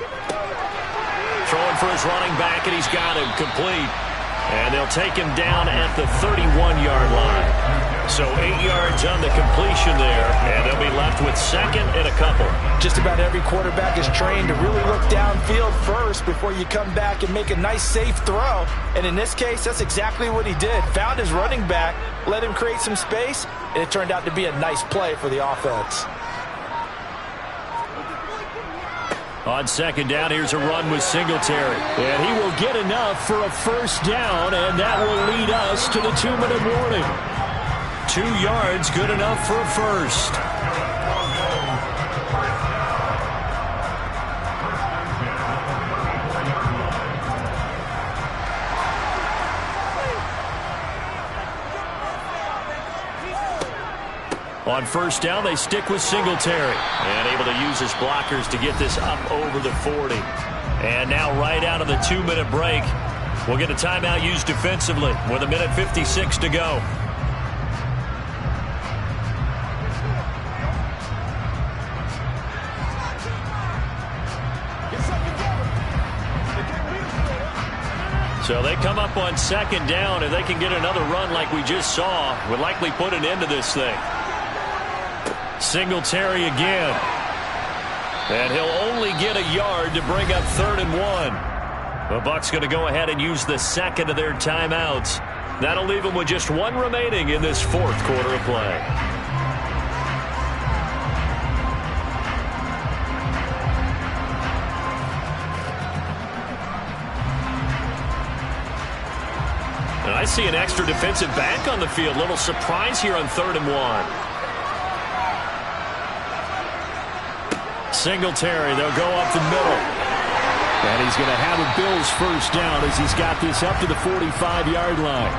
Throwing for his running back, and he's got him complete. And they'll take him down at the 31-yard line. So 8 yards on the completion there, and they'll be left with 2nd and a couple. Just about every quarterback is trained to really look downfield first before you come back and make a nice, safe throw. And in this case, that's exactly what he did. Found his running back, let him create some space, and it turned out to be a nice play for the offense. On 2nd down, here's a run with Singletary. And he will get enough for a 1st down, and that will lead us to the 2-minute warning. 2 yards, good enough for a 1st. On 1st down, they stick with Singletary. And able to use his blockers to get this up over the 40. And now right out of the 2-minute break, we'll get a timeout used defensively with 1:56 to go. So they come up on 2nd down, and they can get another run like we just saw. Would likely put an end to this thing. Singletary again. And he'll only get a yard to bring up 3rd and 1. The Bucs going to go ahead and use the 2nd of their timeouts. That'll leave them with just 1 remaining in this 4th quarter of play. And I see an extra defensive back on the field. Little surprise here on 3rd and 1. Singletary, they'll go up the middle. And he's going to have a Bills 1st down as he's got this up to the 45-yard line.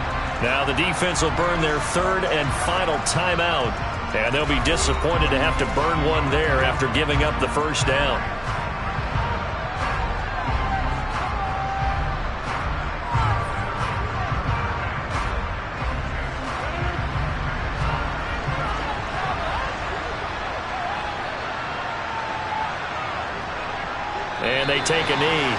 Now the defense will burn their 3rd and final timeout. And they'll be disappointed to have to burn one there after giving up the 1st down. And they take a knee.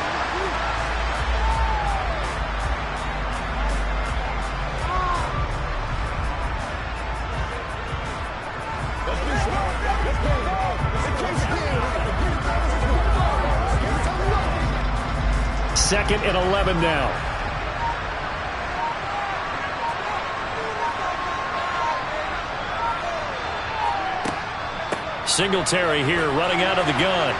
Second and 11 now. Singletary here running out of the gun.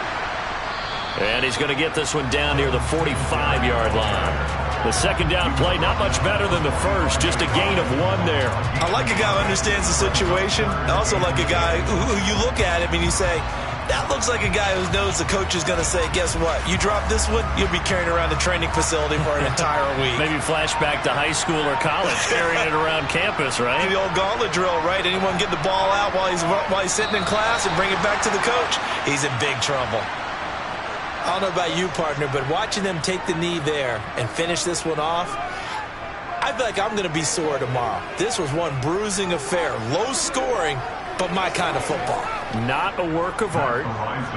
And he's going to get this one down near the 45-yard line. The 2nd down play, not much better than the 1st, just a gain of 1 there. I like a guy who understands the situation. I also like a guy who you look at him and you say, that looks like a guy who knows the coach is going to say, guess what? You drop this one, you'll be carrying around the training facility for an entire week. Maybe flashback to high school or college, carrying it around campus, right? The old gauntlet drill, right? Anyone get the ball out while he's sitting in class and bring it back to the coach? He's in big trouble. I don't know about you, partner, but watching them take the knee there and finish this one off, I feel like I'm going to be sore tomorrow. This was one bruising affair. Low scoring, but my kind of football. Not a work of art,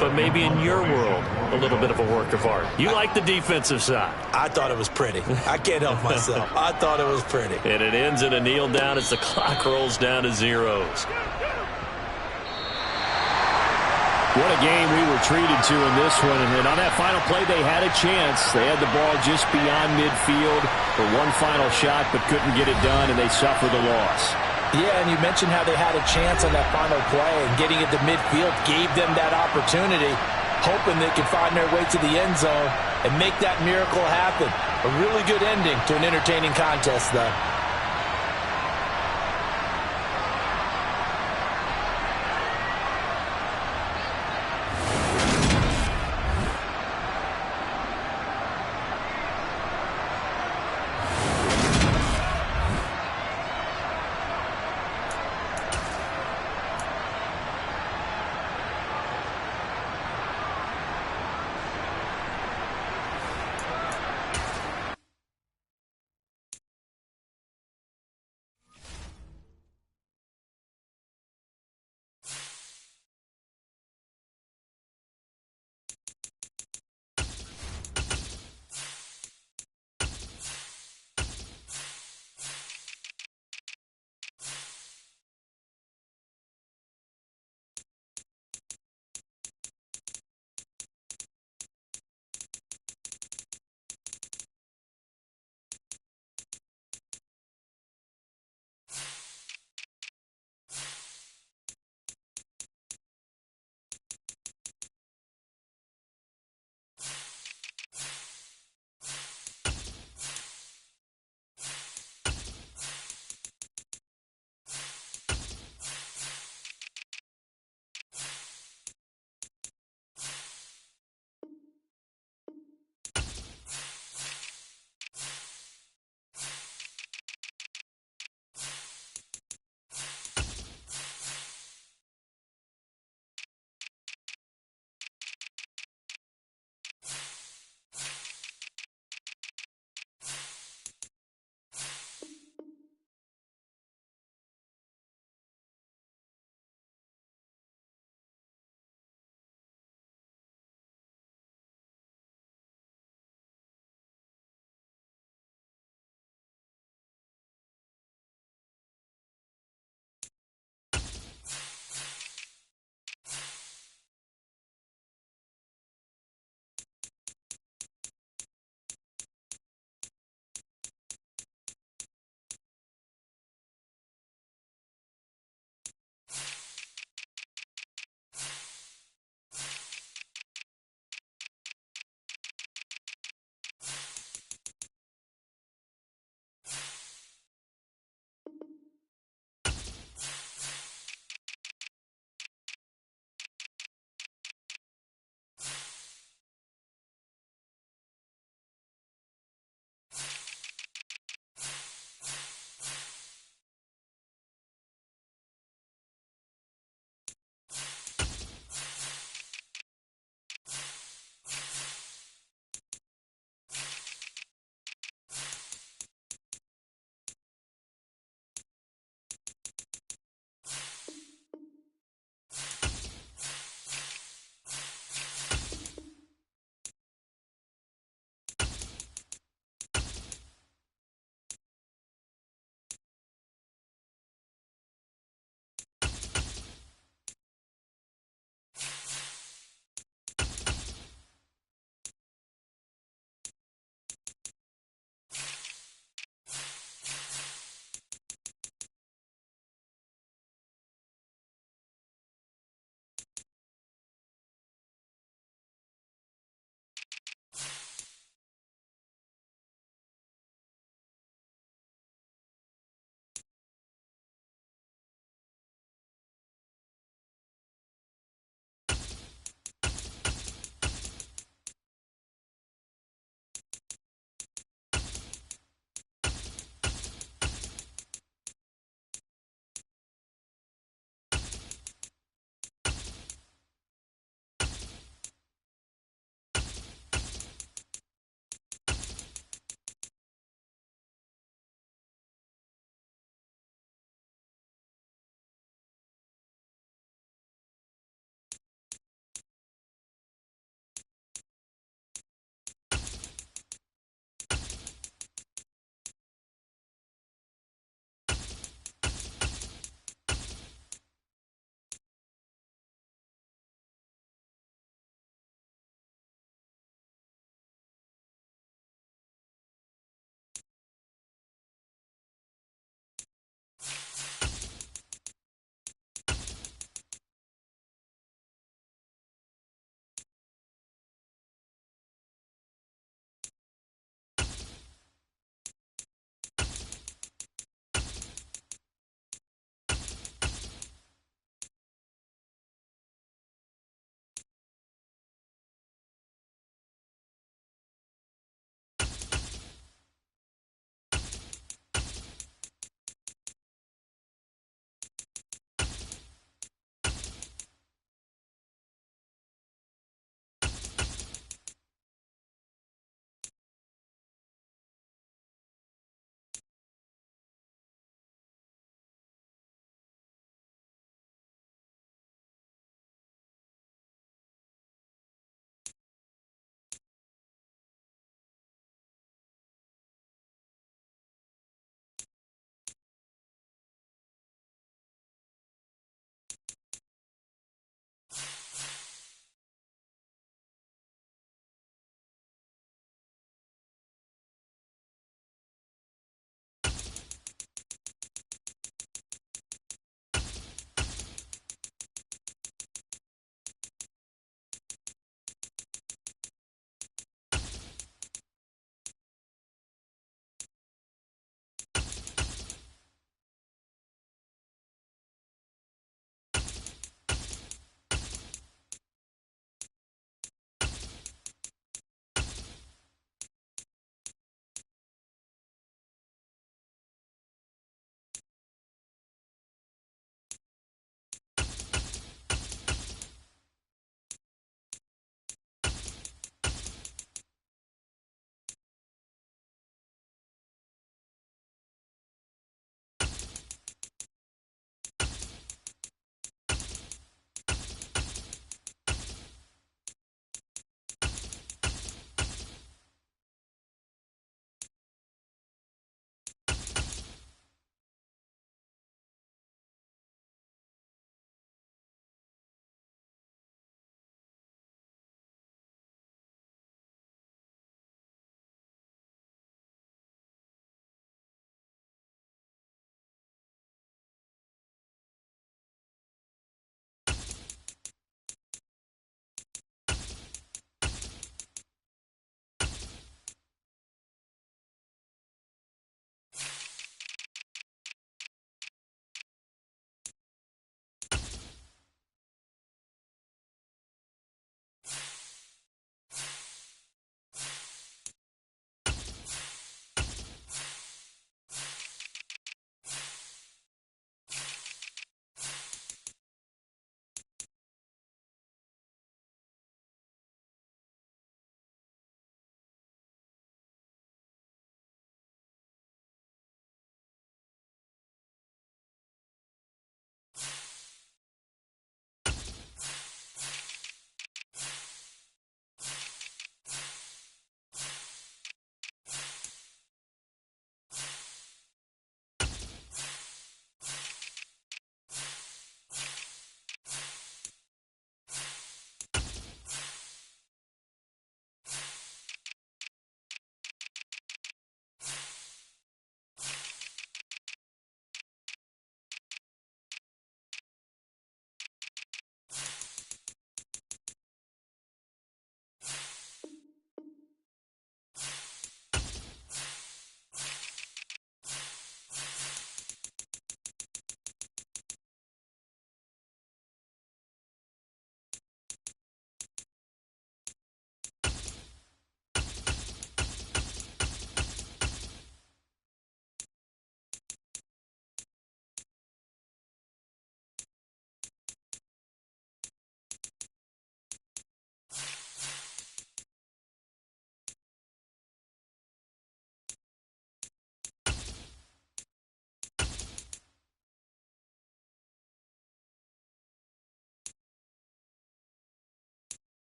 but maybe in your world, a little bit of a work of art. You like the defensive side. I thought it was pretty. I can't help myself. I thought it was pretty. And it ends in a kneel down as the clock rolls down to zeros. What a game we were treated to in this one. And on that final play, they had a chance. They had the ball just beyond midfield for one final shot, but couldn't get it done, and they suffered the loss. Yeah, and you mentioned how they had a chance on that final play, and getting it to midfield gave them that opportunity, hoping they could find their way to the end zone and make that miracle happen. A really good ending to an entertaining contest, though.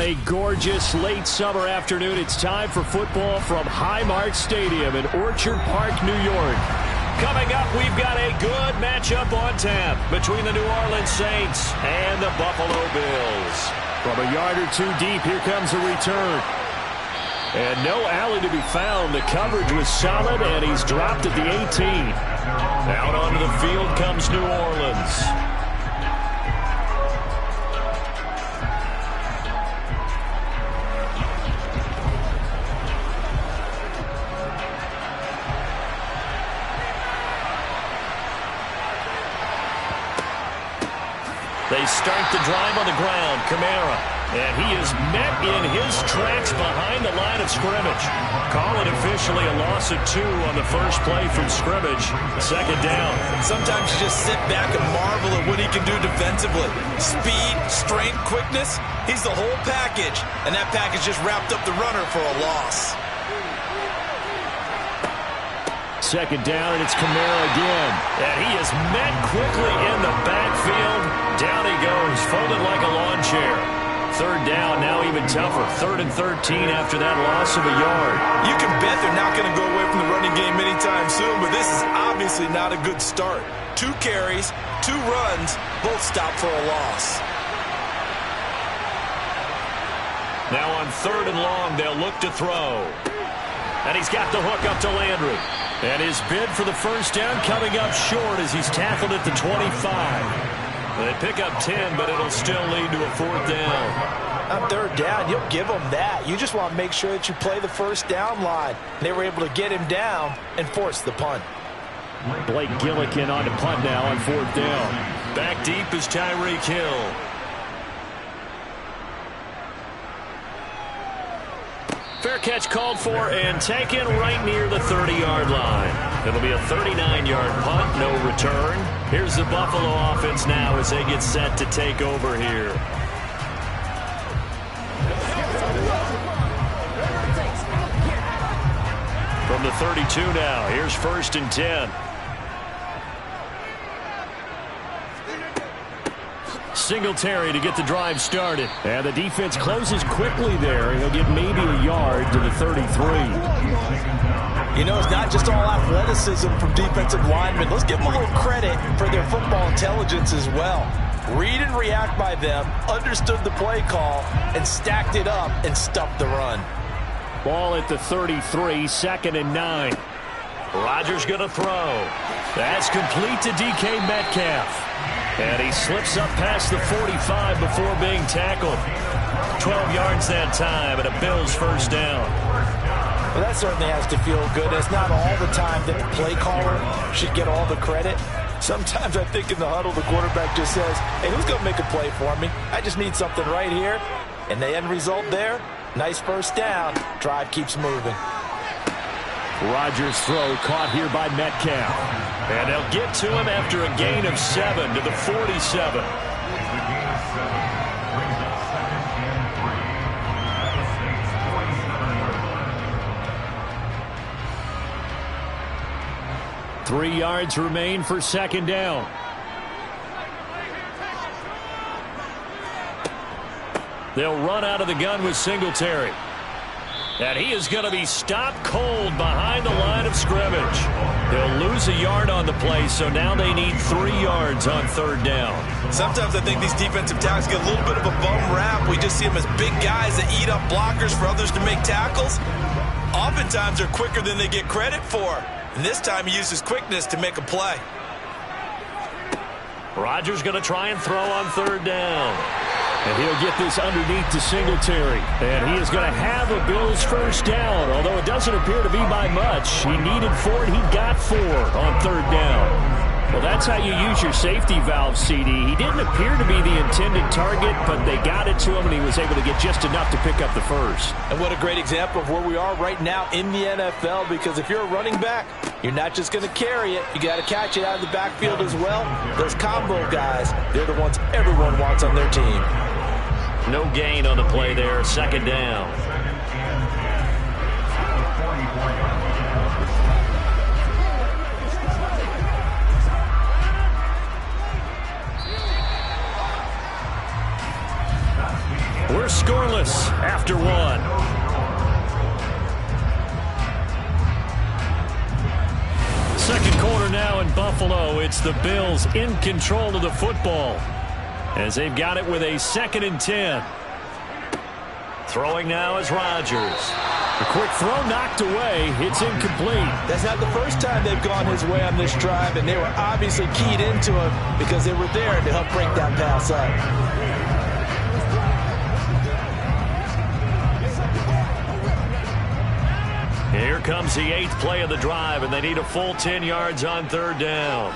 On a gorgeous late summer afternoon, it's time for football from Highmark Stadium in Orchard Park, New York. Coming up, we've got a good matchup on tap between the New Orleans Saints and the Buffalo Bills. From a yard or two deep, here comes a return. And no alley to be found. The coverage was solid, and he's dropped at the 18. Out onto the field comes New Orleans. They start the drive on the ground. Kamara. And he is met in his tracks behind the line of scrimmage. Call it officially a loss of 2 on the first play from scrimmage. Second down. Sometimes you just sit back and marvel at what he can do defensively. Speed, strength, quickness. He's the whole package. And that package just wrapped up the runner for a loss. Second down, and it's Kamara again. And he is met quickly in the backfield. Down he goes, folded like a lawn chair. Third down, now even tougher. 3rd and 13 after that loss of a yard. You can bet they're not going to go away from the running game anytime soon, but this is obviously not a good start. 2 carries, 2 runs, both stopped for a loss. Now on 3rd and long, they'll look to throw. And he's got the hook up to Landry. And his bid for the first down coming up short as he's tackled at the 25. They pick up 10, but it'll still lead to a 4th down. On 3rd down, you'll give them that. You just want to make sure that you play the first down line. They were able to get him down and force the punt. Blake Gillikin on the punt now on 4th down. Back deep is Tyreek Hill. Fair catch called for and taken right near the 30-yard line. It'll be a 39-yard punt, no return. Here's the Buffalo offense now as they get set to take over here. From the 32 now, here's 1st and 10. Singletary to get the drive started. And the defense closes quickly there. He'll get maybe a yard to the 33. You know, it's not just all athleticism from defensive linemen. Let's give them a little credit for their football intelligence as well. Read and react by them, understood the play call, and stacked it up and stuffed the run. Ball at the 33, 2nd and 9. Rodgers going to throw. That's complete to DK Metcalf. And he slips up past the 45 before being tackled. 12 yards that time, and a Bills first down. Well, that certainly has to feel good. It's not all the time that the play caller should get all the credit. Sometimes I think in the huddle, the quarterback just says, hey, who's going to make a play for me? I just need something right here. And the end result there, nice first down. Drive keeps moving. Rodgers' throw caught here by Metcalf. And they'll get to him after a gain of 7 to the 47. Three yards remain for second down. They'll run out of the gun with Singletary. And he is going to be stopped cold behind the line of scrimmage. They'll lose a yard on the play, so now they need 3 yards on third down. Sometimes I think these defensive tackles get a little bit of a bum rap. We just see them as big guys that eat up blockers for others to make tackles. Oftentimes they're quicker than they get credit for. And this time he uses quickness to make a play. Rodgers going to try and throw on third down. And he'll get this underneath to Singletary. And he is going to have a Bills first down, although it doesn't appear to be by much. He needed 4, and he got 4 on third down. Well, that's how you use your safety valve, CD. He didn't appear to be the intended target, but they got it to him, and he was able to get just enough to pick up the first. And what a great example of where we are right now in the NFL, because if you're a running back, you're not just going to carry it. You got to catch it out of the backfield as well. Those combo guys, they're the ones everyone wants on their team. No gain on the play there, second down. We're scoreless after one. Second quarter now in Buffalo. It's the Bills in control of the football as they've got it with a 2nd and 10. Throwing now is Rodgers. A quick throw knocked away. It's incomplete. That's not the first time they've gone his way on this drive, and they were obviously keyed into him because they were there to help break that pass up. Here comes the 8th play of the drive, and they need a full 10 yards on 3rd down.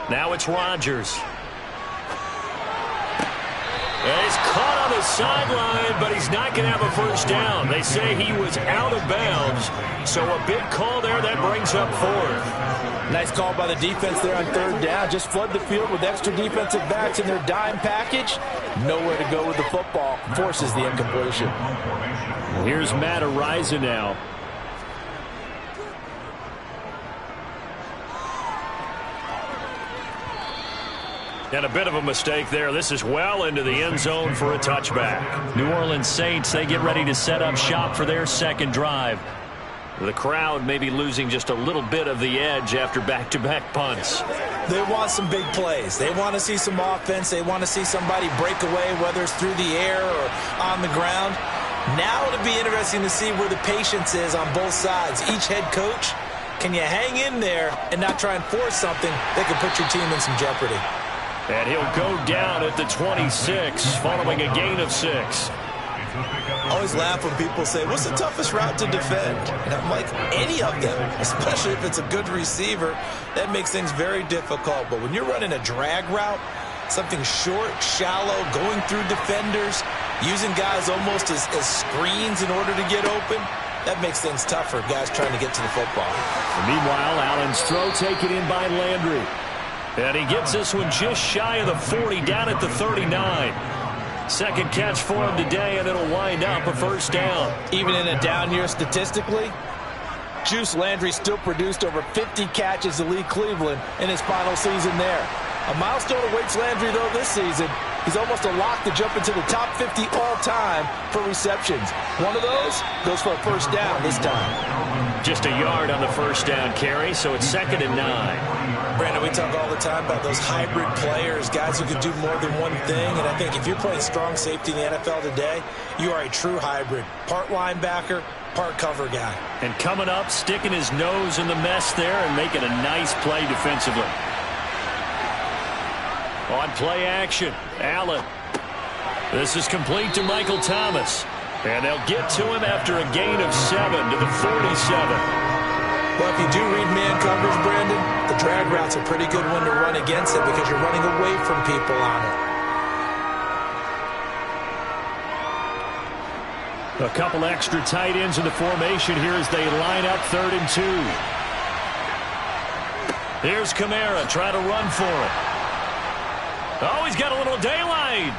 Now it's Rodgers. And he's caught on the sideline, but he's not going to have a first down. They say he was out of bounds, so a big call there that brings up 4th. Nice call by the defense there on 3rd down. Just flood the field with extra defensive backs in their dime package. Nowhere to go with the football. Forces the incompletion. Here's Matt Araiza now. And a bit of a mistake there. This is well into the end zone for a touchback. New Orleans Saints, they get ready to set up shop for their 2nd drive. The crowd may be losing just a little bit of the edge after back-to-back punts. They want some big plays. They want to see some offense. They want to see somebody break away, whether it's through the air or on the ground. Now it'll be interesting to see where the patience is on both sides. Each head coach, can you hang in there and not try and force something that could put your team in some jeopardy? And he'll go down at the 26 following a gain of 6. I always laugh when people say, what's the toughest route to defend? And I'm like, any of them, especially if it's a good receiver. That makes things very difficult. But when you're running a drag route, something short, shallow, going through defenders, using guys almost as screens in order to get open, that makes things tough for guys trying to get to the football. And meanwhile, Allen's throw taken in by Landry. And he gets this one just shy of the 40, down at the 39. Second catch for him today, and it'll wind up a first down. Even in a down year statistically, Juice Landry still produced over 50 catches to lead Cleveland in his final season there. A milestone awaits Landry, though, this season. He's almost a lock to jump into the top 50 all-time for receptions. One of those goes for a first down this time. Just a yard on the first down carry, so it's 2nd and 9. Brandon, we talk all the time about those hybrid players, guys who can do more than one thing. And I think if you're playing strong safety in the NFL today, you are a true hybrid. Part linebacker, part cover guy. And coming up, sticking his nose in the mess there and making a nice play defensively. On play action, Allen. This is complete to Michael Thomas. And they'll get to him after a gain of 7 to the 47. Well, if you do read man coverage, Brandon, the drag route's a pretty good one to run against it because you're running away from people on it. A couple extra tight ends in the formation here as they line up 3rd and 2. Here's Kamara trying to run for it. Oh, he's got a little daylight.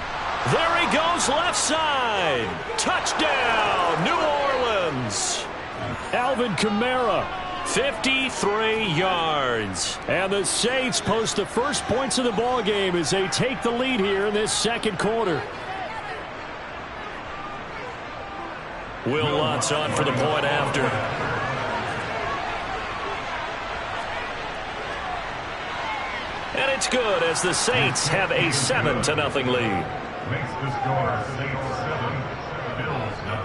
There he goes, left side. Touchdown, New Orleans. Alvin Kamara, 53 yards. And the Saints post the first points of the ball game as they take the lead here in this 2nd quarter. Will Lutz on for the point after. And it's good as the Saints have a 7-0 lead. Makes the score Saints 7, Bills 0.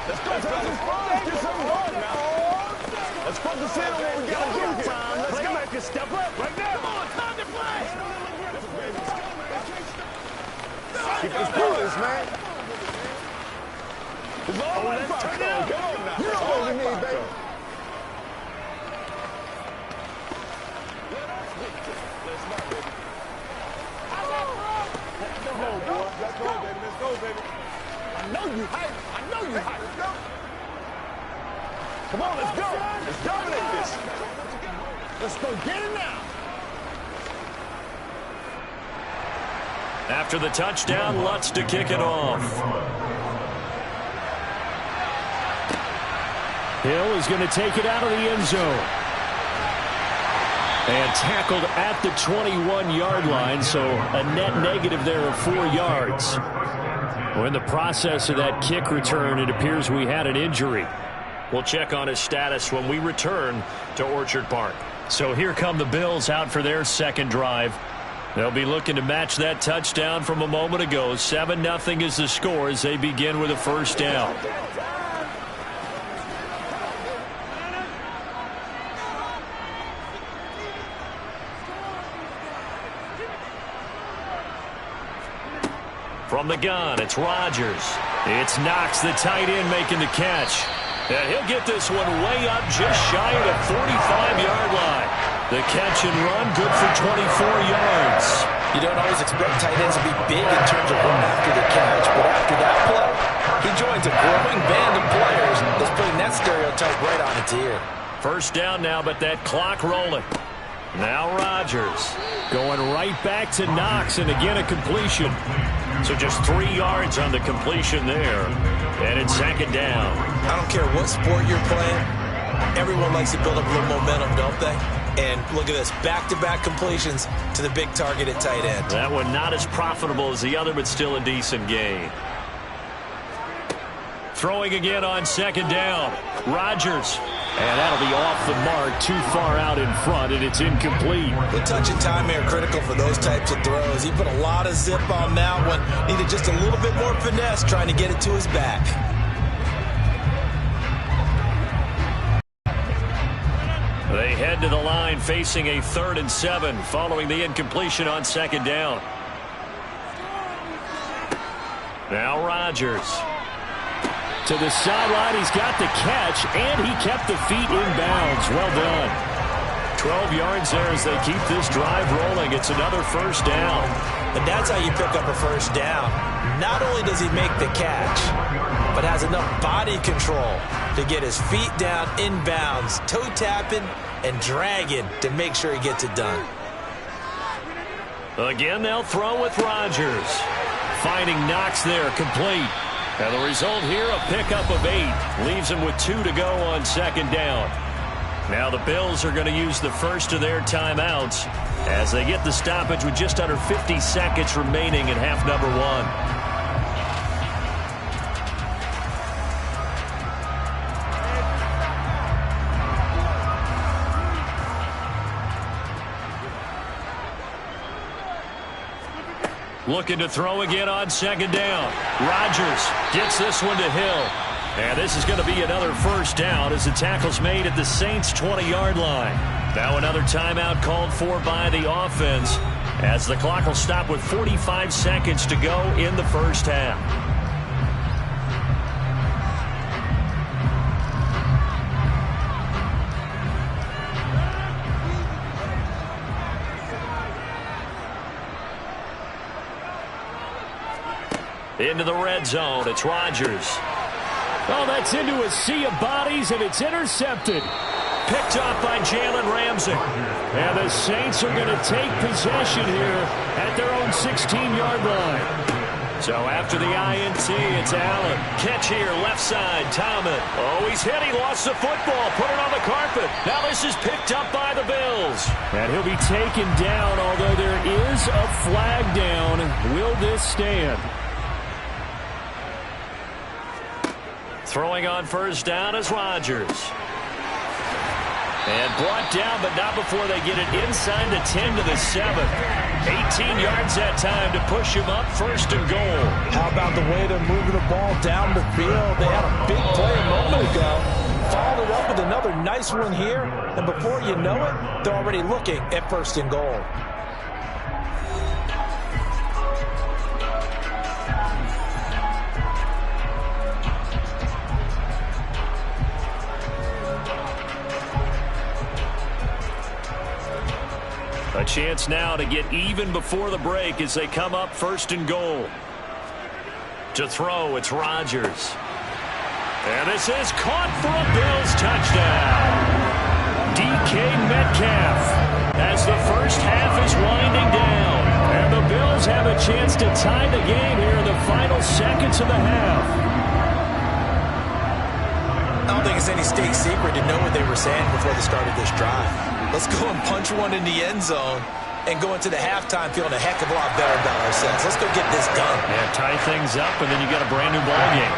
Let's go, fellas. Let's get something going now. Let's focus in on what we got to do here. Let's go. Make step up right now. Come on, time to play. Keep this focus, man. It's all right, turn it up. Come on now. You know what we need, baby. Let's go, baby. Let's go, baby. I know you hype. I know you hype. Let's go. Come on, let's go. Let's dominate this. Let's go get it now. After the touchdown, Lutz to kick it off. Hill is going to take it out of the end zone. And tackled at the 21-yard line, so a net negative there of 4 yards. Well, in the process of that kick return, it appears we had an injury. We'll check on his status when we return to Orchard Park. So here come the Bills out for their second drive. They'll be looking to match that touchdown from a moment ago. 7-0 is the score as they begin with a first down. From the gun, it's Rodgers. It's Knox, the tight end, making the catch. And he'll get this one way up just shy of the 45-yard line. The catch and run, good for 24 yards. You don't always expect tight ends to be big in terms of run after the catch, but after that play, he joins a growing band of players that's putting that stereotype right on its ear. First down now, but that clock rolling. Now Rodgers going right back to Knox, and again a completion. So just 3 yards on the completion there. And it's second down. I don't care what sport you're playing. Everyone likes to build up a little momentum, don't they? And look at this, back-to-back completions to the big target at tight end. That one not as profitable as the other, but still a decent gain. Throwing again on second down. Rodgers. And that'll be off the mark, too far out in front, and it's incomplete. The touch and time are critical for those types of throws. He put a lot of zip on that one. Needed just a little bit more finesse trying to get it to his back. They head to the line facing a 3rd and 7 following the incompletion on second down. Now Rodgers. To the sideline, he's got the catch, and he kept the feet in bounds. Well done. 12 yards there as they keep this drive rolling. It's another first down. And that's how you pick up a first down. Not only does he make the catch, but has enough body control to get his feet down in bounds, toe tapping and dragging to make sure he gets it done. Again, they'll throw with Rodgers. Finding Knox there, complete. And the result here, a pickup of 8. Leaves them with 2 to go on second down. Now the Bills are going to use the first of their timeouts as they get the stoppage with just under 50 seconds remaining in half number 1. Looking to throw again on second down. Rodgers gets this one to Hill. And this is going to be another first down as the tackle's made at the Saints' 20-yard line. Now another timeout called for by the offense as the clock will stop with 45 seconds to go in the first half. Into the red zone. It's Rodgers. Oh, that's into a sea of bodies, and it's intercepted. Picked off by Jalen Ramsey. And the Saints are going to take possession here at their own 16-yard line. So after the INT, it's Allen. Catch here, left side, Thomas. Oh, he's hit. He lost the football. Put it on the carpet. Now this is picked up by the Bills. And he'll be taken down, although there is a flag down. Will this stand? Throwing on first down is Rodgers. And brought down, but not before they get it inside the 10 to the 7. 18 yards that time to push him up, first and goal. How about the way they're moving the ball down the field? They had a big play a moment ago. Followed it up with another nice one here. And before you know it, they're already looking at first and goal. A chance now to get even before the break as they come up first and goal. To throw, it's Rodgers. And this is caught for a Bills touchdown. DK Metcalf as the first half is winding down. And the Bills have a chance to tie the game here in the final seconds of the half. I don't think it's any state secret to know what they were saying before the start of this drive. Let's go and punch one in the end zone and go into the halftime feeling a heck of a lot better about ourselves. Let's go get this done. Yeah, tie things up, and then you got a brand new ball game.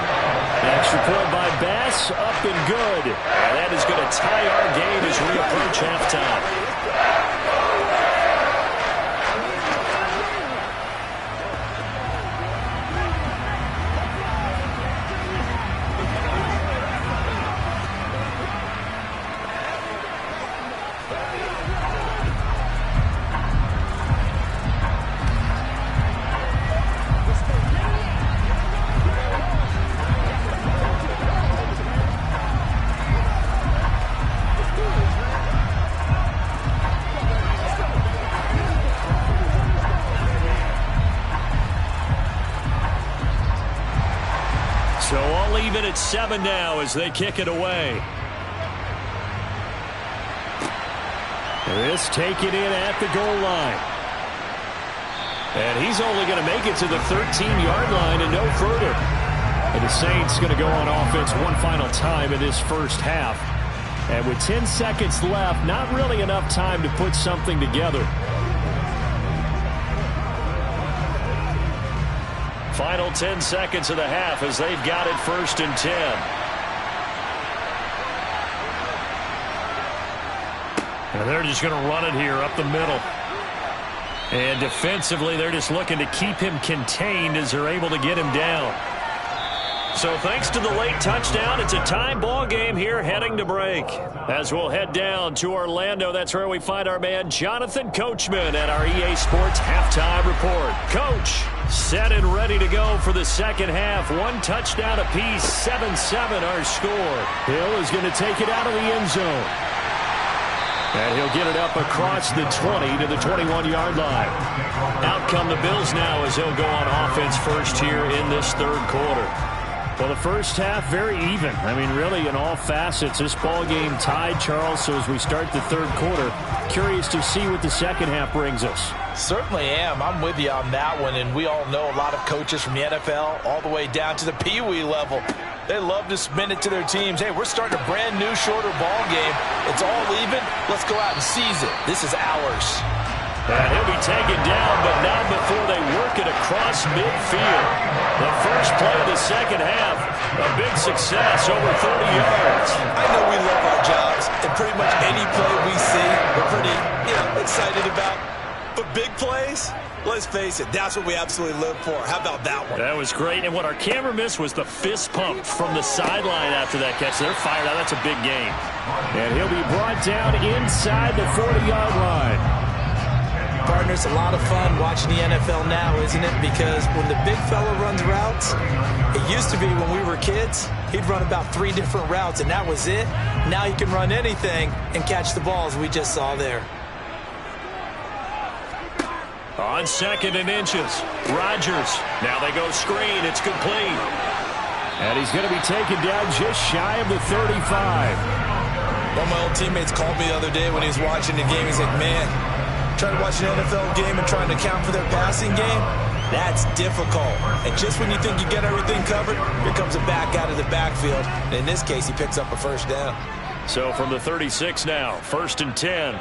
The extra point by Bass, up and good. And that is going to tie our game as we approach halftime. So all even at 7 now as they kick it away. This taken in at the goal line. And he's only going to make it to the 13-yard line and no further. And the Saints going to go on offense one final time in this first half. And with 10 seconds left, not really enough time to put something together. Final 10 seconds of the half as they've got it 1st and 10. And they're just going to run it here up the middle. And defensively, they're just looking to keep him contained as they're able to get him down. So thanks to the late touchdown, it's a tie ball game here heading to break. As we'll head down to Orlando, that's where we find our man Jonathan Coachman at our EA Sports Halftime Report. Coach, set and ready to go for the second half. One touchdown apiece, 7-7 our score. Hill is going to take it out of the end zone. And he'll get it up across the 20 to the 21-yard line. Out come the Bills now as he'll go on offense first here in this third quarter. Well, the first half, very even. I mean, really, in all facets, this ball game tied, Charles. So as we start the third quarter, curious to see what the second half brings us. Certainly am. I'm with you on that one. And we all know a lot of coaches from the NFL all the way down to the Pee Wee level. They love to spin it to their teams. Hey, we're starting a brand new, shorter ball game. It's all even. Let's go out and seize it. This is ours. And he'll be taken down, but not before they work it across midfield. The first play of the second half, a big success, over 30 yards. I know we love our jobs, and pretty much any play we see, we're pretty, excited about. But big plays, let's face it, that's what we absolutely live for. How about that one? That was great, and what our camera missed was the fist pump from the sideline after that catch. They're fired out. That's a big game. And he'll be brought down inside the 40-yard line. Partner, it's a lot of fun watching the NFL now, isn't it? Because when the big fella runs routes, it used to be when we were kids, he'd run about 3 different routes, and that was it. Now he can run anything and catch the balls we just saw there. On 2nd and inches, Rodgers. Now they go screen. It's complete. And he's going to be taken down just shy of the 35. One of my old teammates called me the other day when he was watching the game. He's like, man, trying to watch an NFL game and trying to account for their passing game, that's difficult. And just when you think you get everything covered, here comes a back out of the backfield. And in this case, he picks up a first down. So from the 36 now, 1st and 10.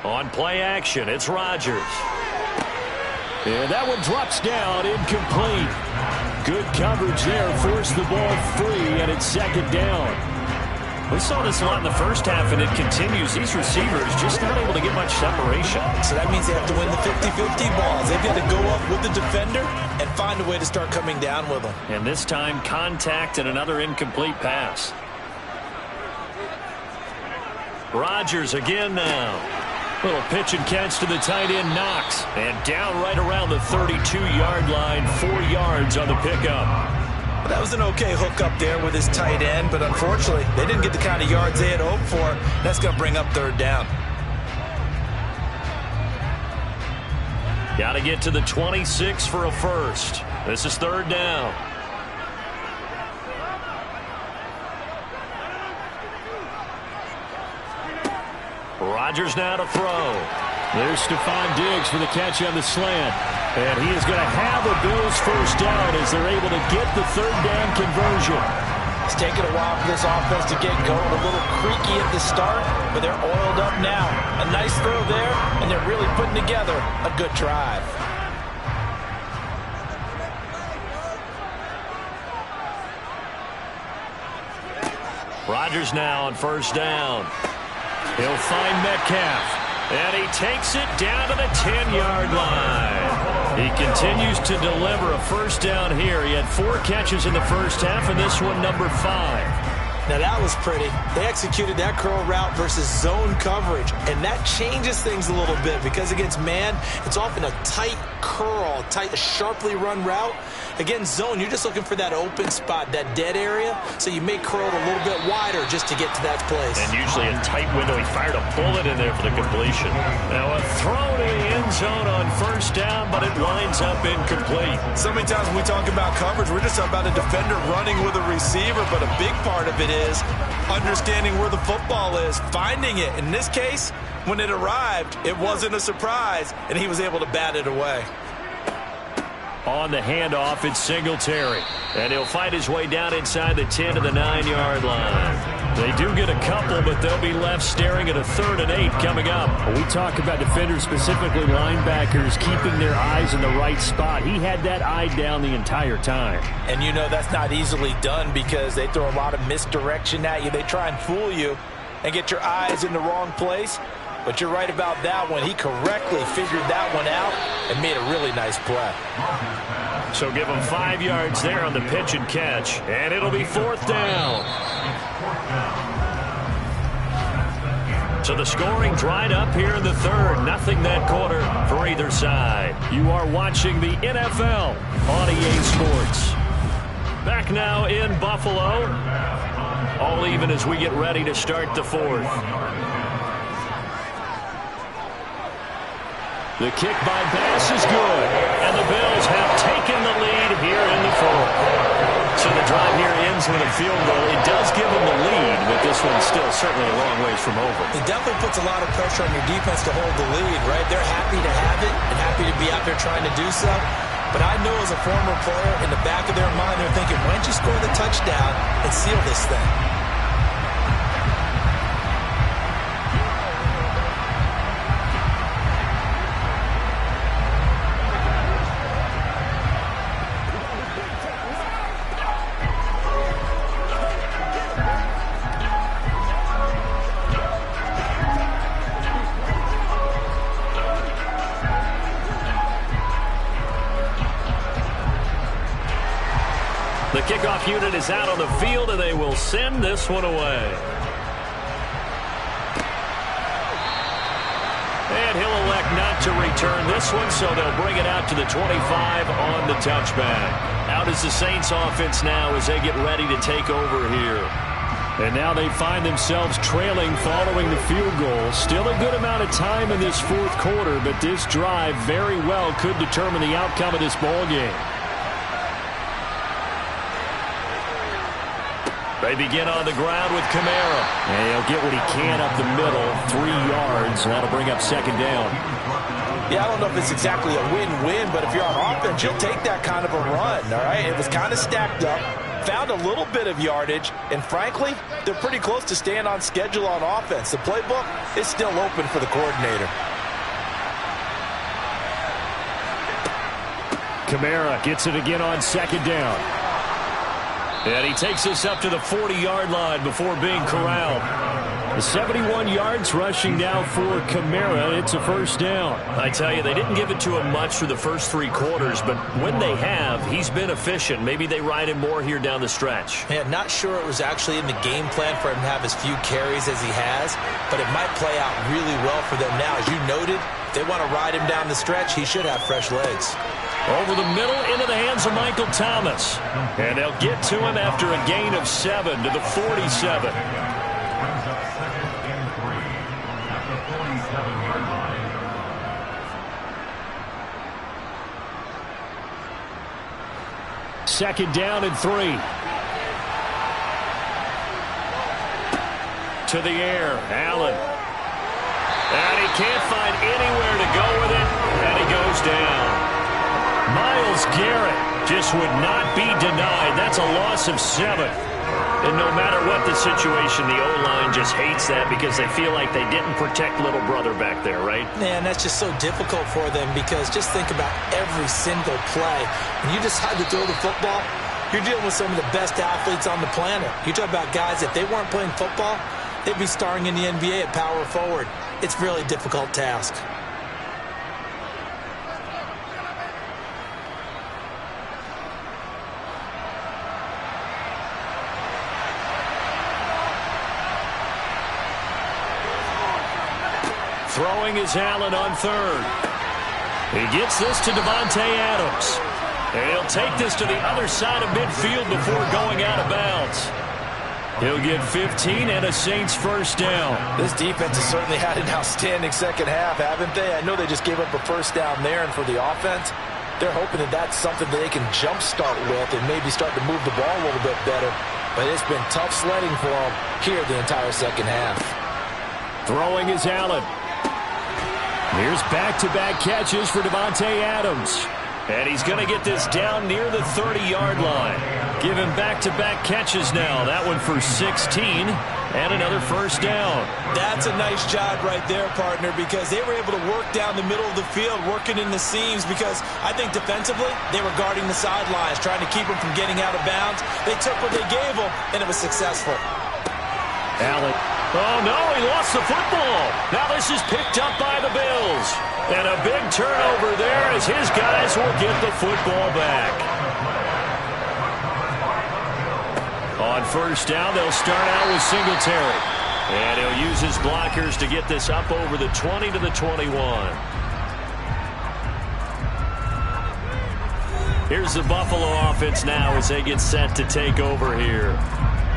On play action, it's Rodgers. And that one drops down, incomplete. Good coverage there, forced the ball free, and it's 2nd down. We saw this a lot in the first half, and it continues. These receivers just not able to get much separation. So that means they have to win the 50-50 balls. They've got to go up with the defender and find a way to start coming down with them. And this time, contact and another incomplete pass. Rodgers again now. Little pitch and catch to the tight end, Knox. And down right around the 32-yard line, 4 yards on the pickup. That was an okay hook up there with his tight end, but unfortunately, they didn't get the kind of yards they had hoped for. That's going to bring up 3rd down. Got to get to the 26 for a first. This is 3rd down. Rodgers now to throw. There's Stephon Diggs for the catch on the slant. And he is going to have a Bills first down as they're able to get the 3rd down conversion. It's taken a while for this offense to get going. A little creaky at the start, but they're oiled up now. A nice throw there, and they're really putting together a good drive. Rodgers now on first down. He'll find Metcalf, and he takes it down to the 10-yard line. He continues to deliver a first down here. He had 4 catches in the first half, and this one number 5. Now that was pretty. They executed that curl route versus zone coverage, and that changes things a little bit because against man, it's often a tight curl, a sharply run route. Against zone, you're just looking for that open spot, that dead area, so you may curl it a little bit wider just to get to that place. And usually a tight window. He fired a bullet in there for the completion. Now a throw to the end zone on first down, but it winds up incomplete. So many times when we talk about coverage, we're just talking about a defender running with a receiver, but a big part of it is understanding where the football is, finding it. In this case, when it arrived, it wasn't a surprise, and he was able to bat it away. On the handoff, it's Singletary. And he'll fight his way down inside the 10 to the 9-yard line. They do get a couple, but they'll be left staring at a 3rd and 8 coming up. We talk about defenders, specifically linebackers, keeping their eyes in the right spot. He had that eye down the entire time. And you know that's not easily done because they throw a lot of misdirection at you. They try and fool you and get your eyes in the wrong place. But you're right about that one. He correctly figured that one out and made a really nice play. So give him 5 yards there on the pitch and catch. And it'll be 4th down. So the scoring dried up here in the 3rd. Nothing that quarter for either side. You are watching the NFL on EA Sports. Back now in Buffalo. All even as we get ready to start the 4th. The kick by Bass is good, and the Bills have taken the lead here in the 4th. So the drive here ends with a field goal. It does give them the lead, but this one's still certainly a long ways from over. It definitely puts a lot of pressure on your defense to hold the lead, right? They're happy to have it and happy to be out there trying to do so. But I know as a former player, in the back of their mind, they're thinking, why don't you score the touchdown and seal this thing? The kickoff unit is out on the field, and they will send this one away. And he'll elect not to return this one, so they'll bring it out to the 25 on the touchback. Out is the Saints offense now as they get ready to take over here. And now they find themselves trailing following the field goal. Still a good amount of time in this 4th quarter, but this drive very well could determine the outcome of this ball game. They begin on the ground with Kamara. And he'll get what he can up the middle, 3 yards. That'll bring up 2nd down. Yeah, I don't know if it's exactly a win-win, but if you're on offense, you'll take that kind of a run, all right? It was kind of stacked up, found a little bit of yardage, and frankly, they're pretty close to staying on schedule on offense. The playbook is still open for the coordinator. Kamara gets it again on 2nd down. And he takes us up to the 40-yard line before being corralled. 71 yards rushing now for Kamara. It's a first down. I tell you, they didn't give it to him much for the first 3 quarters, but when they have, he's been efficient. Maybe they ride him more here down the stretch. Yeah, not sure it was actually in the game plan for him to have as few carries as he has, but it might play out really well for them now. As you noted, if they want to ride him down the stretch, he should have fresh legs. Over the middle, into the hands of Michael Thomas. And they'll get to him after a gain of 7 to the 47. Second down and 3. To the air, Allen. And he can't find anywhere to go with it, and he goes down. Myles Garrett just would not be denied. That's a loss of 7. And no matter what the situation, the O-line just hates that because they feel like they didn't protect little brother back there, right? Man, that's just so difficult for them because just think about every single play. When you decide to throw the football, you're dealing with some of the best athletes on the planet. You talk about guys, if they weren't playing football, they'd be starring in the NBA at power forward. It's a really difficult task. Throwing is Allen on third. He gets this to Davante Adams. And he'll take this to the other side of midfield before going out of bounds. He'll get 15 and a Saints first down. This defense has certainly had an outstanding second half, haven't they? I know they just gave up a first down there, and for the offense, they're hoping that that's something that they can jumpstart with and maybe start to move the ball a little bit better. But it's been tough sledding for them here the entire second half. Throwing is Allen. Here's back-to-back catches for Davante Adams. And he's going to get this down near the 30-yard line. Give him back-to-back catches now. That one for 16 and another first down. That's a nice job right there, partner, because they were able to work down the middle of the field, working in the seams, because I think defensively they were guarding the sidelines, trying to keep them from getting out of bounds. They took what they gave them, and it was successful. Allen. Oh, no, he lost the football. Now this is picked up by the Bills. And a big turnover there as his guys will get the football back. On first down, they'll start out with Singletary. And he'll use his blockers to get this up over the 20 to the 21. Here's the Buffalo offense now as they get set to take over here.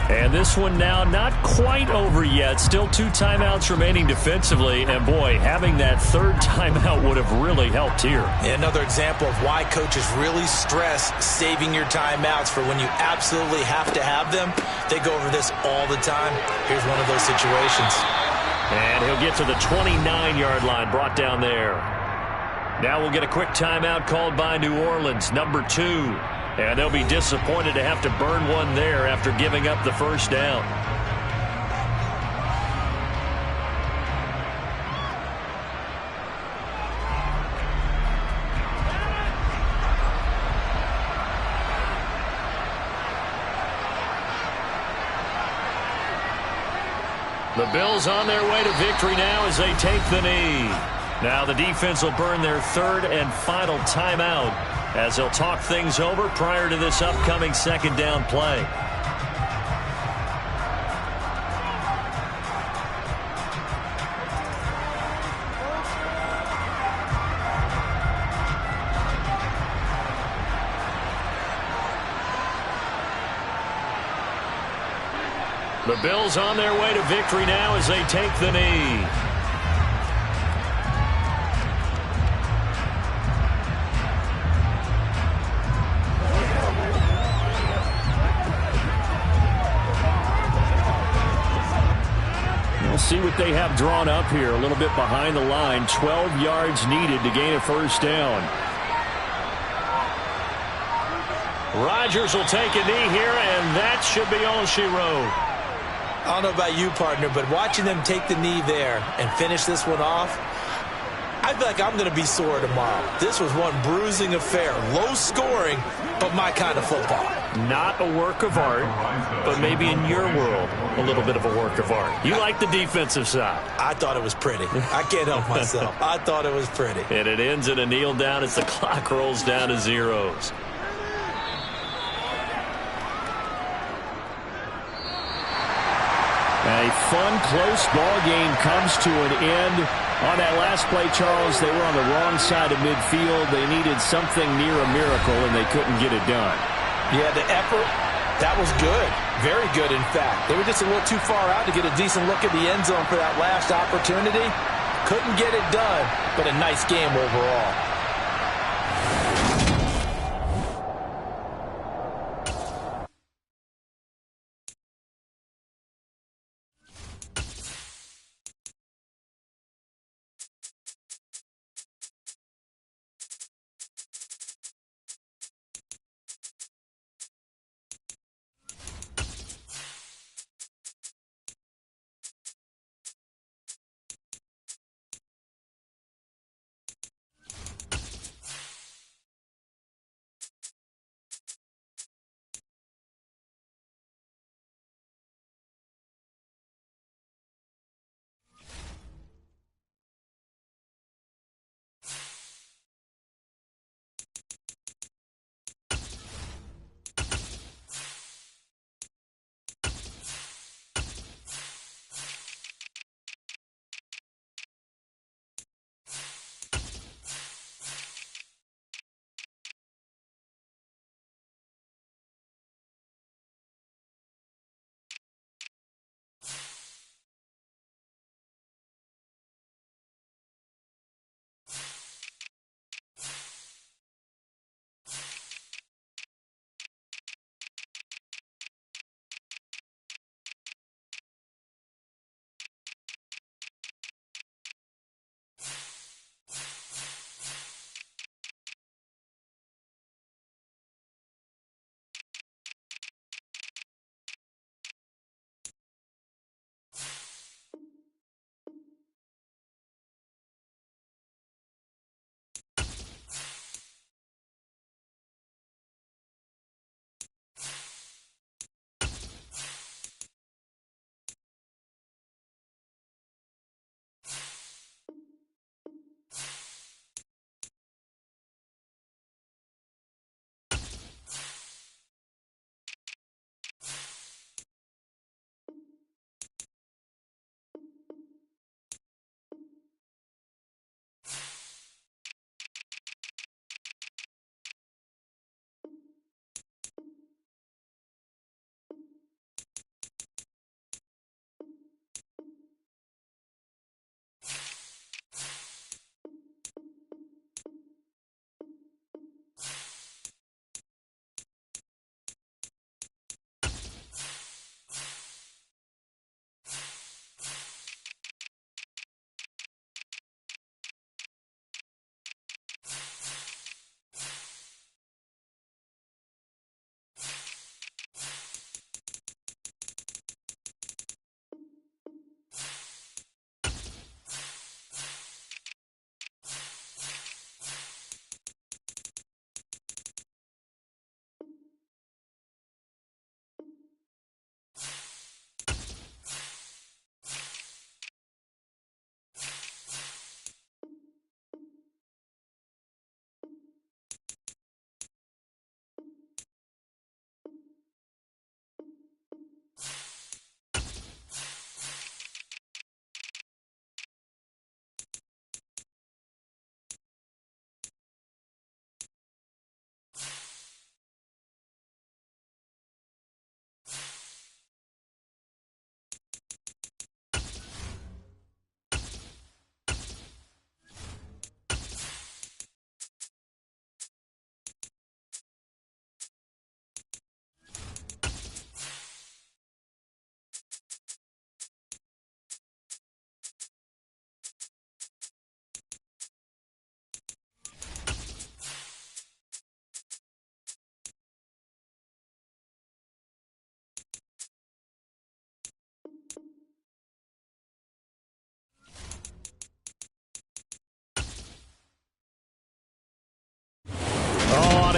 And this one now not quite over yet. Still 2 timeouts remaining defensively. And, boy, having that third timeout would have really helped here. Another example of why coaches really stress saving your timeouts for when you absolutely have to have them. They go over this all the time. Here's one of those situations. And he'll get to the 29-yard line, brought down there. Now we'll get a quick timeout called by New Orleans, number 2. And they'll be disappointed to have to burn one there after giving up the first down. The Bills on their way to victory now as they take the knee. Now the defense will burn their third and final timeout as they'll talk things over prior to this upcoming second down play. The Bills on their way to victory now as they take the knee. See what they have drawn up here. A little bit behind the line. 12 yards needed to gain a first down. Rodgers will take a knee here, and that should be all she wrote. I don't know about you, partner, but watching them take the knee there and finish this one off, I feel like I'm going to be sore tomorrow. This was one bruising affair. Low scoring, but my kind of football. Not a work of art, but maybe in your world, a little bit of a work of art. You like the defensive side. I thought it was pretty. I can't help myself. I thought it was pretty. And it ends in a kneel down as the clock rolls down to zeros. A fun, close ball game comes to an end. On that last play, Charles, they were on the wrong side of midfield. They needed something near a miracle, and they couldn't get it done. Yeah, the effort, that was good. Very good, in fact. They were just a little too far out to get a decent look at the end zone for that last opportunity. Couldn't get it done, but a nice game overall.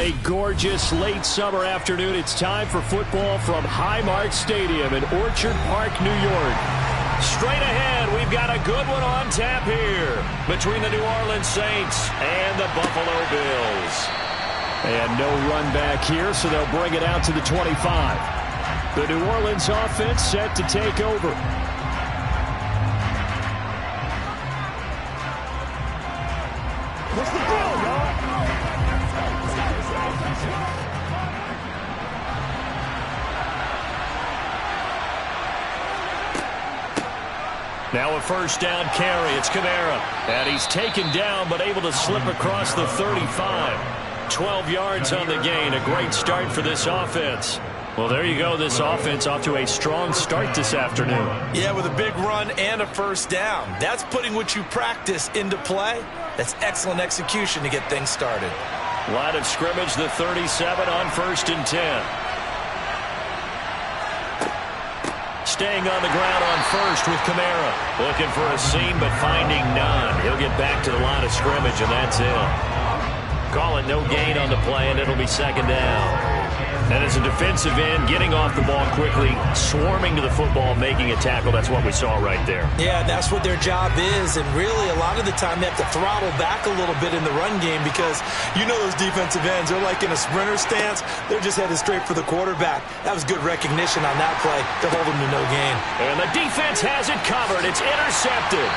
a gorgeous late summer afternoon. It's time for football from Highmark Stadium in Orchard Park, New York. Straight ahead, we've got a good one on tap here between the New Orleans Saints and the Buffalo Bills. And no run back here, so they'll bring it out to the 25. The New Orleans offense set to take over. What's the deal, y'all? Now a first down carry. It's Kamara. And he's taken down but able to slip across the 35. 12 yards on the gain. A great start for this offense. Well, there you go. This offense off to a strong start this afternoon. Yeah, with a big run and a first down. That's putting what you practice into play. That's excellent execution to get things started. Line of scrimmage, the 37 on 1st and 10. Staying on the ground on first with Kamara. Looking for a seam, but finding none. He'll get back to the line of scrimmage, and that's it. Call it no gain on the play, and it'll be second down. And as a defensive end, getting off the ball quickly, swarming to the football, making a tackle, that's what we saw right there. Yeah, that's what their job is, and really a lot of the time they have to throttle back a little bit in the run game because you know those defensive ends, they're like in a sprinter stance. They're just headed straight for the quarterback. That was good recognition on that play to hold them to no gain. And the defense has it covered. It's intercepted.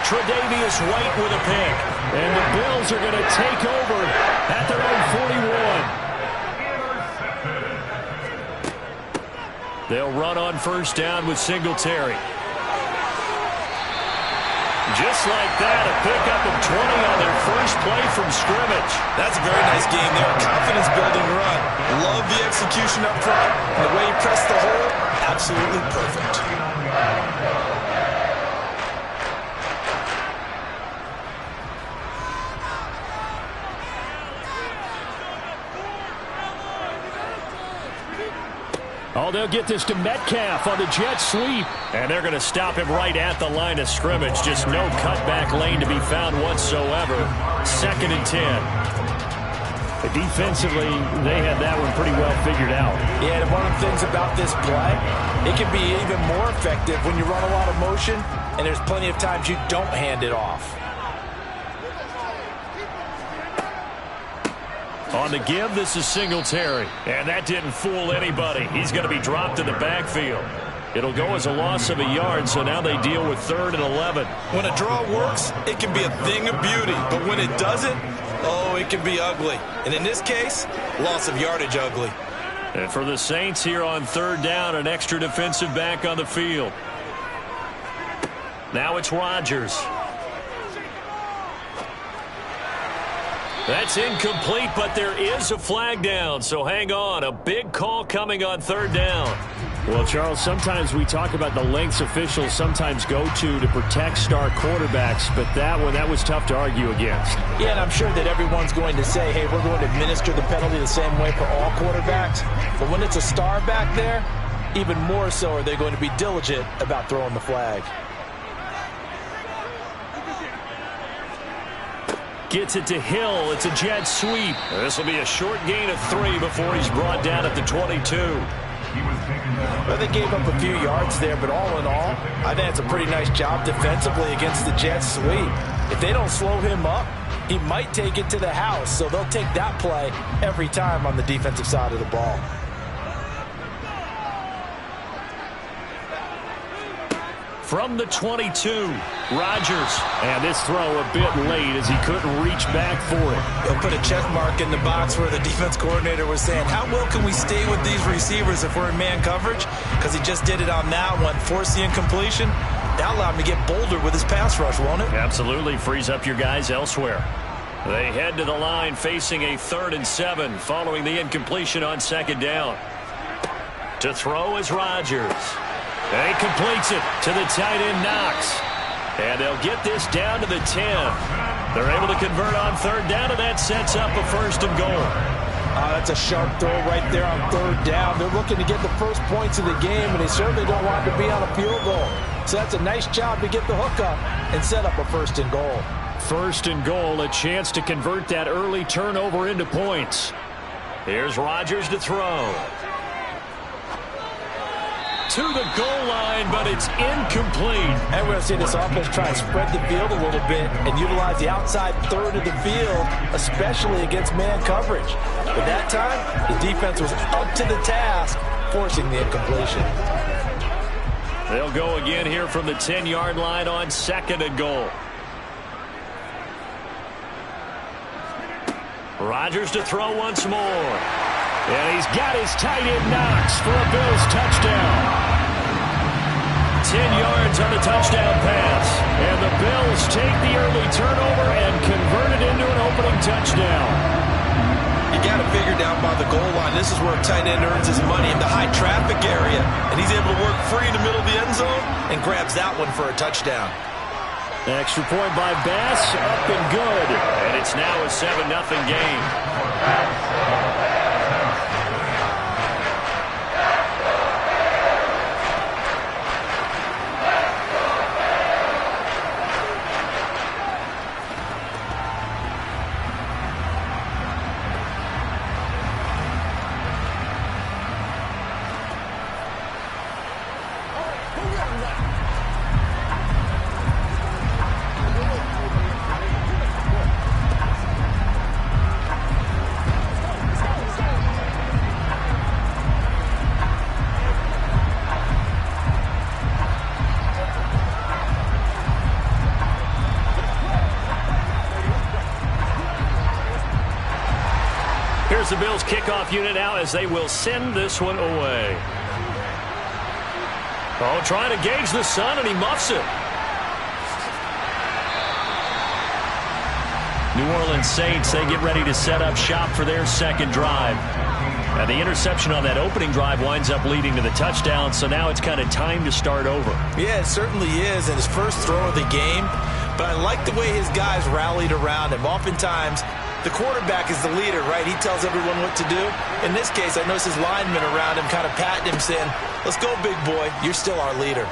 Tre'Davious White with a pick. And the Bills are going to take over at their own 41. They'll run on first down with Singletary. Just like that, a pickup of 20 on their first play from scrimmage. That's a very nice game there. Confidence-building run. Love the execution up front. And the way he pressed the hole, absolutely perfect. Oh, they'll get this to Metcalf on the jet sweep. And they're going to stop him right at the line of scrimmage. Just no cutback lane to be found whatsoever. 2nd and 10. Defensively, they had that one pretty well figured out. Yeah, and one of the things about this play, it can be even more effective when you run a lot of motion, and there's plenty of times you don't hand it off. On the give, this is Singletary. And that didn't fool anybody. He's going to be dropped in the backfield. It'll go as a loss of a yard, so now they deal with 3rd and 11. When a draw works, it can be a thing of beauty. But when it doesn't, oh, it can be ugly. And in this case, loss of yardage ugly. And for the Saints here on 3rd down, an extra defensive back on the field. Now it's Rodgers. That's incomplete, but there is a flag down, so hang on. A big call coming on 3rd down. Well, Charles, sometimes we talk about the lengths officials sometimes go to protect star quarterbacks, but that was tough to argue against. Yeah, and I'm sure that everyone's going to say, hey, we're going to administer the penalty the same way for all quarterbacks. But when it's a star back there, even more so are they going to be diligent about throwing the flag. Gets it to Hill. It's a jet sweep. This will be a short gain of 3 before he's brought down at the 22. Well, they gave up a few yards there, but all in all, I think it's a pretty nice job defensively against the jet sweep. If they don't slow him up, he might take it to the house, so they'll take that play every time on the defensive side of the ball. From the 22, Rodgers. And this throw a bit late as he couldn't reach back for it. They'll put a check mark in the box where the defense coordinator was saying, how well can we stay with these receivers if we're in man coverage? Because he just did it on that one, forced the incompletion. That allowed him to get bolder with his pass rush, won't it? Absolutely. Frees up your guys elsewhere. They head to the line facing a 3rd and 7 following the incompletion on 2nd down. To throw is Rodgers. And he completes it to the tight end, Knox. And they'll get this down to the 10. They're able to convert on 3rd down, and that sets up a 1st and goal. That's a sharp throw right there on 3rd down. They're looking to get the first points of the game, and they certainly don't want to be on a field goal. So that's a nice job to get the hook up and set up a 1st and goal. 1st and goal, a chance to convert that early turnover into points. Here's Rodgers to throw. To the goal line, but it's incomplete. And we're going to see this offense try and spread the field a little bit and utilize the outside third of the field, especially against man coverage. But that time, the defense was up to the task, forcing the incompletion. They'll go again here from the 10-yard line on 2nd and goal. Rodgers to throw once more. And he's got his tight end Knox for a Bills touchdown. 10 yards on the touchdown pass. And the Bills take the early turnover and convert it into an opening touchdown. You got to figure down by the goal line. This is where a tight end earns his money in the high traffic area. And he's able to work free in the middle of the end zone and grabs that one for a touchdown. Extra point by Bass, up and good. And it's now a 7-0 game. Here's the Bills kickoff unit now as they will send this one away. Oh, trying to gauge the sun, and he muffs it. New Orleans Saints, they get ready to set up shop for their second drive. And the interception on that opening drive winds up leading to the touchdown, so now it's kind of time to start over. Yeah, it certainly is, and his first throw of the game. But I like the way his guys rallied around him. Oftentimes, the quarterback is the leader, right? He tells everyone what to do. In this case, I notice his linemen around him kind of patting him, saying, let's go, big boy. You're still our leader.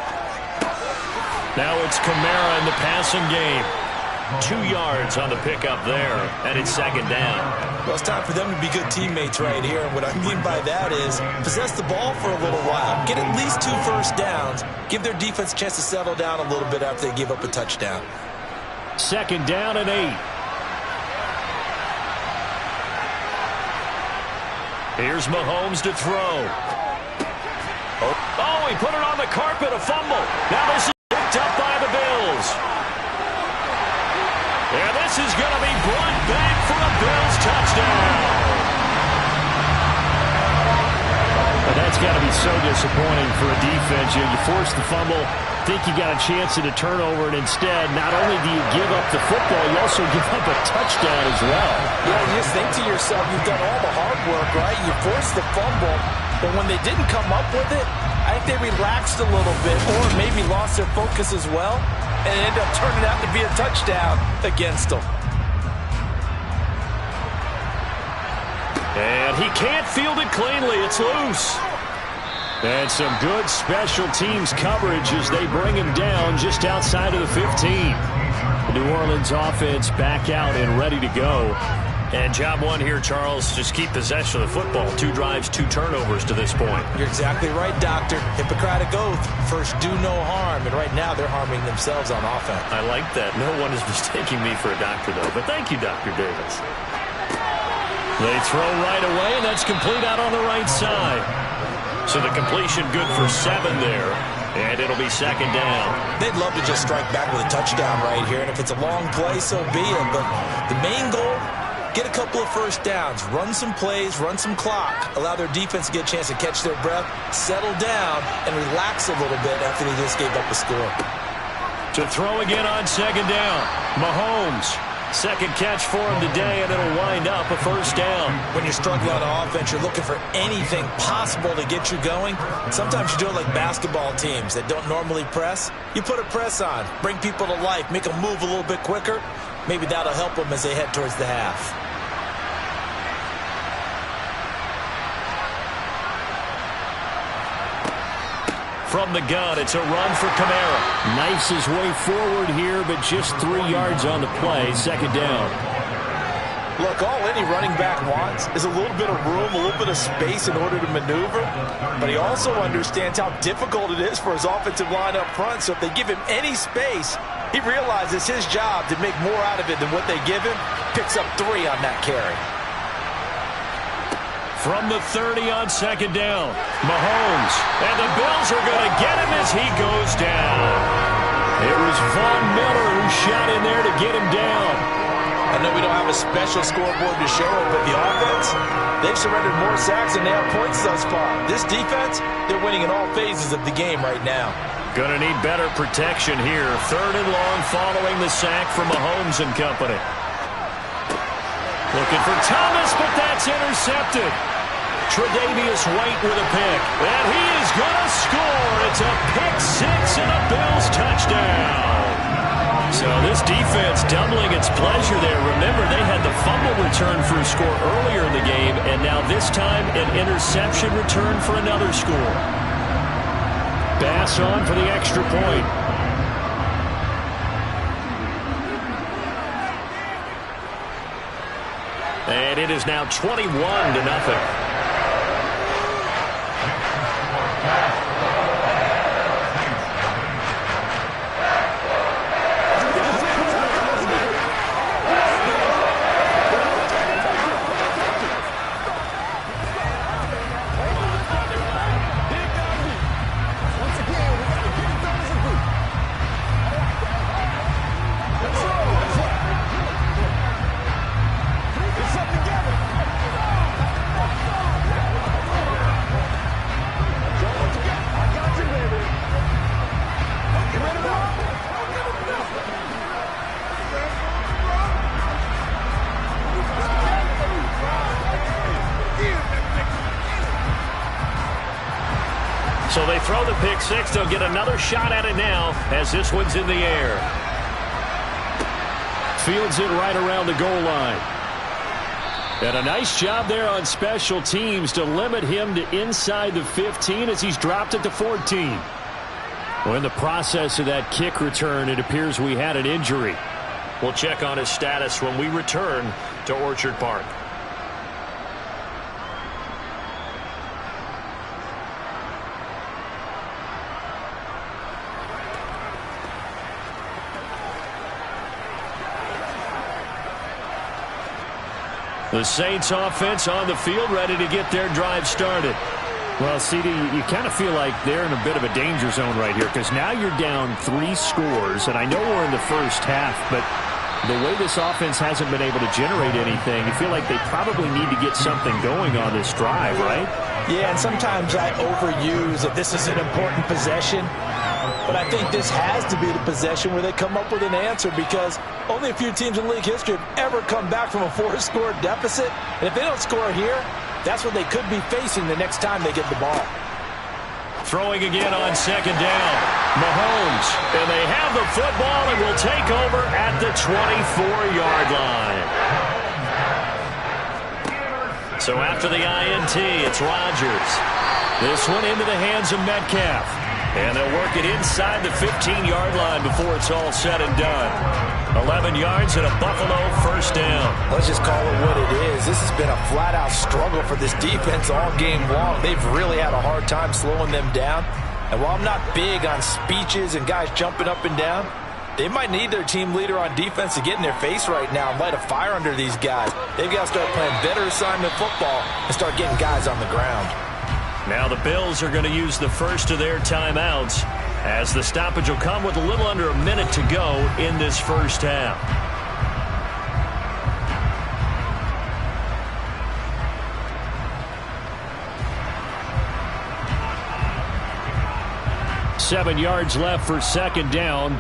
Now it's Kamara in the passing game. 2 yards on the pickup there, and it's second down. Well, it's time for them to be good teammates right here. And what I mean by that is possess the ball for a little while. Get at least 2 first downs. Give their defense a chance to settle down a little bit after they give up a touchdown. Second down and 8. Here's Mahomes to throw. Oh, he put it on the carpet, a fumble. Now this is picked up by the Bills. And this is going to be brought back for a Bills touchdown. And that's got to be so disappointing for a defense. You force the fumble, think you got a chance at a turnover, and instead, not only do you give up the football, you also give up a touchdown as well. Yeah, you just think to yourself, you've done all the hard work, right? You forced the fumble, but when they didn't come up with it, I think they relaxed a little bit or maybe lost their focus as well, and it ended up turning out to be a touchdown against them. And he can't field it cleanly. It's loose. And some good special teams coverage as they bring him down just outside of the 15. The New Orleans offense back out and ready to go. And job one here, Charles, just keep possession of the football. 2 drives, 2 turnovers to this point. You're exactly right, Doctor. Hippocratic oath. First, do no harm. And right now, they're harming themselves on offense. I like that. No one is mistaking me for a doctor, though. But thank you, Dr. Davis. They throw right away, and that's complete out on the right side. So the completion good for 7 there. And it'll be second down. They'd love to just strike back with a touchdown right here. And if it's a long play, so be it. But the main goal, get a couple of first downs, run some plays, run some clock, allow their defense to get a chance to catch their breath, settle down, and relax a little bit after they just gave up a score. To throw again on second down, Mahomes. Second catch for him today, and it'll wind up a first down. When you're struggling on offense, you're looking for anything possible to get you going. Sometimes you do it like basketball teams that don't normally press. You put a press on, bring people to life, make them move a little bit quicker. Maybe that'll help them as they head towards the half. From the gun, it's a run for Kamara. Knifes his way forward here, but just 3 yards on the play. Second down. Look, all any running back wants is a little bit of room, a little bit of space in order to maneuver, but he also understands how difficult it is for his offensive line up front, so if they give him any space, he realizes his job to make more out of it than what they give him, picks up 3 on that carry. From the 30 on second down, Mahomes, and the Bills are going to get him as he goes down. It was Von Miller who shot in there to get him down. I know we don't have a special scoreboard to show it, but the offense, they've surrendered more sacks than they have points thus far. This defense, they're winning in all phases of the game right now. Going to need better protection here. 3rd and long following the sack from Mahomes and company. Looking for Thomas, but that's intercepted. Tre'Davious White with a pick, and he is going to score. It's a pick 6 and a Bills touchdown. So this defense doubling its pleasure there. Remember, they had the fumble return for a score earlier in the game, and now this time an interception return for another score. Bass on for the extra point. And it is now 21-0. So they throw the pick 6. They'll get another shot at it now as this one's in the air. Fields it right around the goal line. And a nice job there on special teams to limit him to inside the 15 as he's dropped at the 14. Well, in the process of that kick return, it appears we had an injury. We'll check on his status when we return to Orchard Park. The Saints offense on the field, ready to get their drive started. Well, CD, you kind of feel like they're in a bit of a danger zone right here because now you're down 3 scores, and I know we're in the first half, but the way this offense hasn't been able to generate anything, you feel like they probably need to get something going on this drive, right? Yeah, and sometimes I overuse that this is an important possession. But I think this has to be the possession where they come up with an answer because only a few teams in league history have ever come back from a 4-score deficit. And if they don't score here, that's what they could be facing the next time they get the ball. Throwing again on second down. Mahomes, and they have the football and will take over at the 24-yard line. So after the INT, it's Rodgers. This one into the hands of Metcalf. And they'll work it inside the 15-yard line before it's all said and done. 11 yards and a Buffalo first down. Let's just call it what it is. This has been a flat-out struggle for this defense all game long. They've really had a hard time slowing them down. And while I'm not big on speeches and guys jumping up and down, they might need their team leader on defense to get in their face right now and light a fire under these guys. They've got to start playing better assignment football and start getting guys on the ground. Now the Bills are going to use the first of their timeouts as the stoppage will come with a little under a minute to go in this first half. Seven yards left for second down.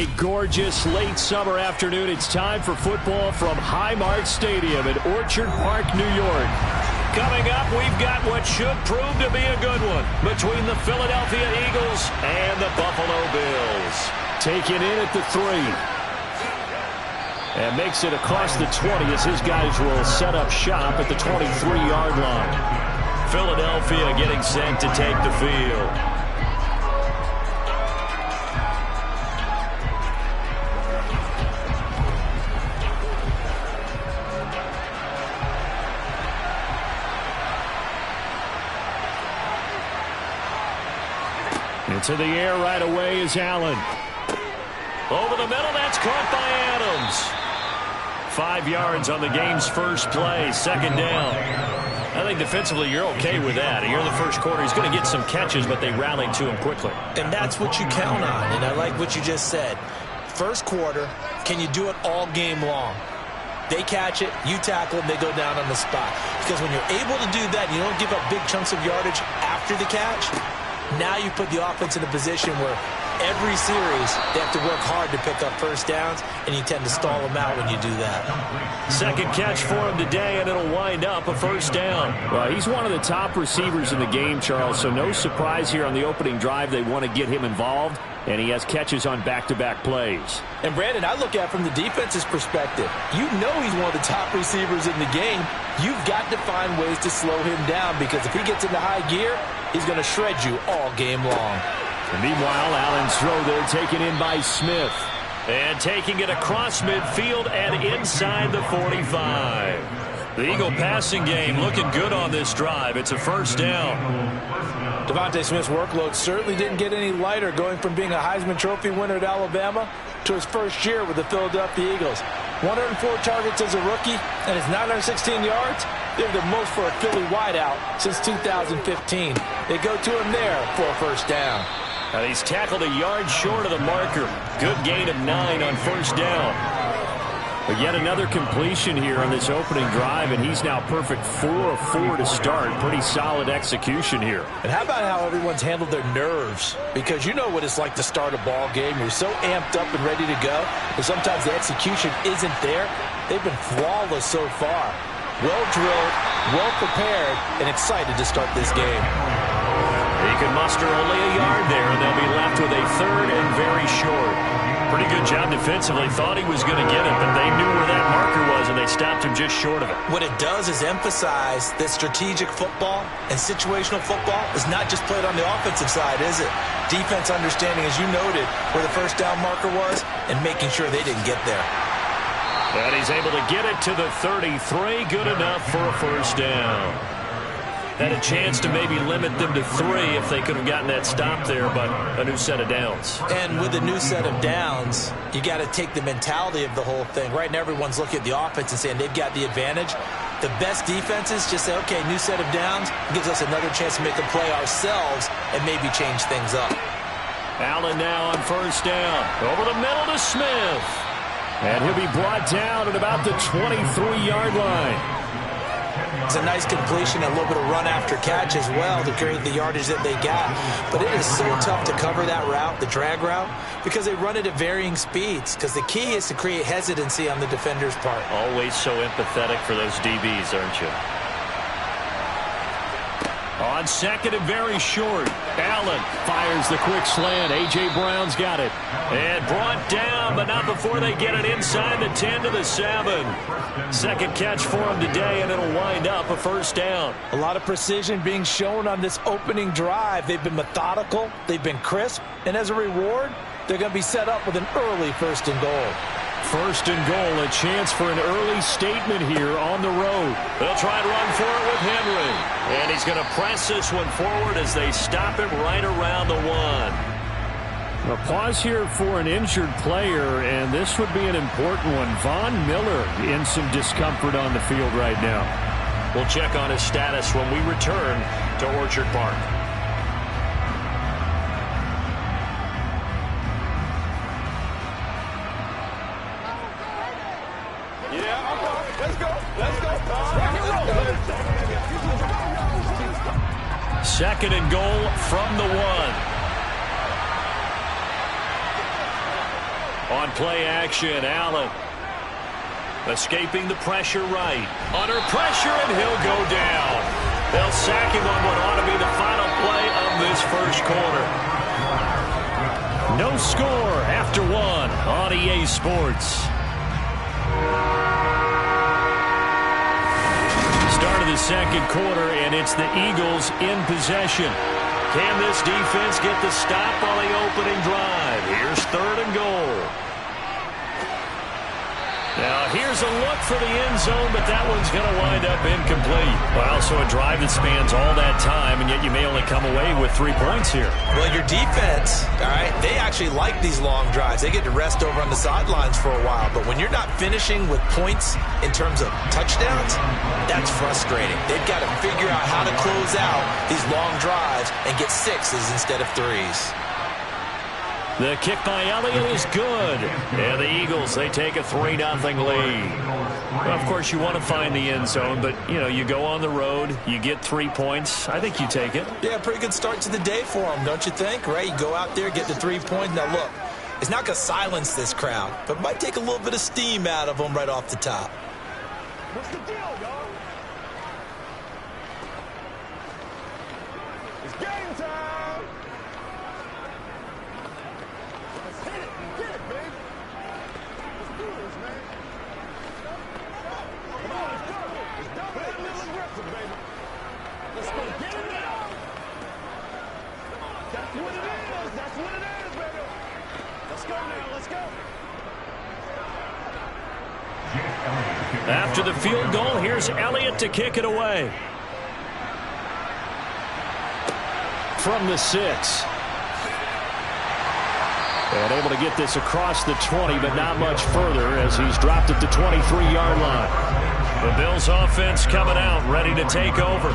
a gorgeous late summer afternoon. It's time for football from Highmark Stadium in Orchard Park, New York. Coming up, we've got what should prove to be a good one between the Philadelphia Eagles and the Buffalo Bills. Taken in at the 3. And makes it across the 20 as his guys will set up shop at the 23-yard line. Philadelphia getting set to take the field. Into the air right away is Allen. Over the middle, that's caught by Adams. 5 yards on the game's first play, second down. I think defensively you're okay with that. Here in the first quarter, he's going to get some catches, but they rallied to him quickly. And that's what you count on, and I like what you just said. First quarter, can you do it all game long? They catch it, you tackle them, they go down on the spot. Because when you're able to do that, you don't give up big chunks of yardage after the catch. Now you put the offense in a position where every series they have to work hard to pick up first downs, and you tend to stall them out when you do that. Second catch for him today, and it'll wind up a first down. Well, he's one of the top receivers in the game, Charles, so no surprise here on the opening drive. They want to get him involved, and he has catches on back-to-back plays. And, Brandon, I look at it from the defense's perspective. You know he's one of the top receivers in the game. You've got to find ways to slow him down, because if he gets into high gear, he's going to shred you all game long. And meanwhile, Allen's throw there taken in by Smith. And taking it across midfield and inside the 45. The Eagle passing game looking good on this drive. It's a first down. Devontae Smith's workload certainly didn't get any lighter, going from being a Heisman Trophy winner at Alabama to his first year with the Philadelphia Eagles. 104 targets as a rookie, and his 916 yards, they're the most for a Philly wideout since 2015. They go to him there for a first down. And he's tackled a yard short of the marker. Good gain of 9 on first down. But yet another completion here on this opening drive, and he's now perfect 4 of 4 to start. Pretty solid execution here. And how about how everyone's handled their nerves? Because you know what it's like to start a ball game. You're so amped up and ready to go, and sometimes the execution isn't there. They've been flawless so far. Well drilled, well prepared, and excited to start this game. He can muster only a yard there, and they'll be left with a third and very short. Pretty good job defensively. Thought he was going to get it, but they knew where that marker was, and they stopped him just short of it. What it does is emphasize that strategic football and situational football is not just played on the offensive side, is it? Defense understanding, as you noted, where the first down marker was and making sure they didn't get there. And he's able to get it to the 33. Good enough for a first down. Had a chance to maybe limit them to 3 if they could have gotten that stop there, but a new set of downs. And with a new set of downs, you got to take the mentality of the whole thing. Right now, everyone's looking at the offense and saying they've got the advantage. The best defenses just say, okay, new set of downs gives us another chance to make a play ourselves and maybe change things up. Allen now on first down. Over the middle to Smith. And he'll be brought down at about the 23-yard line. It's a nice completion, a little bit of run after catch as well to create the yardage that they got. But it is so tough to cover that route, the drag route, because they run it at varying speeds. Because the key is to create hesitancy on the defender's part. Always so empathetic for those DBs, aren't you? On second and very short, Allen fires the quick slant. A.J. Brown's got it. And brought down, but not before they get it inside the 10 to the 7. Second catch for him today, and it'll wind up a first down. A lot of precision being shown on this opening drive. They've been methodical, they've been crisp, and as a reward, they're going to be set up with an early first and goal. First and goal, a chance for an early statement here on the road. They'll try and run for it with Henry. And he's going to press this one forward as they stop him right around the 1. A pause here for an injured player, and this would be an important one. Von Miller in some discomfort on the field right now. We'll check on his status when we return to Orchard Park. Second and goal from the 1. On play action, Allen. Escaping the pressure right. Under pressure, and he'll go down. They'll sack him on what ought to be the final play of this first quarter. No score after one on EA Sports. Start of the second quarter, and it's the Eagles in possession. Can this defense get the stop on the opening drive? Here's 3rd and goal. Now, here's a look for the end zone, but that one's going to wind up incomplete. Well, so a drive that spans all that time, and yet you may only come away with 3 points here. Well, your defense, all right, they actually like these long drives. They get to rest over on the sidelines for a while. But when you're not finishing with points in terms of touchdowns, that's frustrating. They've got to figure out how to close out these long drives and get 6s instead of 3s. The kick by Elliott is good. And the Eagles, they take a 3-0 lead. Well, of course, you want to find the end zone, but, you know, you go on the road, you get 3 points. I think you take it. Yeah, pretty good start to the day for them, don't you think? Right? You go out there, get the 3 points. Now, look, it's not going to silence this crowd, but it might take a little bit of steam out of them right off the top. What's the deal, y'all? It's game time. Let's hit it and get it, baby. Let's do this, man. Come on, let's go. Let's dominate a little aggressive, baby. Let's go get it now. That's what it is. That's what it is, baby. Let's go now. Let's go. After the field goal, here's Elliott to kick it away. From the 6. And able to get this across the 20, but not much further as he's dropped at the 23-yard line. The Bills offense coming out, ready to take over.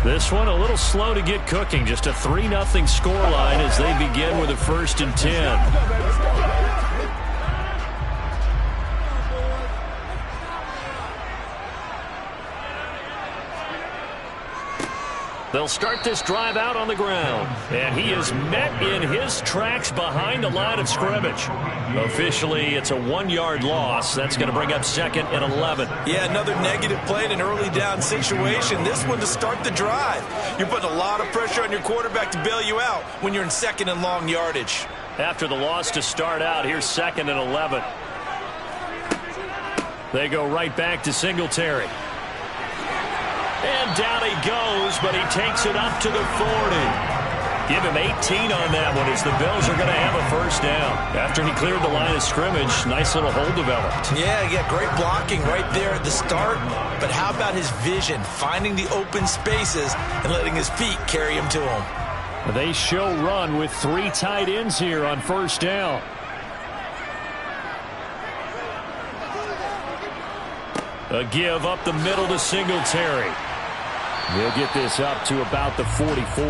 This one a little slow to get cooking. Just a 3-0 scoreline as they begin with a 1st and 10. They'll start this drive out on the ground. And he is met in his tracks behind the line of scrimmage. Officially, it's a 1-yard loss. That's going to bring up 2nd and 11. Yeah, another negative play in an early down situation. This one to start the drive. You're putting a lot of pressure on your quarterback to bail you out when you're in 2nd and long yardage. After the loss to start out, here's 2nd and 11. They go right back to Singletary. And down he goes, but he takes it up to the 40. Give him 18 on that one as the Bills are going to have a 1st down. After he cleared the line of scrimmage, nice little hole developed. Yeah, great blocking right there at the start. But how about his vision, finding the open spaces and letting his feet carry him to him? They show run with 3 tight ends here on 1st down. A give up the middle to Singletary. He'll get this up to about the 44.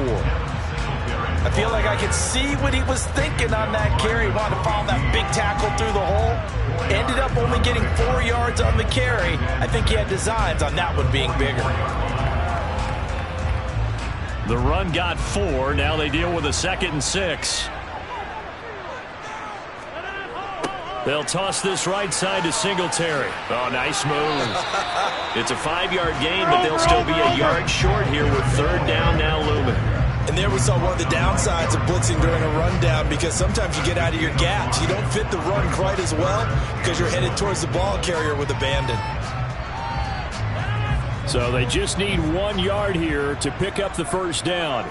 I feel like I could see what he was thinking on that carry. He wanted to follow that big tackle through the hole. Ended up only getting 4 yards on the carry. I think he had designs on that one being bigger. The run got 4. Now they deal with a 2nd and 6. They'll toss this right side to Singletary. Oh, nice move. It's a 5-yard gain, but they'll still be a yard short here with 3rd down now looming. And there we saw one of the downsides of blitzing during a rundown, because sometimes you get out of your gaps. You don't fit the run quite as well because you're headed towards the ball carrier with abandon. So they just need 1 yard here to pick up the 1st down.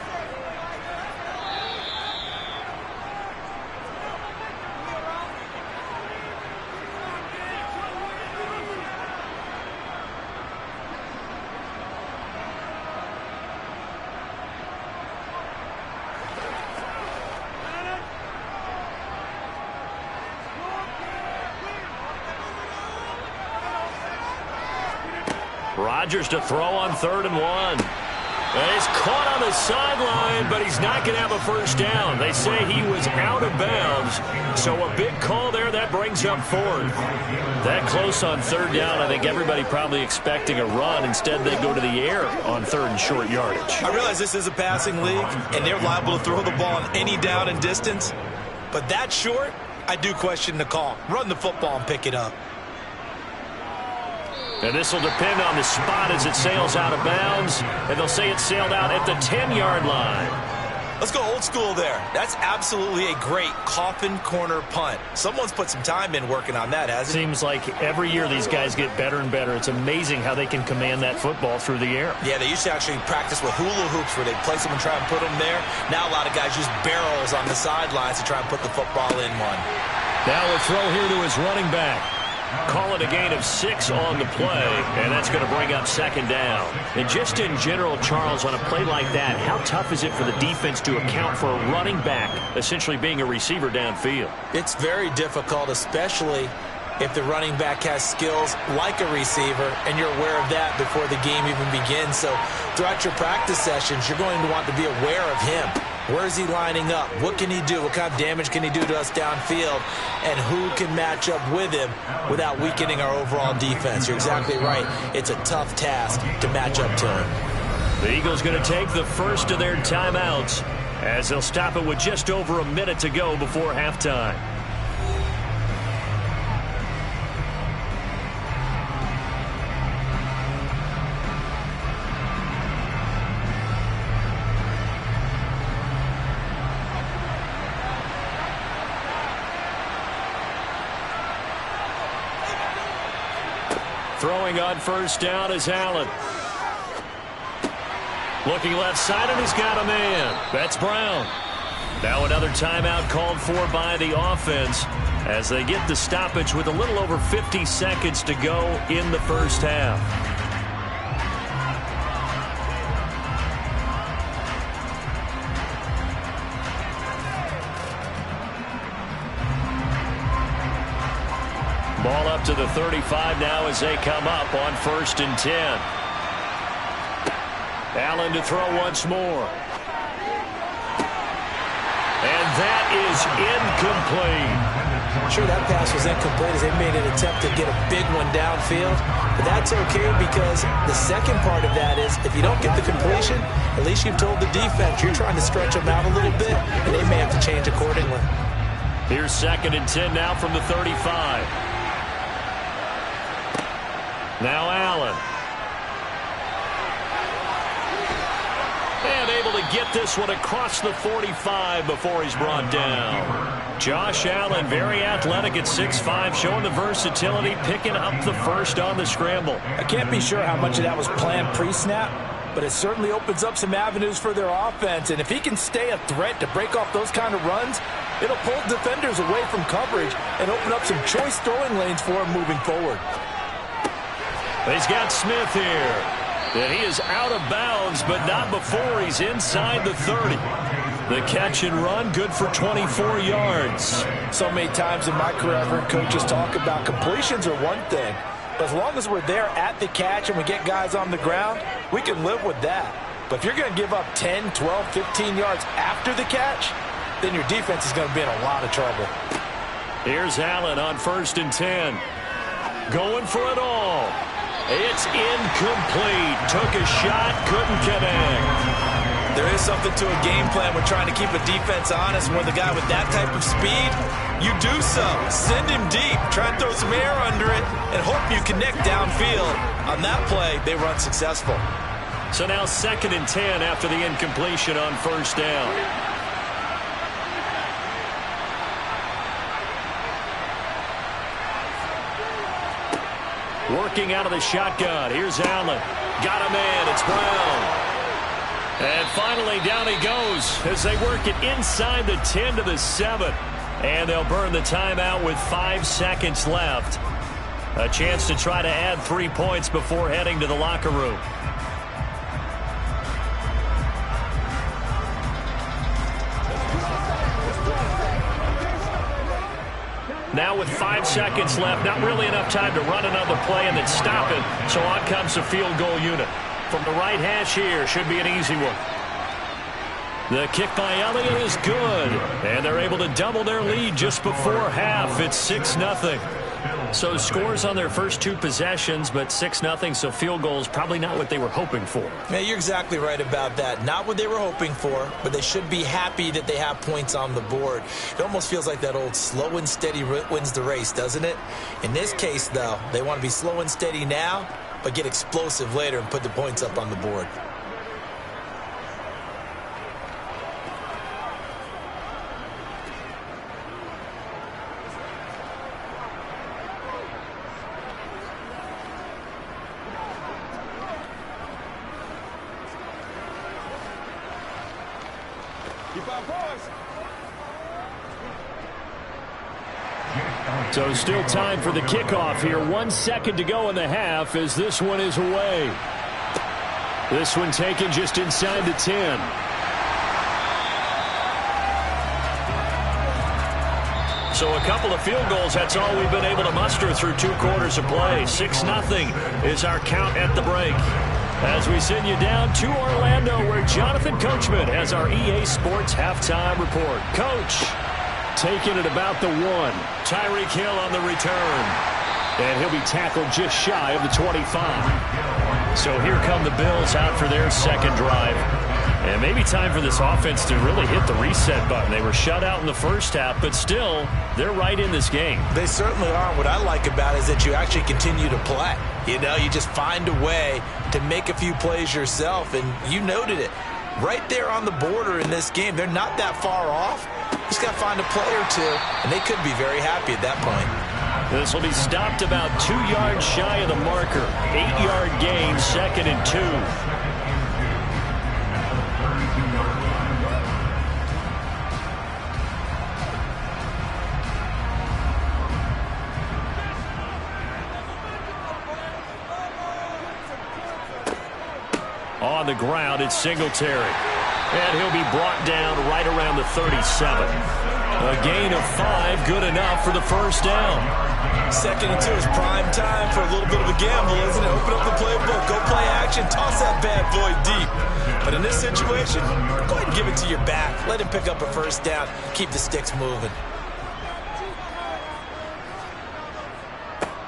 Rodgers to throw on 3rd and 1. And he's caught on the sideline, but he's not going to have a 1st down. They say he was out of bounds. So a big call there. That brings up 4th. That close on 3rd down, I think everybody probably expecting a run. Instead, they go to the air on 3rd and short yardage. I realize this is a passing league, and they're liable to throw the ball on any down and distance. But that short, I do question the call. Run the football and pick it up. And this will depend on the spot as it sails out of bounds. And they'll say it sailed out at the 10-yard line. Let's go old school there. That's absolutely a great coffin corner punt. Someone's put some time in working on that, hasn't it? Seems like every year these guys get better and better. It's amazing how they can command that football through the air. Yeah, they used to actually practice with hula hoops where they'd place them and try and put them there. Now a lot of guys use barrels on the sidelines to try and put the football in one. Now a throw here to his running back. Call it a gain of 6 on the play, and that's going to bring up second down. And just in general, Charles, on a play like that, how tough is it for the defense to account for a running back essentially being a receiver downfield? It's very difficult, especially if the running back has skills like a receiver, and you're aware of that before the game even begins. So throughout your practice sessions, you're going to want to be aware of him. Where is he lining up? What can he do? What kind of damage can he do to us downfield? And who can match up with him without weakening our overall defense? You're exactly right. It's a tough task to match up to him. The Eagles going to take the first of their timeouts as they'll stop it with just over a minute to go before halftime. Throwing on first down is Allen. Looking left side, and he's got a man. That's Brown. Now another timeout called for by the offense as they get the stoppage with a little over 50 seconds to go in the first half. Ball up to the 35 now as they come up on 1st and 10. Allen to throw once more. And that is incomplete. Sure, that pass was incomplete as they made an attempt to get a big one downfield. But that's okay because the second part of that is if you don't get the completion, at least you've told the defense you're trying to stretch them out a little bit, and they may have to change accordingly. Here's 2nd and 10 now from the 35. Now Allen. And able to get this one across the 45 before he's brought down. Josh Allen, very athletic at 6'5", showing the versatility, picking up the first on the scramble. I can't be sure how much of that was planned pre-snap, but it certainly opens up some avenues for their offense. And if he can stay a threat to break off those kind of runs, it'll pull defenders away from coverage and open up some choice throwing lanes for him moving forward. He's got Smith here. And he is out of bounds, but not before he's inside the 30. The catch and run, good for 24 yards. So many times in my career, I've heard coaches talk about completions are one thing. But as long as we're there at the catch and we get guys on the ground, we can live with that. But if you're going to give up 10, 12, 15 yards after the catch, then your defense is going to be in a lot of trouble. Here's Allen on 1st and 10. Going for it all. It's incomplete. Took a shot, couldn't connect. There is something to a game plan when trying to keep a defense honest. When the guy with that type of speed, you do so. Send him deep. Try and throw some air under it and hope you connect downfield. On that play, they were unsuccessful. So now 2nd and 10 after the incompletion on 1st down. Working out of the shotgun. Here's Allen. Got a man. It's Brown. And finally, down he goes as they work it inside the 10 to the 7. And they'll burn the timeout with 5 seconds left. A chance to try to add 3 points before heading to the locker room. Now with 5 seconds left, not really enough time to run another play and then stop it. So on comes the field goal unit. From the right hash here, should be an easy one. The kick by Elliott is good. And they're able to double their lead just before half. It's 6-0. So scores on their first 2 possessions, but 6-0, so field goals probably not what they were hoping for. Yeah, you're exactly right about that. Not what they were hoping for, but they should be happy that they have points on the board. It almost feels like that old slow and steady wins the race, doesn't it? In this case, though, they want to be slow and steady now, but get explosive later and put the points up on the board. So still time for the kickoff here. 1 second to go in the half as this one is away. This one taken just inside the 10. So a couple of field goals, that's all we've been able to muster through 2 quarters of play. 6-0 is our count at the break. As we send you down to Orlando, where Jonathan Coachman has our EA Sports halftime report. Coach, taking it about the 1. Tyreek Hill on the return. And he'll be tackled just shy of the 25. So here come the Bills out for their second drive. And maybe time for this offense to really hit the reset button. They were shut out in the first half, but still, they're right in this game. They certainly are. What I like about it is that you actually continue to play. You know, you just find a way to make a few plays yourself, and you noted it. Right there on the border in this game, they're not that far off. Just got to find a play or two, and they could be very happy at that point. This will be stopped about 2 yards shy of the marker. 8-yard gain, 2nd and 2. On the ground, it's Singletary. And he'll be brought down right around the 37. A gain of 5, good enough for the first down. 2nd and 2 is prime time for a little bit of a gamble, isn't it? Open up the playbook, go play action, toss that bad boy deep. But in this situation, go ahead and give it to your back. Let him pick up a first down, keep the sticks moving.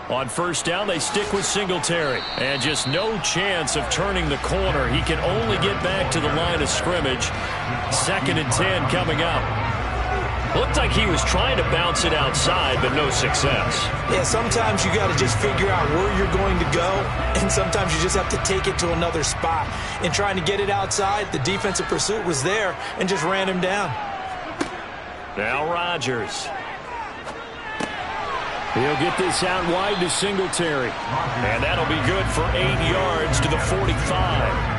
On first down, they stick with Singletary. And just no chance of turning the corner. He can only get back to the line of scrimmage. 2nd and 10 coming up. Looked like he was trying to bounce it outside, but no success. Yeah, sometimes you got to just figure out where you're going to go, and sometimes you just have to take it to another spot. In trying to get it outside, the defensive pursuit was there and just ran him down. Now Rodgers. He'll get this out wide to Singletary. And that'll be good for 8 yards to the 45.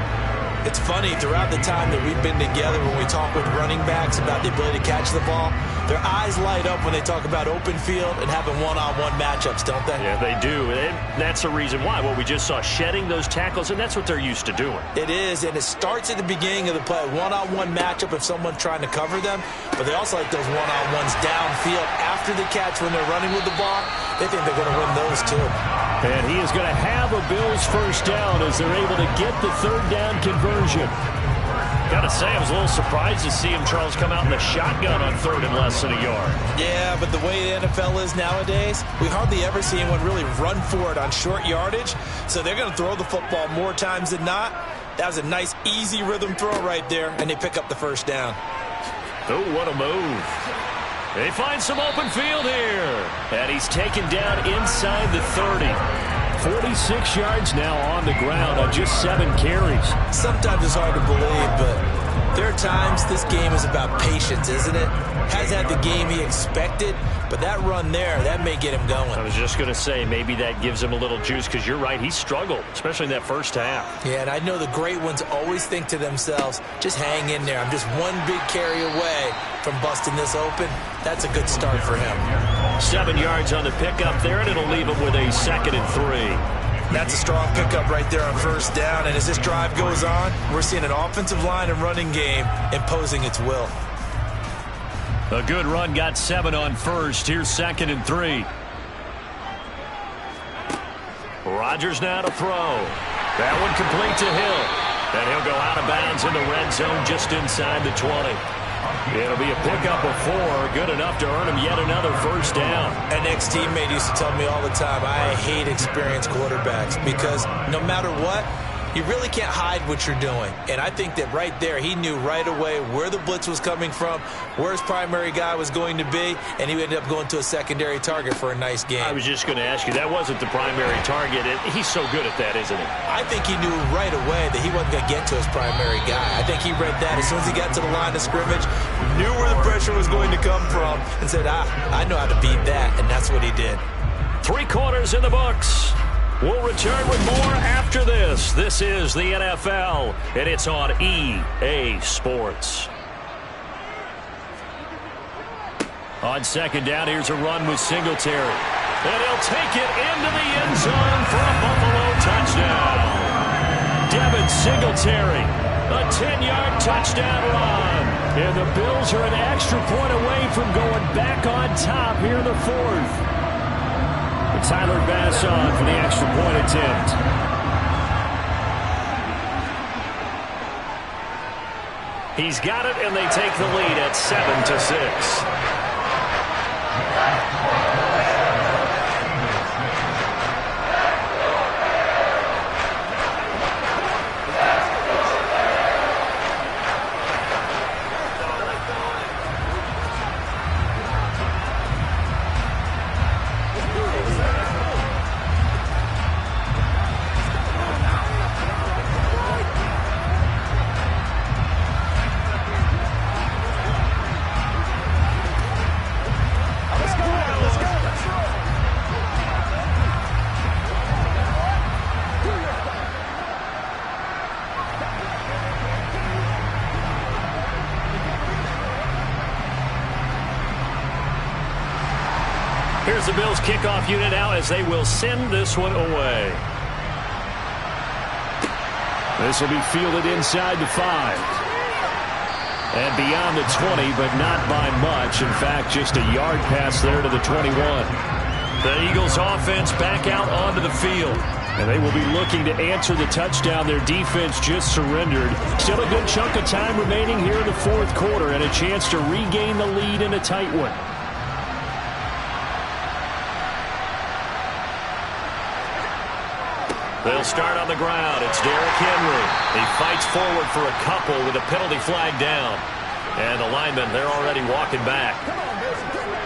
It's funny, throughout the time that we've been together when we talk with running backs about the ability to catch the ball, their eyes light up when they talk about open field and having one-on-one matchups, don't they? Yeah, they do. And that's the reason why. Well, we just saw shedding those tackles, and that's what they're used to doing. It is, and it starts at the beginning of the play. One-on-one matchup if someone's trying to cover them, but they also like those one-on-ones downfield after the catch when they're running with the ball. They think they're going to win those too. And he is going to have a Bills first down as they're able to get the 3rd down conversion. Got to say, I was a little surprised to see him, Charles, come out in the shotgun on 3rd and less than a yard. Yeah, but the way the NFL is nowadays, we hardly ever see anyone really run for it on short yardage. So they're going to throw the football more times than not. That was a nice, easy rhythm throw right there, and they pick up the first down. Oh, what a move. They find some open field here. And he's taken down inside the 30. 46 yards now on the ground on just 7 carries. Sometimes it's hard to believe, but there are times this game is about patience, isn't it? Has had the game he expected, but that run there, that may get him going. I was just going to say, maybe that gives him a little juice, because you're right, he struggled, especially in that first half. Yeah, and I know the great ones always think to themselves, just hang in there. I'm just one big carry away from busting this open. That's a good start for him. 7 yards on the pickup there, and it'll leave him with a 2nd and 3. That's a strong pickup right there on first down, and as this drive goes on, we're seeing an offensive line and running game imposing its will. A good run, got 7 on first. Here's 2nd and 3. Rodgers now to throw. That one complete to Hill. And he'll go out of bounds in the red zone just inside the 20. It'll be a pickup of 4, good enough to earn him yet another first down. An ex-teammate used to tell me all the time, I hate experienced quarterbacks because no matter what, you really can't hide what you're doing. And I think that right there, he knew right away where the blitz was coming from, where his primary guy was going to be, and he ended up going to a secondary target for a nice game. I was just going to ask you, that wasn't the primary target. He's so good at that, isn't he? I think he knew right away that he wasn't going to get to his primary guy. I think he read that as soon as he got to the line of scrimmage, knew where the pressure was going to come from, and said, I know how to beat that, and that's what he did. 3 quarters in the books. We'll return with more after this. This is the NFL, and it's on EA Sports. On second down, here's a run with Singletary. And he'll take it into the end zone for a Buffalo touchdown. Devin Singletary, a 10-yard touchdown run. And the Bills are an extra point away from going back on top here in the 4th. Tyler Bass on for the extra point attempt. He's got it, and they take the lead at 7-6. Here's the Bills kickoff unit now as they will send this one away. This will be fielded inside the 5. And beyond the 20, but not by much. In fact, just a yard pass there to the 21. The Eagles offense back out onto the field. And they will be looking to answer the touchdown their defense just surrendered. Still a good chunk of time remaining here in the 4th quarter and a chance to regain the lead in a tight one. They'll start on the ground. It's Derrick Henry. He fights forward for a couple with a penalty flag down. And the linemen, they're already walking back.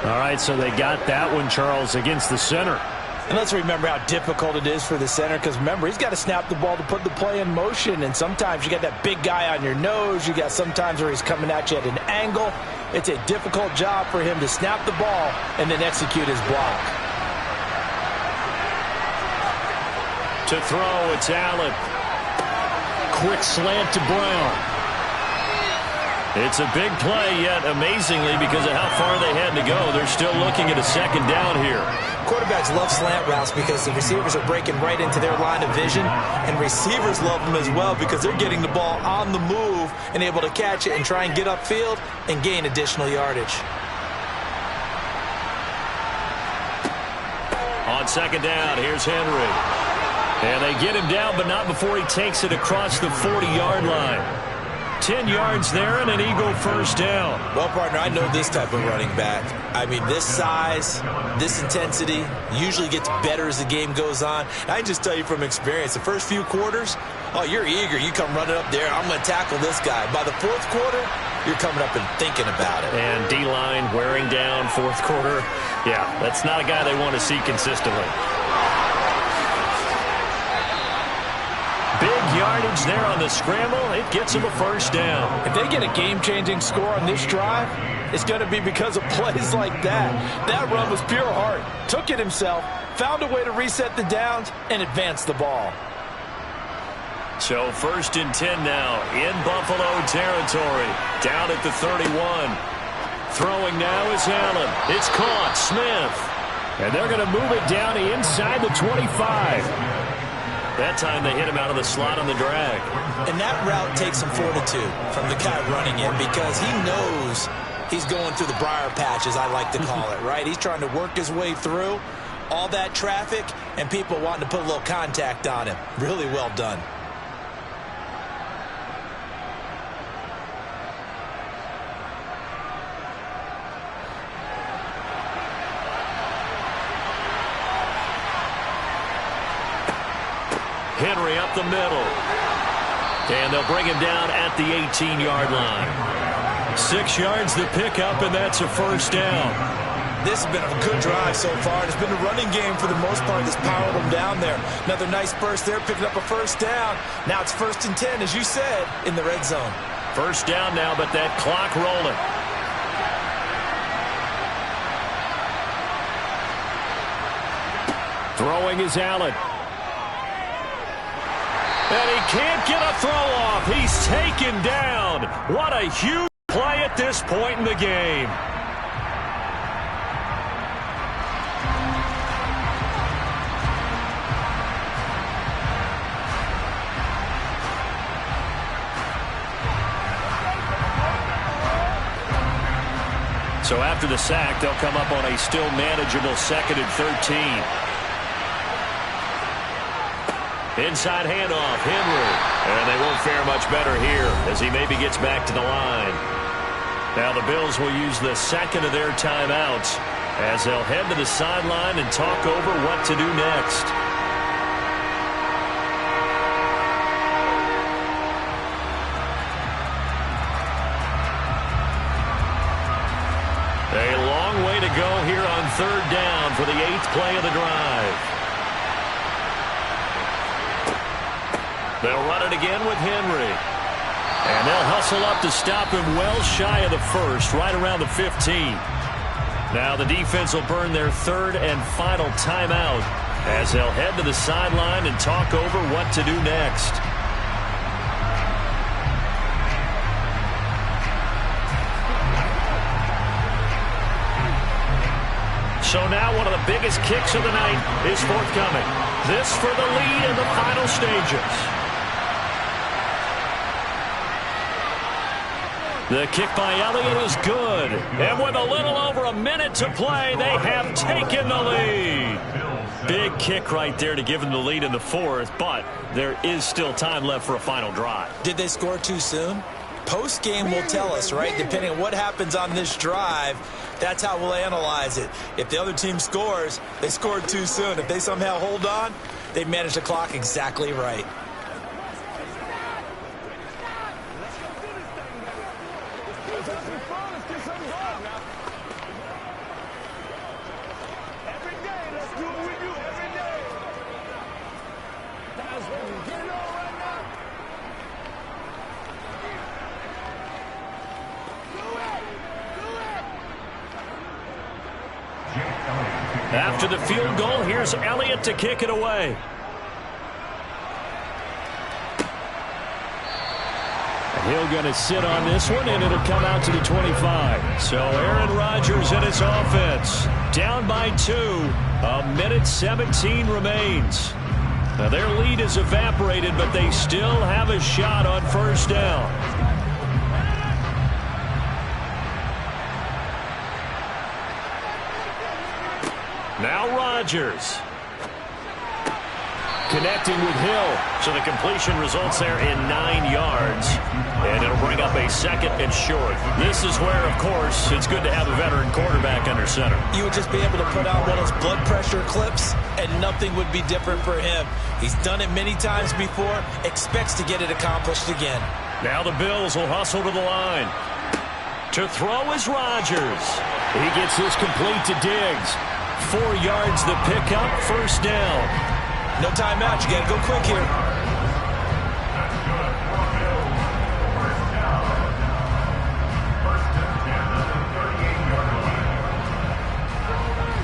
All right, so they got that one, Charles, against the center. And let's remember how difficult it is for the center, because remember, he's got to snap the ball to put the play in motion, and sometimes you got that big guy on your nose. You got sometimes where he's coming at you at an angle. It's a difficult job for him to snap the ball and then execute his block. To throw, it's Allen. Quick slant to Brown. It's a big play, yet amazingly, because of how far they had to go, they're still looking at a second down here. Quarterbacks love slant routes because the receivers are breaking right into their line of vision, and receivers love them as well because they're getting the ball on the move and able to catch it and try and get upfield and gain additional yardage. On second down, here's Henry. And they get him down, but not before he takes it across the 40-yard line. 10 yards there and an Eagle first down. Well, partner, I know this type of running back. I mean, this size, this intensity usually gets better as the game goes on. I can just tell you from experience, the first few quarters, oh, you're eager. You come running up there, I'm going to tackle this guy. By the 4th quarter, you're coming up and thinking about it. And D-line wearing down 4th quarter. Yeah, that's not a guy they want to see consistently. Big yardage there on the scramble. It gets him a first down. If they get a game-changing score on this drive, it's going to be because of plays like that. That run was pure heart. Took it himself, found a way to reset the downs, and advance the ball. So 1st and 10 now in Buffalo territory. Down at the 31. Throwing now is Allen. It's caught. Smith. And they're going to move it down inside the 25. That time they hit him out of the slot on the drag. And that route takes some fortitude from the guy running it because he knows he's going through the briar patch, as I like to call it, right? He's trying to work his way through all that traffic and people wanting to put a little contact on him. Really well done. Henry up the middle. And they'll bring him down at the 18-yard line. 6 yards to pick up, and that's a first down. This has been a good drive so far. It's been a running game for the most part that's powered them down there. Another nice burst there, picking up a first down. Now it's 1st and 10, as you said, in the red zone. First down now, but that clock rolling. Throwing is Allen. And he can't get a throw off. He's taken down. What a huge play at this point in the game. So after the sack, they'll come up on a still manageable 2nd and 13. Inside handoff, Henry. And they won't fare much better here as he maybe gets back to the line. Now the Bills will use the 2nd of their timeouts as they'll head to the sideline and talk over what to do next. A long way to go here on 3rd down for the 8th play of the drive. They'll run it again with Henry. And they'll hustle up to stop him well shy of the 1st, right around the 15. Now the defense will burn their 3rd and final timeout as they'll head to the sideline and talk over what to do next. So now one of the biggest kicks of the night is forthcoming. This for the lead in the final stages. The kick by Elliott is good. And with a little over a minute to play, they have taken the lead. Big kick right there to give them the lead in the 4th, but there is still time left for a final drive. Did they score too soon? Post-game will tell us, right? Depending on what happens on this drive, that's how we'll analyze it. If the other team scores, they scored too soon. If they somehow hold on, they manage the clock exactly right. After the field goal, here's Elliott to kick it away. He'll going to sit on this one, and it'll come out to the 25. So Aaron Rodgers and his offense down by 2. A minute 17 remains. Now their lead is evaporated, but they still have a shot on 1st down. Now Rodgers. Connecting with Hill. So the completion results there in 9 yards. And it'll bring up a 2nd and short. This is where, of course, it's good to have a veteran quarterback under center. You would just be able to put out one of those blood pressure clips, and nothing would be different for him. He's done it many times before, expects to get it accomplished again. Now the Bills will hustle to the line. To throw is Rodgers. He gets this complete to Diggs. 4 yards the pickup, 1st down. No timeout. You got to go quick here.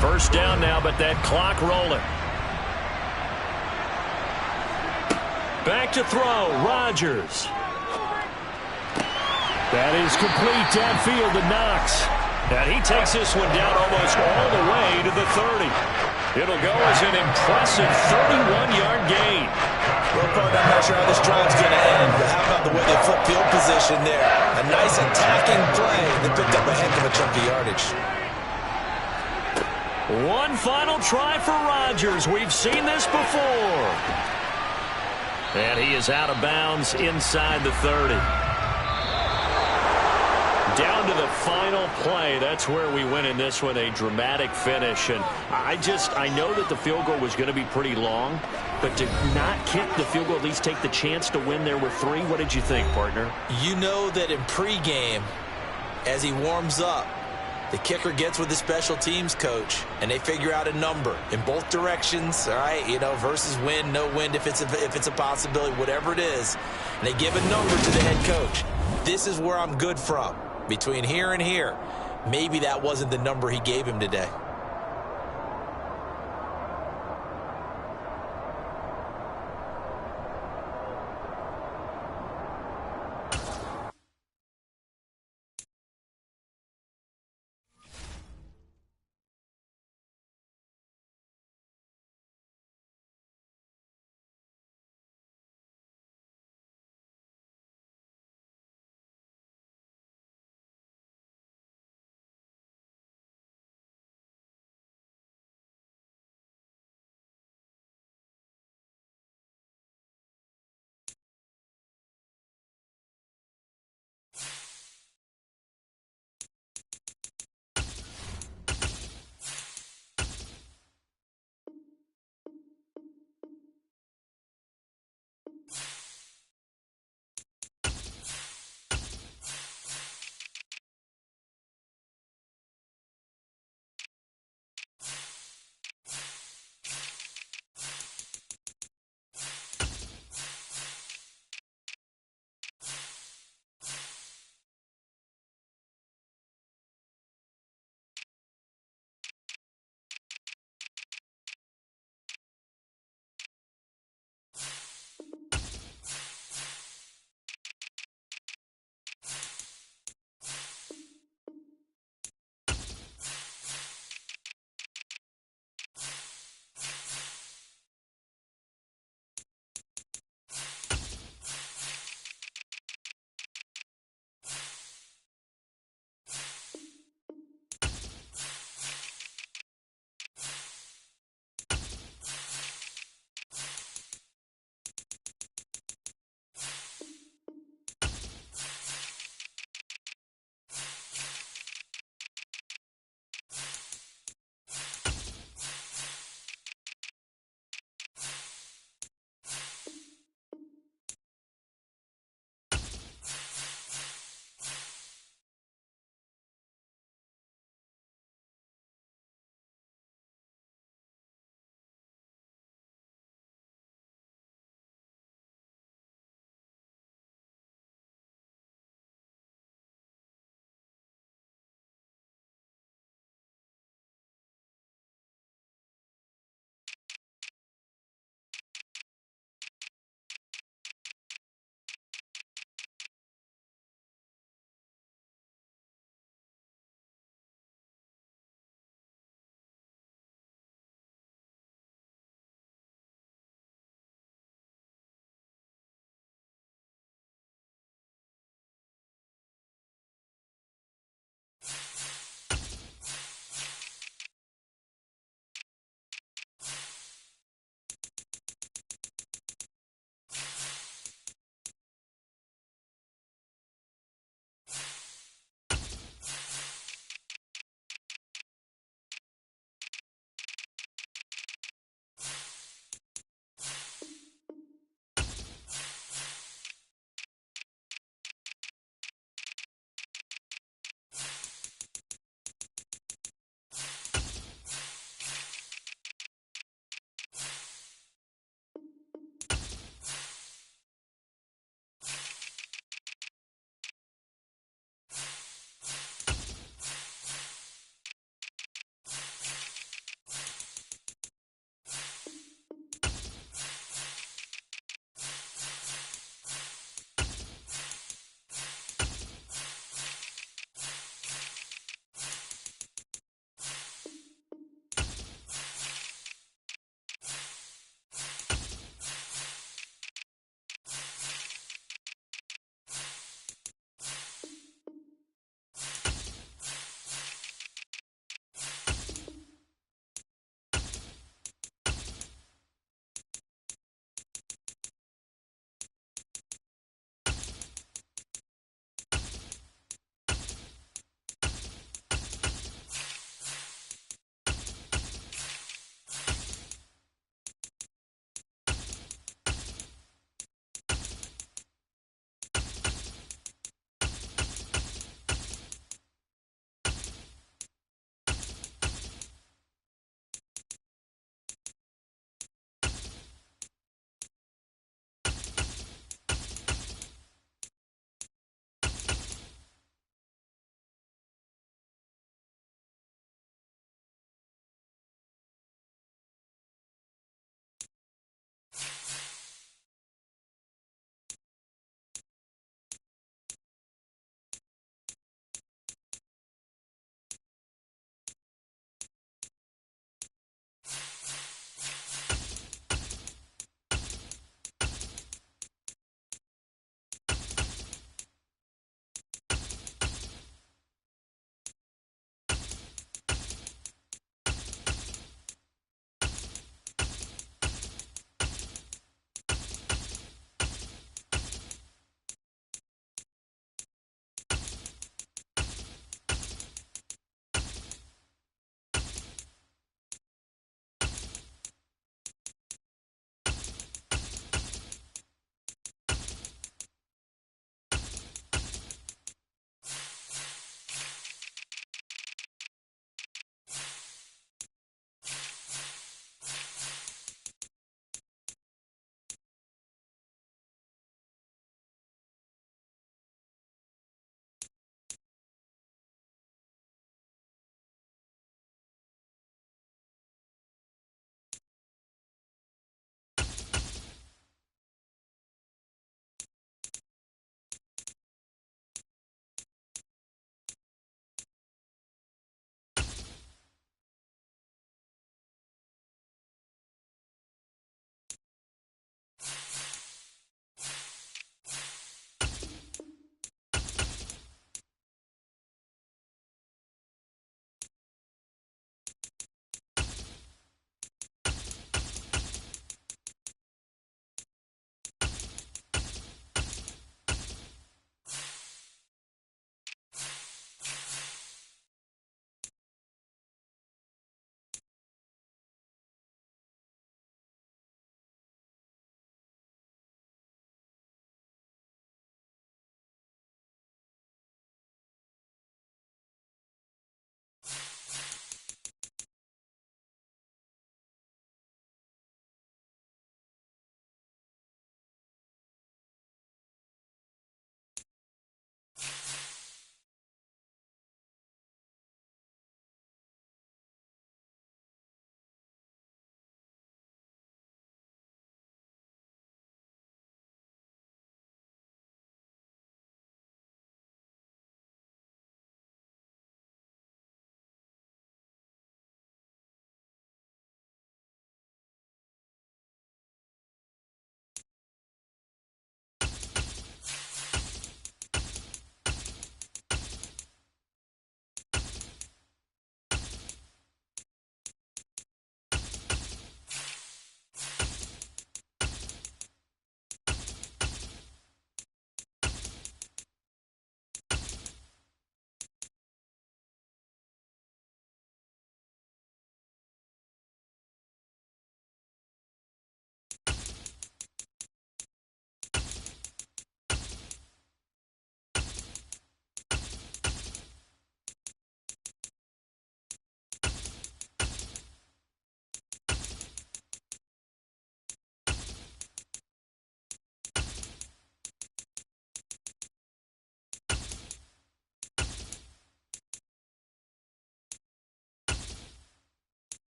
First down now, but that clock rolling. Back to throw, Rodgers. That is complete downfield to Knox. And he takes this one down almost all the way to the 30. It'll go as an impressive 31-yard gain. Well, I'm not sure how this drive's going to end, but how about the way they flip field position there? A nice attacking play that picked up a heck of a chunk of yardage. One final try for Rodgers. We've seen this before. And he is out of bounds inside the 30. Down to the final play. That's where we win in this one, a dramatic finish. And I know that the field goal was going to be pretty long, but to not kick the field goal, at least take the chance to win there with 3, what did you think, partner? You know that in pregame, as he warms up, the kicker gets with the special teams coach, and they figure out a number in both directions, all right, versus win, no win, if it's a possibility, whatever it is. And they give a number to the head coach. This is where I'm good from. Between here and here, maybe that wasn't the number he gave him today.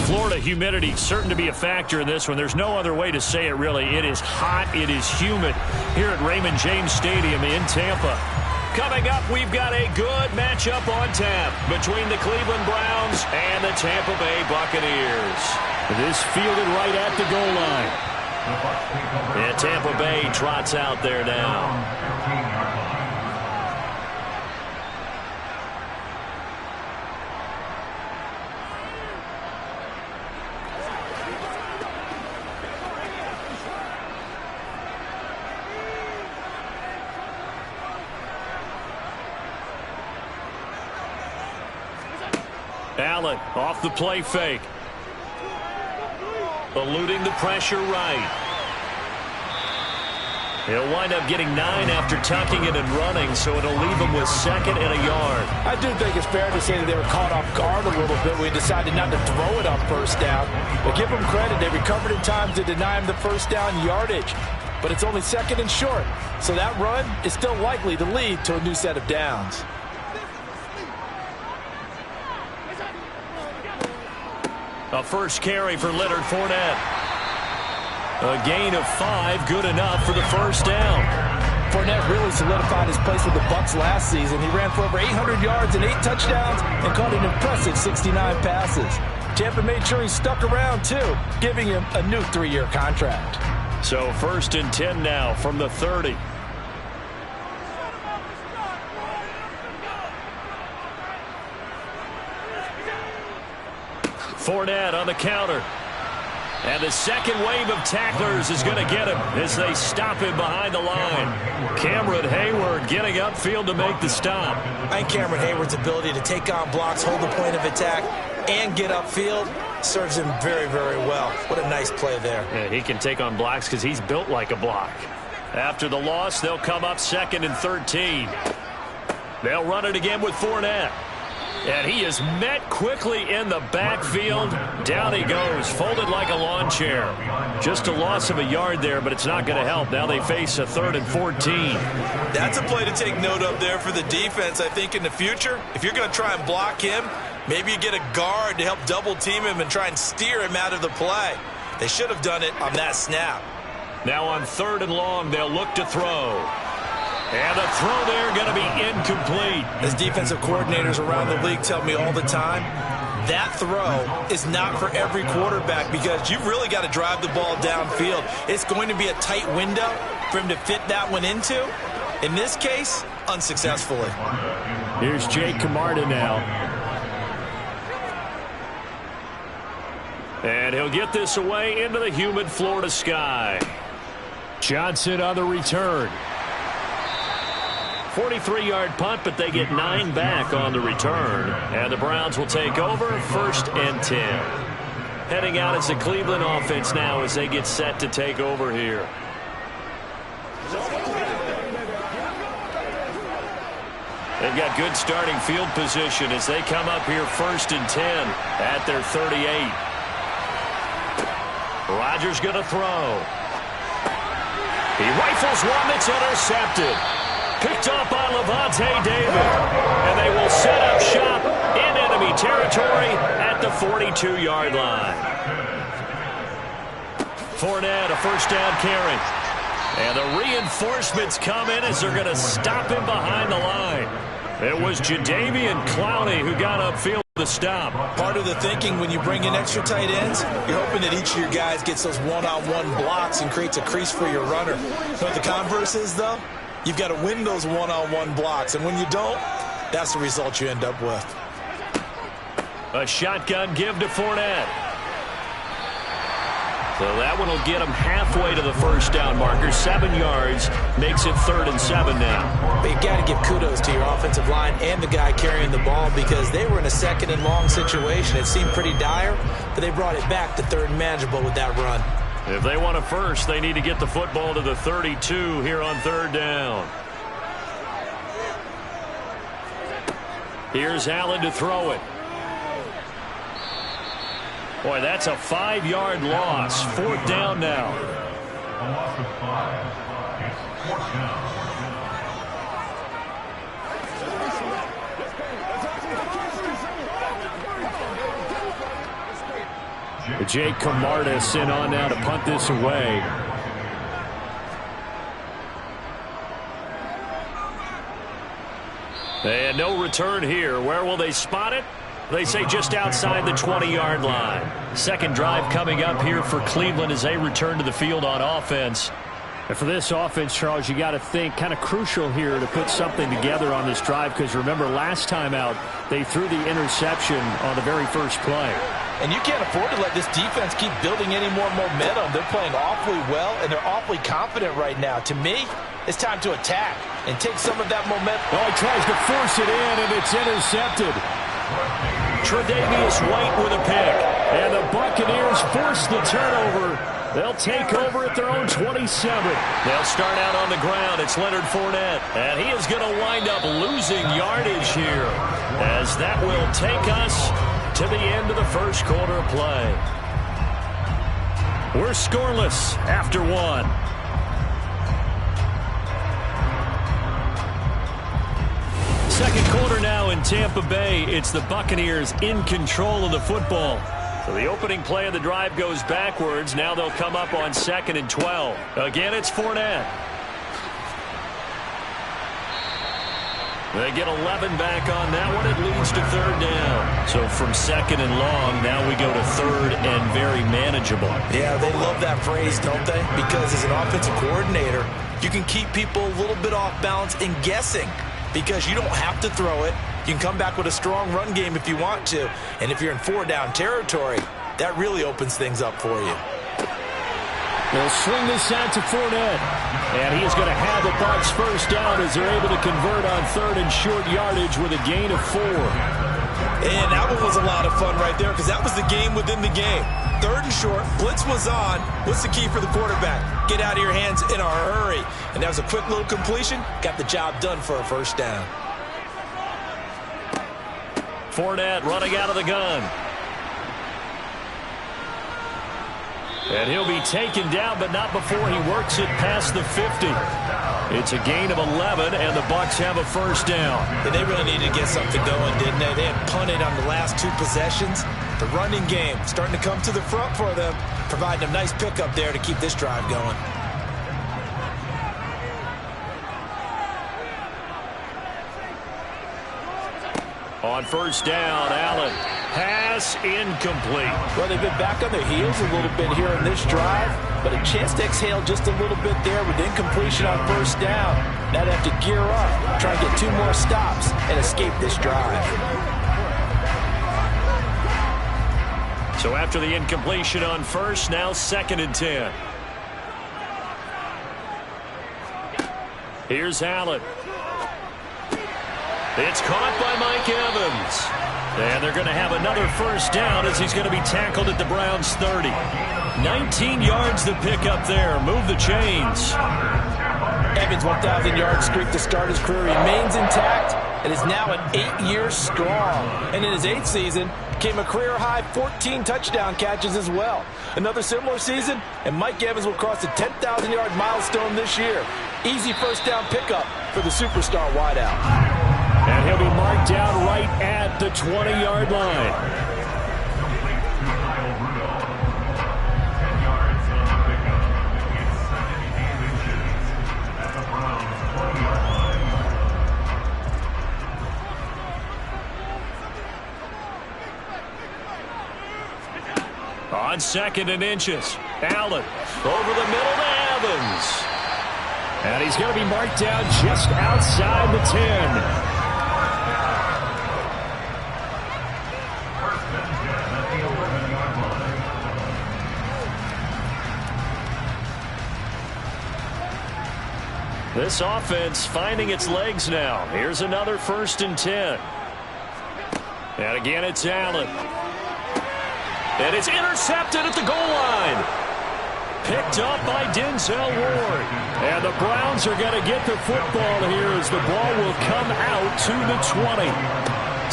Florida humidity certain to be a factor in this one. There's no other way to say it, really. It is hot. It is humid here at Raymond James Stadium in Tampa. Coming up, we've got a good matchup on tap between the Cleveland Browns and the Tampa Bay Buccaneers. This fielded right at the goal line. And Tampa Bay trots out there now. Allen off the play fake. Eluding the pressure right. He'll wind up getting 9 after tucking it and running, so it'll leave him with 2nd and a yard. I do think it's fair to say that they were caught off guard a little bit. We decided not to throw it on first down. But give them credit. They recovered in time to deny him the first down yardage. But it's only 2nd and short. So that run is still likely to lead to a new set of downs. A first carry for Leonard Fournette. A gain of 5, good enough for the first down. Fournette really solidified his place with the Bucs last season. He ran for over 800 yards and 8 touchdowns and caught an impressive 69 passes. Tampa made sure he stuck around, too, giving him a new 3-year contract. So 1st and 10 now from the 30. Fournette on the counter. And the second wave of tacklers is going to get him as they stop him behind the line. Cameron Hayward getting upfield to make the stop. I think Cameron Hayward's ability to take on blocks, hold the point of attack, and get upfield serves him very, very well. What a nice play there. Yeah, he can take on blocks because he's built like a block. After the loss, they'll come up 2nd and 13. They'll run it again with Fournette. And he is met quickly in the backfield. Down he goes, folded like a lawn chair. Just a loss of a yard there, but it's not going to help. Now they face a 3rd and 14. That's a play to take note of there for the defense, I think, in the future. If you're going to try and block him, maybe you get a guard to help double team him and try and steer him out of the play. They should have done it on that snap. Now on 3rd and long, they'll look to throw. And the throw there going to be incomplete. As defensive coordinators around the league tell me all the time, that throw is not for every quarterback because you've really got to drive the ball downfield. It's going to be a tight window for him to fit that one into. In this case, unsuccessfully. Here's Jake Camarda now. And he'll get this away into the humid Florida sky. Johnson on the return. 43-yard punt, but they get 9 back on the return. And the Browns will take over 1st and 10. Heading out as the Cleveland offense now as they get set to take over here. They've got good starting field position as they come up here 1st and 10 at their 38. Rodgers going to throw. He rifles one that's intercepted. Picked up by Levante David. And they will set up shop in enemy territory at the 42-yard line. Fournette, a first down carry. And the reinforcements come in as they're going to stop him behind the line. It was Jadeveon Clowney who got upfield to stop. Part of the thinking when you bring in extra tight ends, you're hoping that each of your guys gets those one-on-one blocks and creates a crease for your runner. You know what the converse is, though? You've got to win those one-on-one blocks, and when you don't, that's the result you end up with. A shotgun give to Fournette. So that one will get him halfway to the first down marker. 7 yards makes it 3rd and 7 now. But you got to give kudos to your offensive line and the guy carrying the ball because they were in a 2nd and long situation. It seemed pretty dire, but they brought it back to 3rd and manageable with that run. If they want a first, they need to get the football to the 32 here on 3rd down. Here's Allen to throw it. Boy, that's a 5-yard loss. 4th down now. A loss of 5. It's 4th down. Jake Camardas in on now to punt this away. And no return here. Where will they spot it? They say just outside the 20-yard line. Second drive coming up here for Cleveland as they return to the field on offense. And for this offense, Charles, you got to think kind of crucial here to put something together on this drive, because remember last time out they threw the interception on the very first play. And you can't afford to let this defense keep building any more momentum. They're playing awfully well, and they're awfully confident right now. To me, it's time to attack and take some of that momentum. Oh, he tries to force it in, and it's intercepted. Tre'Davious White with a pick. And the Buccaneers force the turnover. They'll take over at their own 27. They'll start out on the ground. It's Leonard Fournette. And he is going to wind up losing yardage here, as that will take us to the end of the first quarter of play. We're scoreless after one. Second quarter now in Tampa Bay. It's the Buccaneers in control of the football. So the opening play of the drive goes backwards. Now they'll come up on 2nd and 12. Again, it's Fournette. They get 11 back on that one. It leads to third down. So from 2nd and long, now we go to 3rd and very manageable. Yeah, they love that phrase, don't they? Because as an offensive coordinator, you can keep people a little bit off balance and guessing, because you don't have to throw it. You can come back with a strong run game if you want to. And if you're in 4-down territory, that really opens things up for you. They'll swing this out to Fournette. And he is going to have the Bucs first down as they're able to convert on 3rd and short yardage with a gain of 4. And that one was a lot of fun right there, because that was the game within the game. 3rd and short, blitz was on. What's the key for the quarterback? Get out of your hands in a hurry. And that was a quick little completion. Got the job done for a first down. Fournette running out of the gun. And he'll be taken down, but not before he works it past the 50. It's a gain of 11, and the Bucs have a first down. And they really needed to get something going, didn't they? They had punted on the last 2 possessions. The running game starting to come to the front for them, providing a nice pickup there to keep this drive going. On first down, Allen. Pass incomplete. Well, they've been back on their heels a little bit here in this drive, but a chance to exhale just a little bit there with incompletion on first down. Now they have to gear up, try and get 2 more stops, and escape this drive. So after the incompletion on first, now 2nd and 10. Here's Allen. It's caught by Mike Evans. And they're going to have another first down as he's going to be tackled at the Browns' 30. 19 yards to pick up there. Move the chains. Evans' 1,000-yard streak to start his career remains intact and is now at 8 years strong. And in his 8th season, came a career-high 14 touchdown catches as well. Another similar season, and Mike Evans will cross the 10,000-yard milestone this year. Easy first down pickup for the superstar wideout. And he'll be marked down right at the 20-yard line. On 2nd and inches, Allen over the middle to Evans. And he's going to be marked down just outside the 10. This offense finding its legs now. Here's another 1st and 10. And again, it's Allen. And it's intercepted at the goal line. Picked up by Denzel Ward. And the Browns are going to get the football here as the ball will come out to the 20.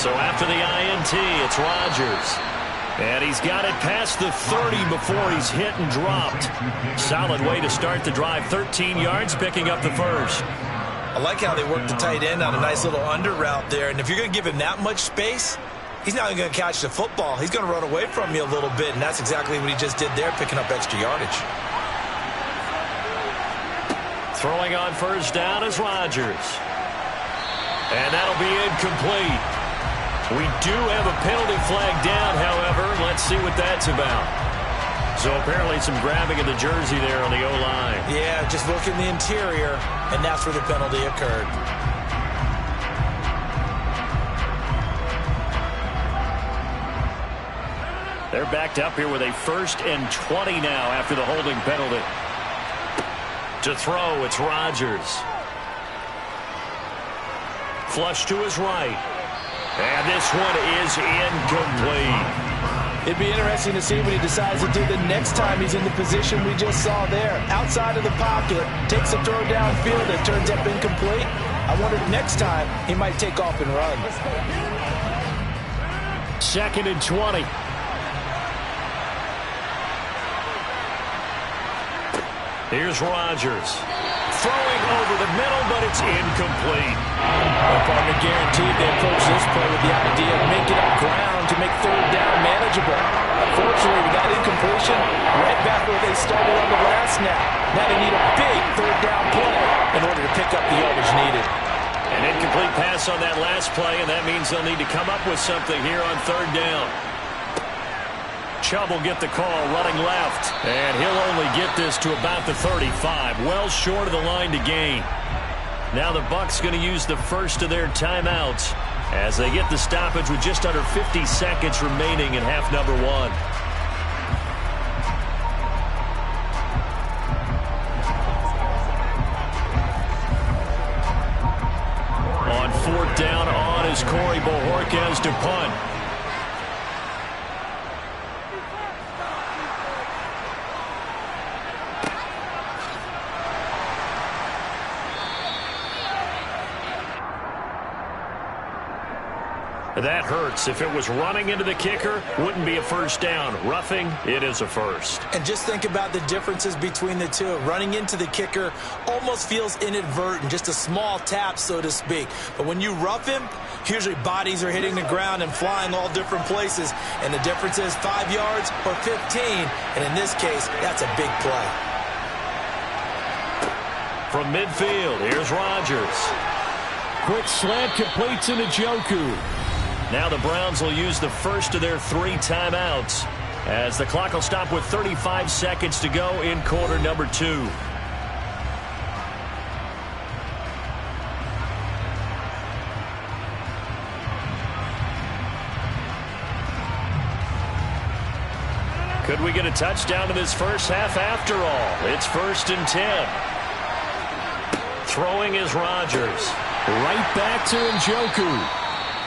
So after the INT, it's Rodgers. And he's got it past the 30 before he's hit and dropped. Solid way to start the drive. 13 yards, picking up the first. I like how they work the tight end on a nice little under route there. And if you're going to give him that much space, he's not even going to catch the football. He's going to run away from you a little bit, and that's exactly what he just did there, picking up extra yardage. Throwing on first down is Rodgers. And that'll be incomplete. We do have a penalty flag down, however. Let's see what that's about. So apparently some grabbing of the jersey there on the O-line. Yeah, just look in the interior, and that's where the penalty occurred. They're backed up here with a 1st and 20 now after the holding penalty. To throw, it's Rodgers. Flush to his right. And this one is incomplete. It'd be interesting to see what he decides to do the next time he's in the position we just saw there. Outside of the pocket, takes a throw downfield that turns up incomplete. I wonder if next time he might take off and run. 2nd and 20. Here's Rodgers. Throwing over the middle, but it's incomplete. Well, partner, guaranteed they approach this play with the idea of making up ground to make 3rd down manageable. Unfortunately, with that incompletion, right back where they started on the last snap. Now they need a big 3rd down play in order to pick up the yardage needed. An incomplete pass on that last play, and that means they'll need to come up with something here on 3rd down. Chubb will get the call running left, and he'll only get this to about the 35, well short of the line to gain. Now the Bucs going to use the first of their timeouts as they get the stoppage with just under 50 seconds remaining in half number 1. On 4th down, on is Corey Bojorquez to punt. That hurts. If it was running into the kicker, wouldn't be a first down. Roughing, it is a first. And just think about the differences between the two. Running into the kicker almost feels inadvertent, just a small tap, so to speak. But when you rough him, usually bodies are hitting the ground and flying all different places. And the difference is 5 yards or 15. And in this case, that's a big play. From midfield, here's Rodgers. Quick slant completes into Njoku. Now the Browns will use the first of their 3 timeouts as the clock will stop with 35 seconds to go in quarter number 2. Could we get a touchdown in this first half after all? It's 1st and 10. Throwing is Rodgers. Right back to Njoku.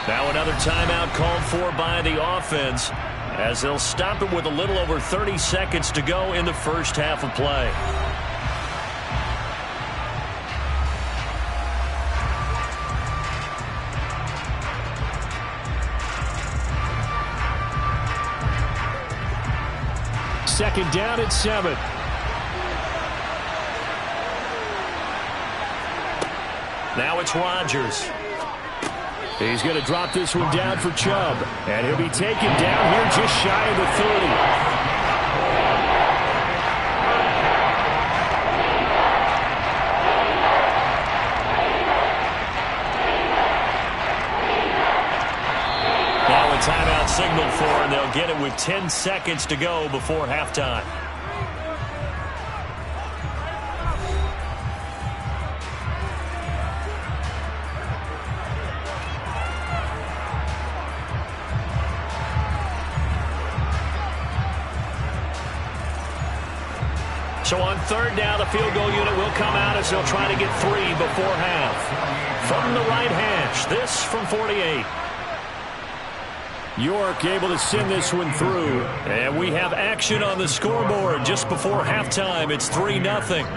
Now another timeout called for by the offense as they'll stop it with a little over 30 seconds to go in the first half of play. Second down at 7. Now it's Rodgers. He's going to drop this one down for Chubb. And he'll be taken down here just shy of the 30. Now a timeout signaled for, and they'll get it with 10 seconds to go before halftime. So on 3rd down, the field goal unit will come out as they'll try to get 3 before half. From the right hash, this from 48. York able to send this one through. And we have action on the scoreboard just before halftime. It's 3-0.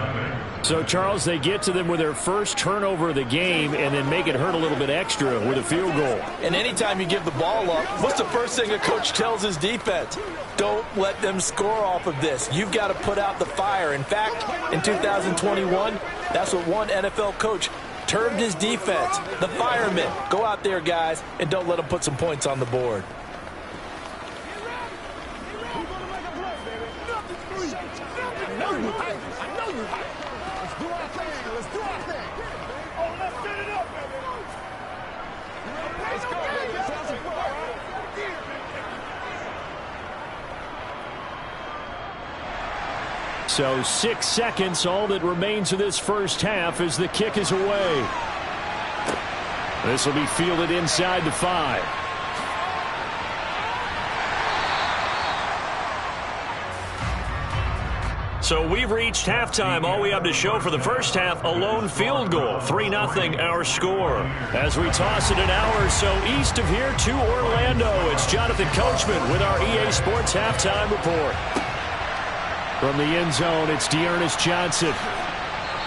So, Charles, they get to them with their first turnover of the game and then make it hurt a little bit extra with a field goal. And anytime you give the ball up, what's the first thing a coach tells his defense? Don't let them score off of this. You've got to put out the fire. In fact, in 2021, that's what one NFL coach Turned his defense. The firemen. Go out there, guys, and don't let them put some points on the board. I know you hype. Let's do our thing. Let's do our thing. Oh, let's set it up, baby. Let's go, baby. Sounds like we're all right. So 6 seconds, all that remains of this first half as the kick is away. This will be fielded inside the 5. So we've reached halftime. All we have to show for the first half, a lone field goal. 3-0 our score. As we toss it an hour or so east of here to Orlando, it's Jonathan Coachman with our EA Sports Halftime Report. From the end zone, it's Dearness Johnson.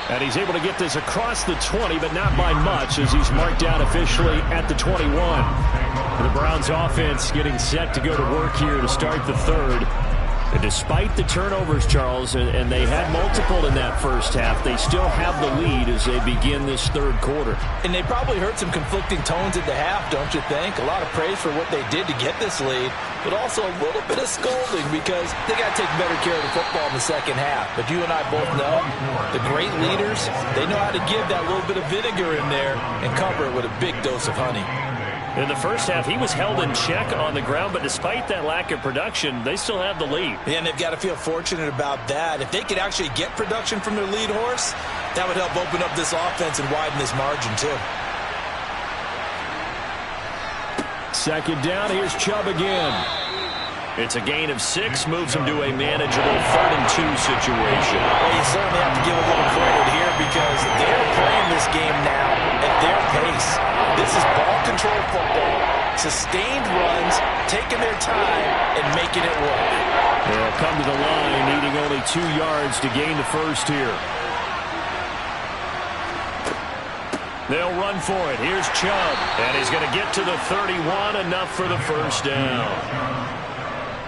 And he's able to get this across the 20, but not by much, as he's marked down officially at the 21. The Browns offense getting set to go to work here to start the third. And despite the turnovers, Charles, and they had multiple in that first half, they still have the lead as they begin this third quarter. And they probably heard some conflicting tones at the half, don't you think? A lot of praise for what they did to get this lead, but also a little bit of scolding because they got to take better care of the football in the second half. But you and I both know the great leaders, they know how to give that little bit of vinegar in there and cover it with a big dose of honey. In the first half, he was held in check on the ground, but despite that lack of production, they still have the lead. Yeah, and they've got to feel fortunate about that. If they could actually get production from their lead horse, that would help open up this offense and widen this margin, too. Second down, here's Chubb again. It's a gain of 6, moves him to a manageable 3rd and 2 situation. Well, you certainly have to give a little credit here because they're playing this game now at their pace. This is ball control football, sustained runs, taking their time and making it work. They'll come to the line, needing only 2 yards to gain the first here. They'll run for it. Here's Chubb, and he's going to get to the 31, enough for the first down.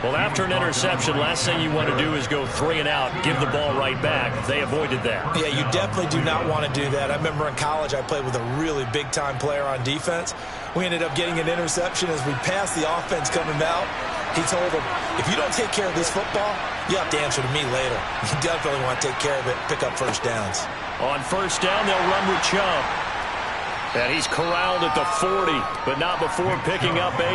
Well, after an interception, last thing you want to do is go 3 and out, give the ball right back. They avoided that. Yeah, you definitely do not want to do that. I remember in college I played with a really big-time player on defense. We ended up getting an interception as we passed the offense coming out. He told him, if you don't take care of this football, you have to answer to me later. You definitely want to take care of it, pick up first downs. On first down, they'll run with Chubb. And he's corralled at the 40, but not before picking up 8.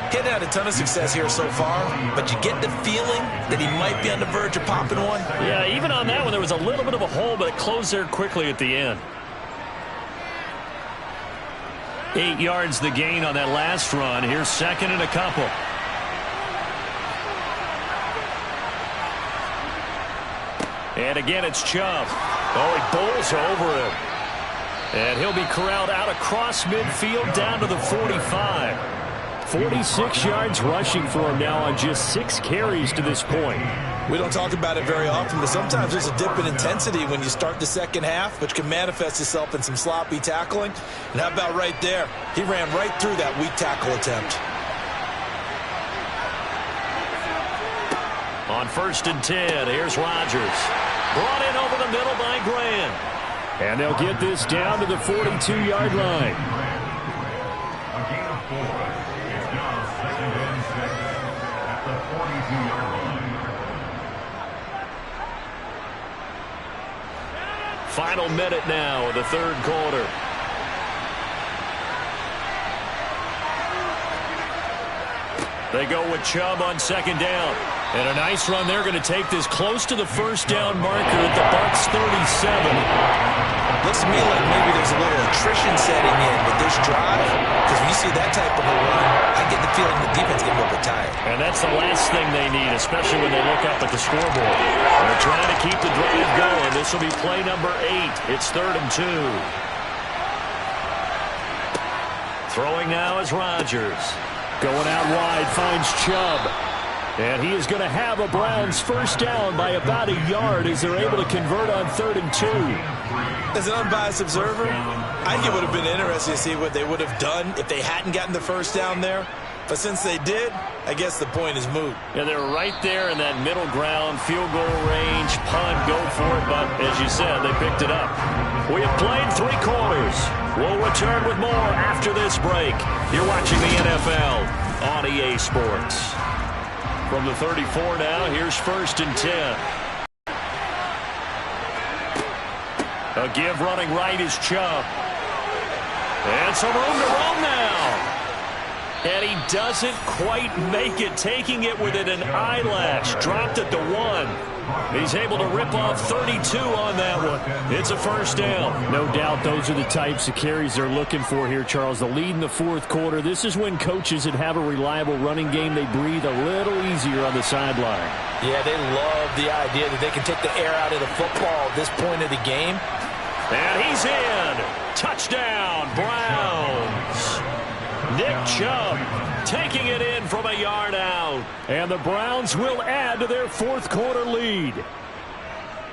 Hadn't had a ton of success here so far, but you get the feeling that he might be on the verge of popping one. Yeah, even on that one, there was a little bit of a hole, but it closed there quickly at the end. 8 yards the gain on that last run. Here's 2nd and a couple. And again, it's Chubb. Oh, he bowls over him. And he'll be corralled out across midfield down to the 45. 46 yards rushing for him now on just 6 carries to this point. We don't talk about it very often, but sometimes there's a dip in intensity when you start the second half, which can manifest itself in some sloppy tackling. And how about right there? He ran right through that weak tackle attempt. On 1st and 10, here's Rodgers. Brought in over the middle by Graham. And they'll get this down to the 42-yard line. A gain of 4. It's now 2nd and 6 at the 42-yard line. Final minute now of the third quarter. They go with Chubb on 2nd down. And a nice run. They're going to take this close to the first down marker at the Bucs 37. Looks to me like maybe there's a little attrition setting in with this drive, because when you see that type of a run, I get the feeling the defense getting a little bit tired. And that's the last thing they need, especially when they look up at the scoreboard. They're trying to keep the drive going. This will be play number 8. It's 3rd and 2. Throwing now is Rodgers. Going out wide, finds Chubb. And he is going to have a Browns first down by about a yard as they're able to convert on 3rd and 2. As an unbiased observer, I think it would have been interesting to see what they would have done if they hadn't gotten the first down there. But since they did, I guess the point is moot. Yeah, they're right there in that middle ground, field goal range, punt, go for it. But as you said, they picked it up. We have played 3 quarters. We'll return with more after this break. You're watching the NFL on EA Sports. From the 34 now, here's 1st and 10. A give running right is Chubb. And some room to roam now. And he doesn't quite make it, taking it within an eyelash. Dropped at the 1. He's able to rip off 32 on that one. It's a first down. No doubt those are the types of carries they're looking for here, Charles. The lead in the 4th quarter. This is when coaches that have a reliable running game, they breathe a little easier on the sideline. Yeah, they love the idea that they can take the air out of the football at this point of the game. And he's in. Touchdown, Browns. Nick Chubb taking it in from a yard out. And the Browns will add to their 4th quarter lead.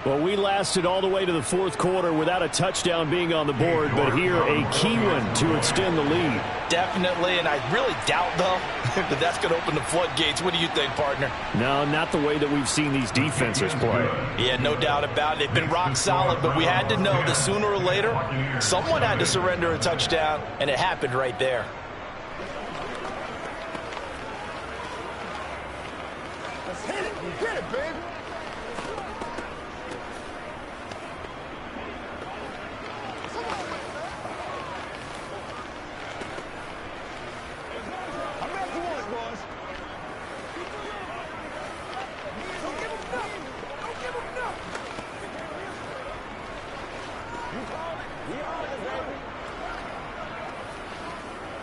Well, we lasted all the way to the 4th quarter without a touchdown being on the board, but here a key one to extend the lead. Definitely, and I really doubt, though, that that's going to open the floodgates. What do you think, partner? No, not the way that we've seen these defenses play. Yeah, no doubt about it. They've been rock solid, but we had to know that sooner or later, someone had to surrender a touchdown, and it happened right there. Let's hit it. Get it, baby.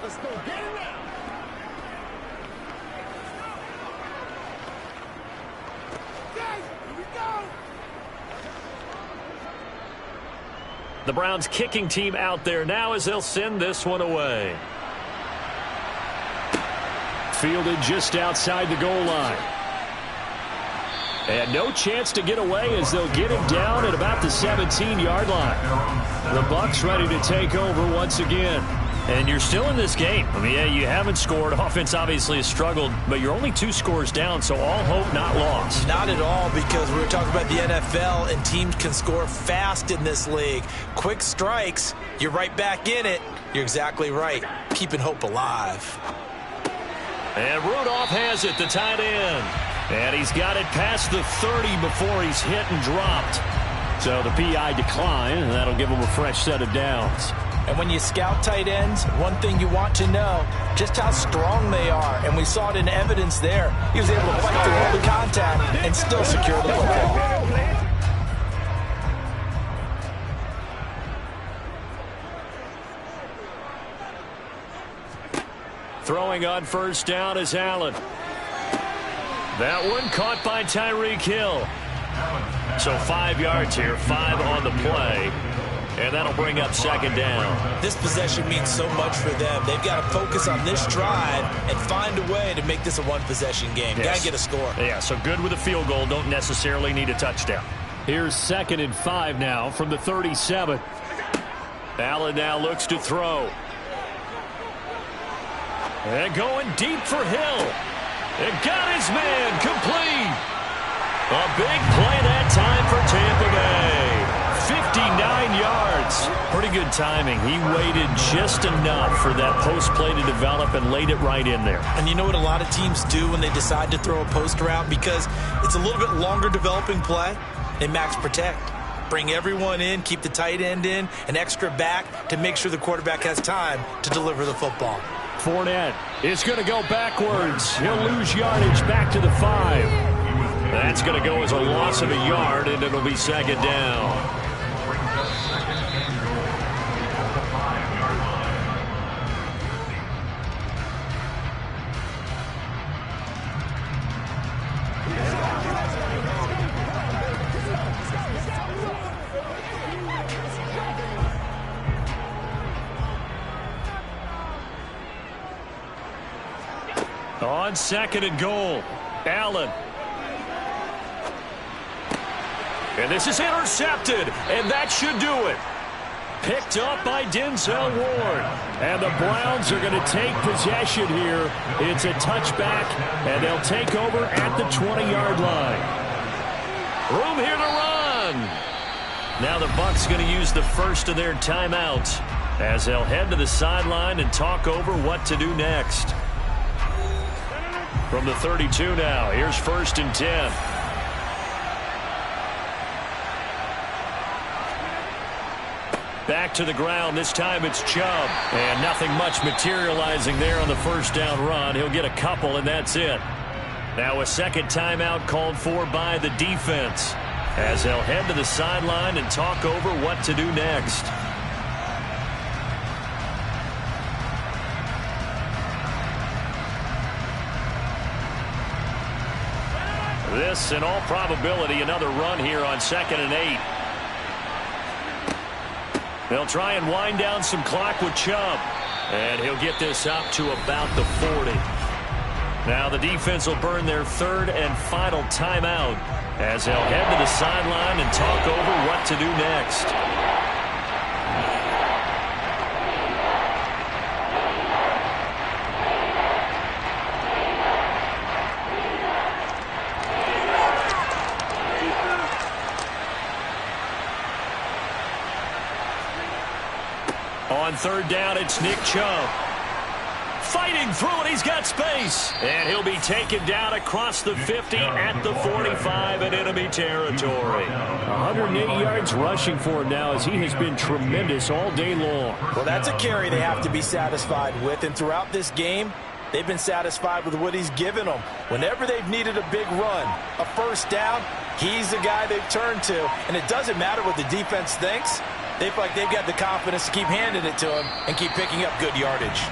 Let's go get it now. Guys, here we go. The Browns kicking team out there now as they'll send this one away. Fielded just outside the goal line. And no chance to get away as they'll get him down at about the 17-yard line. The Bucs ready to take over once again. And you're still in this game. I mean, yeah, you haven't scored. Offense obviously has struggled, but you're only 2 scores down, so all hope not lost. Not at all, because we were talking about the NFL, and teams can score fast in this league. Quick strikes, you're right back in it. You're exactly right. Keeping hope alive. And Rudolph has it, the tight end. And he's got it past the 30 before he's hit and dropped. So the PI decline, and that'll give him a fresh set of downs. And when you scout tight ends, one thing you want to know, just how strong they are. And we saw it in evidence there. He was able to fight through all the contact and still secure the football. Throwing on first down is Allen. That one caught by Tyreek Hill. So 5 yards here, 5 on the play. And that'll bring up second down. This possession means so much for them. They've got to focus on this drive and find a way to make this a one-possession game. Yes. Got to get a score. Yeah, so good with a field goal. Don't necessarily need a touchdown. Here's 2nd and 5 now from the 37. Allen now looks to throw. And going deep for Hill. And got his man complete. A big play that time for Tampa Bay. 59 yards. Pretty good timing. He waited just enough for that post play to develop and laid it right in there. And you know what a lot of teams do when they decide to throw a post route? Because it's a little bit longer developing play. They max protect. Bring everyone in, keep the tight end in, an extra back to make sure the quarterback has time to deliver the football. Fournette is going to go backwards. He'll lose yardage back to the 5. That's going to go as a loss of a yard, and it'll be second down. On 2nd and goal, Allen. And this is intercepted, and that should do it. Picked up by Denzel Ward. And the Browns are going to take possession here. It's a touchback, and they'll take over at the 20-yard line. Room here to run. Now the Bucs going to use the first of their timeouts as they'll head to the sideline and talk over what to do next. From the 32 now, here's 1st and 10. Back to the ground. This time it's Chubb. And nothing much materializing there on the first down run. He'll get a couple, and that's it. Now a second timeout called for by the defense as they'll head to the sideline and talk over what to do next. This, in all probability, another run here on 2nd and 8. They'll try and wind down some clock with Chubb. And he'll get this up to about the 40. Now the defense will burn their 3rd and final timeout as they'll head to the sideline and talk over what to do next. On 3rd down, it's Nick Chubb. Fighting through it, he's got space. And he'll be taken down across the 50 at the 45 in enemy territory. 108 yards rushing for him now as he has been tremendous all day long. Well, that's a carry they have to be satisfied with. And throughout this game, they've been satisfied with what he's given them. Whenever they've needed a big run, a first down, he's the guy they've turned to. And it doesn't matter what the defense thinks. They feel like they've got the confidence to keep handing it to him and keep picking up good yardage.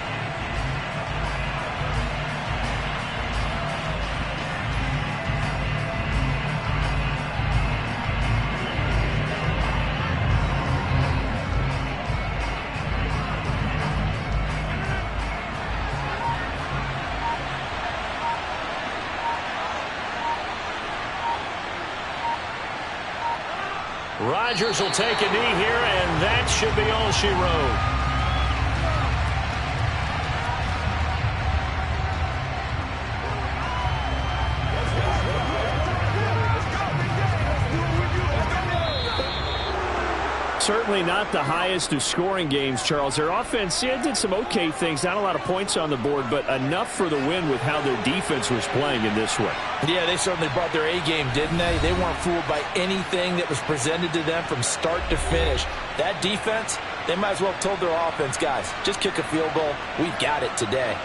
Rodgers will take a knee here, and that should be all she wrote. Certainly not the highest of scoring games, Charles. Their offense did some okay things. Not a lot of points on the board, but enough for the win with how their defense was playing in this one. Yeah, they certainly brought their A-game, didn't they? They weren't fooled by anything that was presented to them from start to finish. That defense, they might as well have told their offense, guys, just kick a field goal. We've got it today.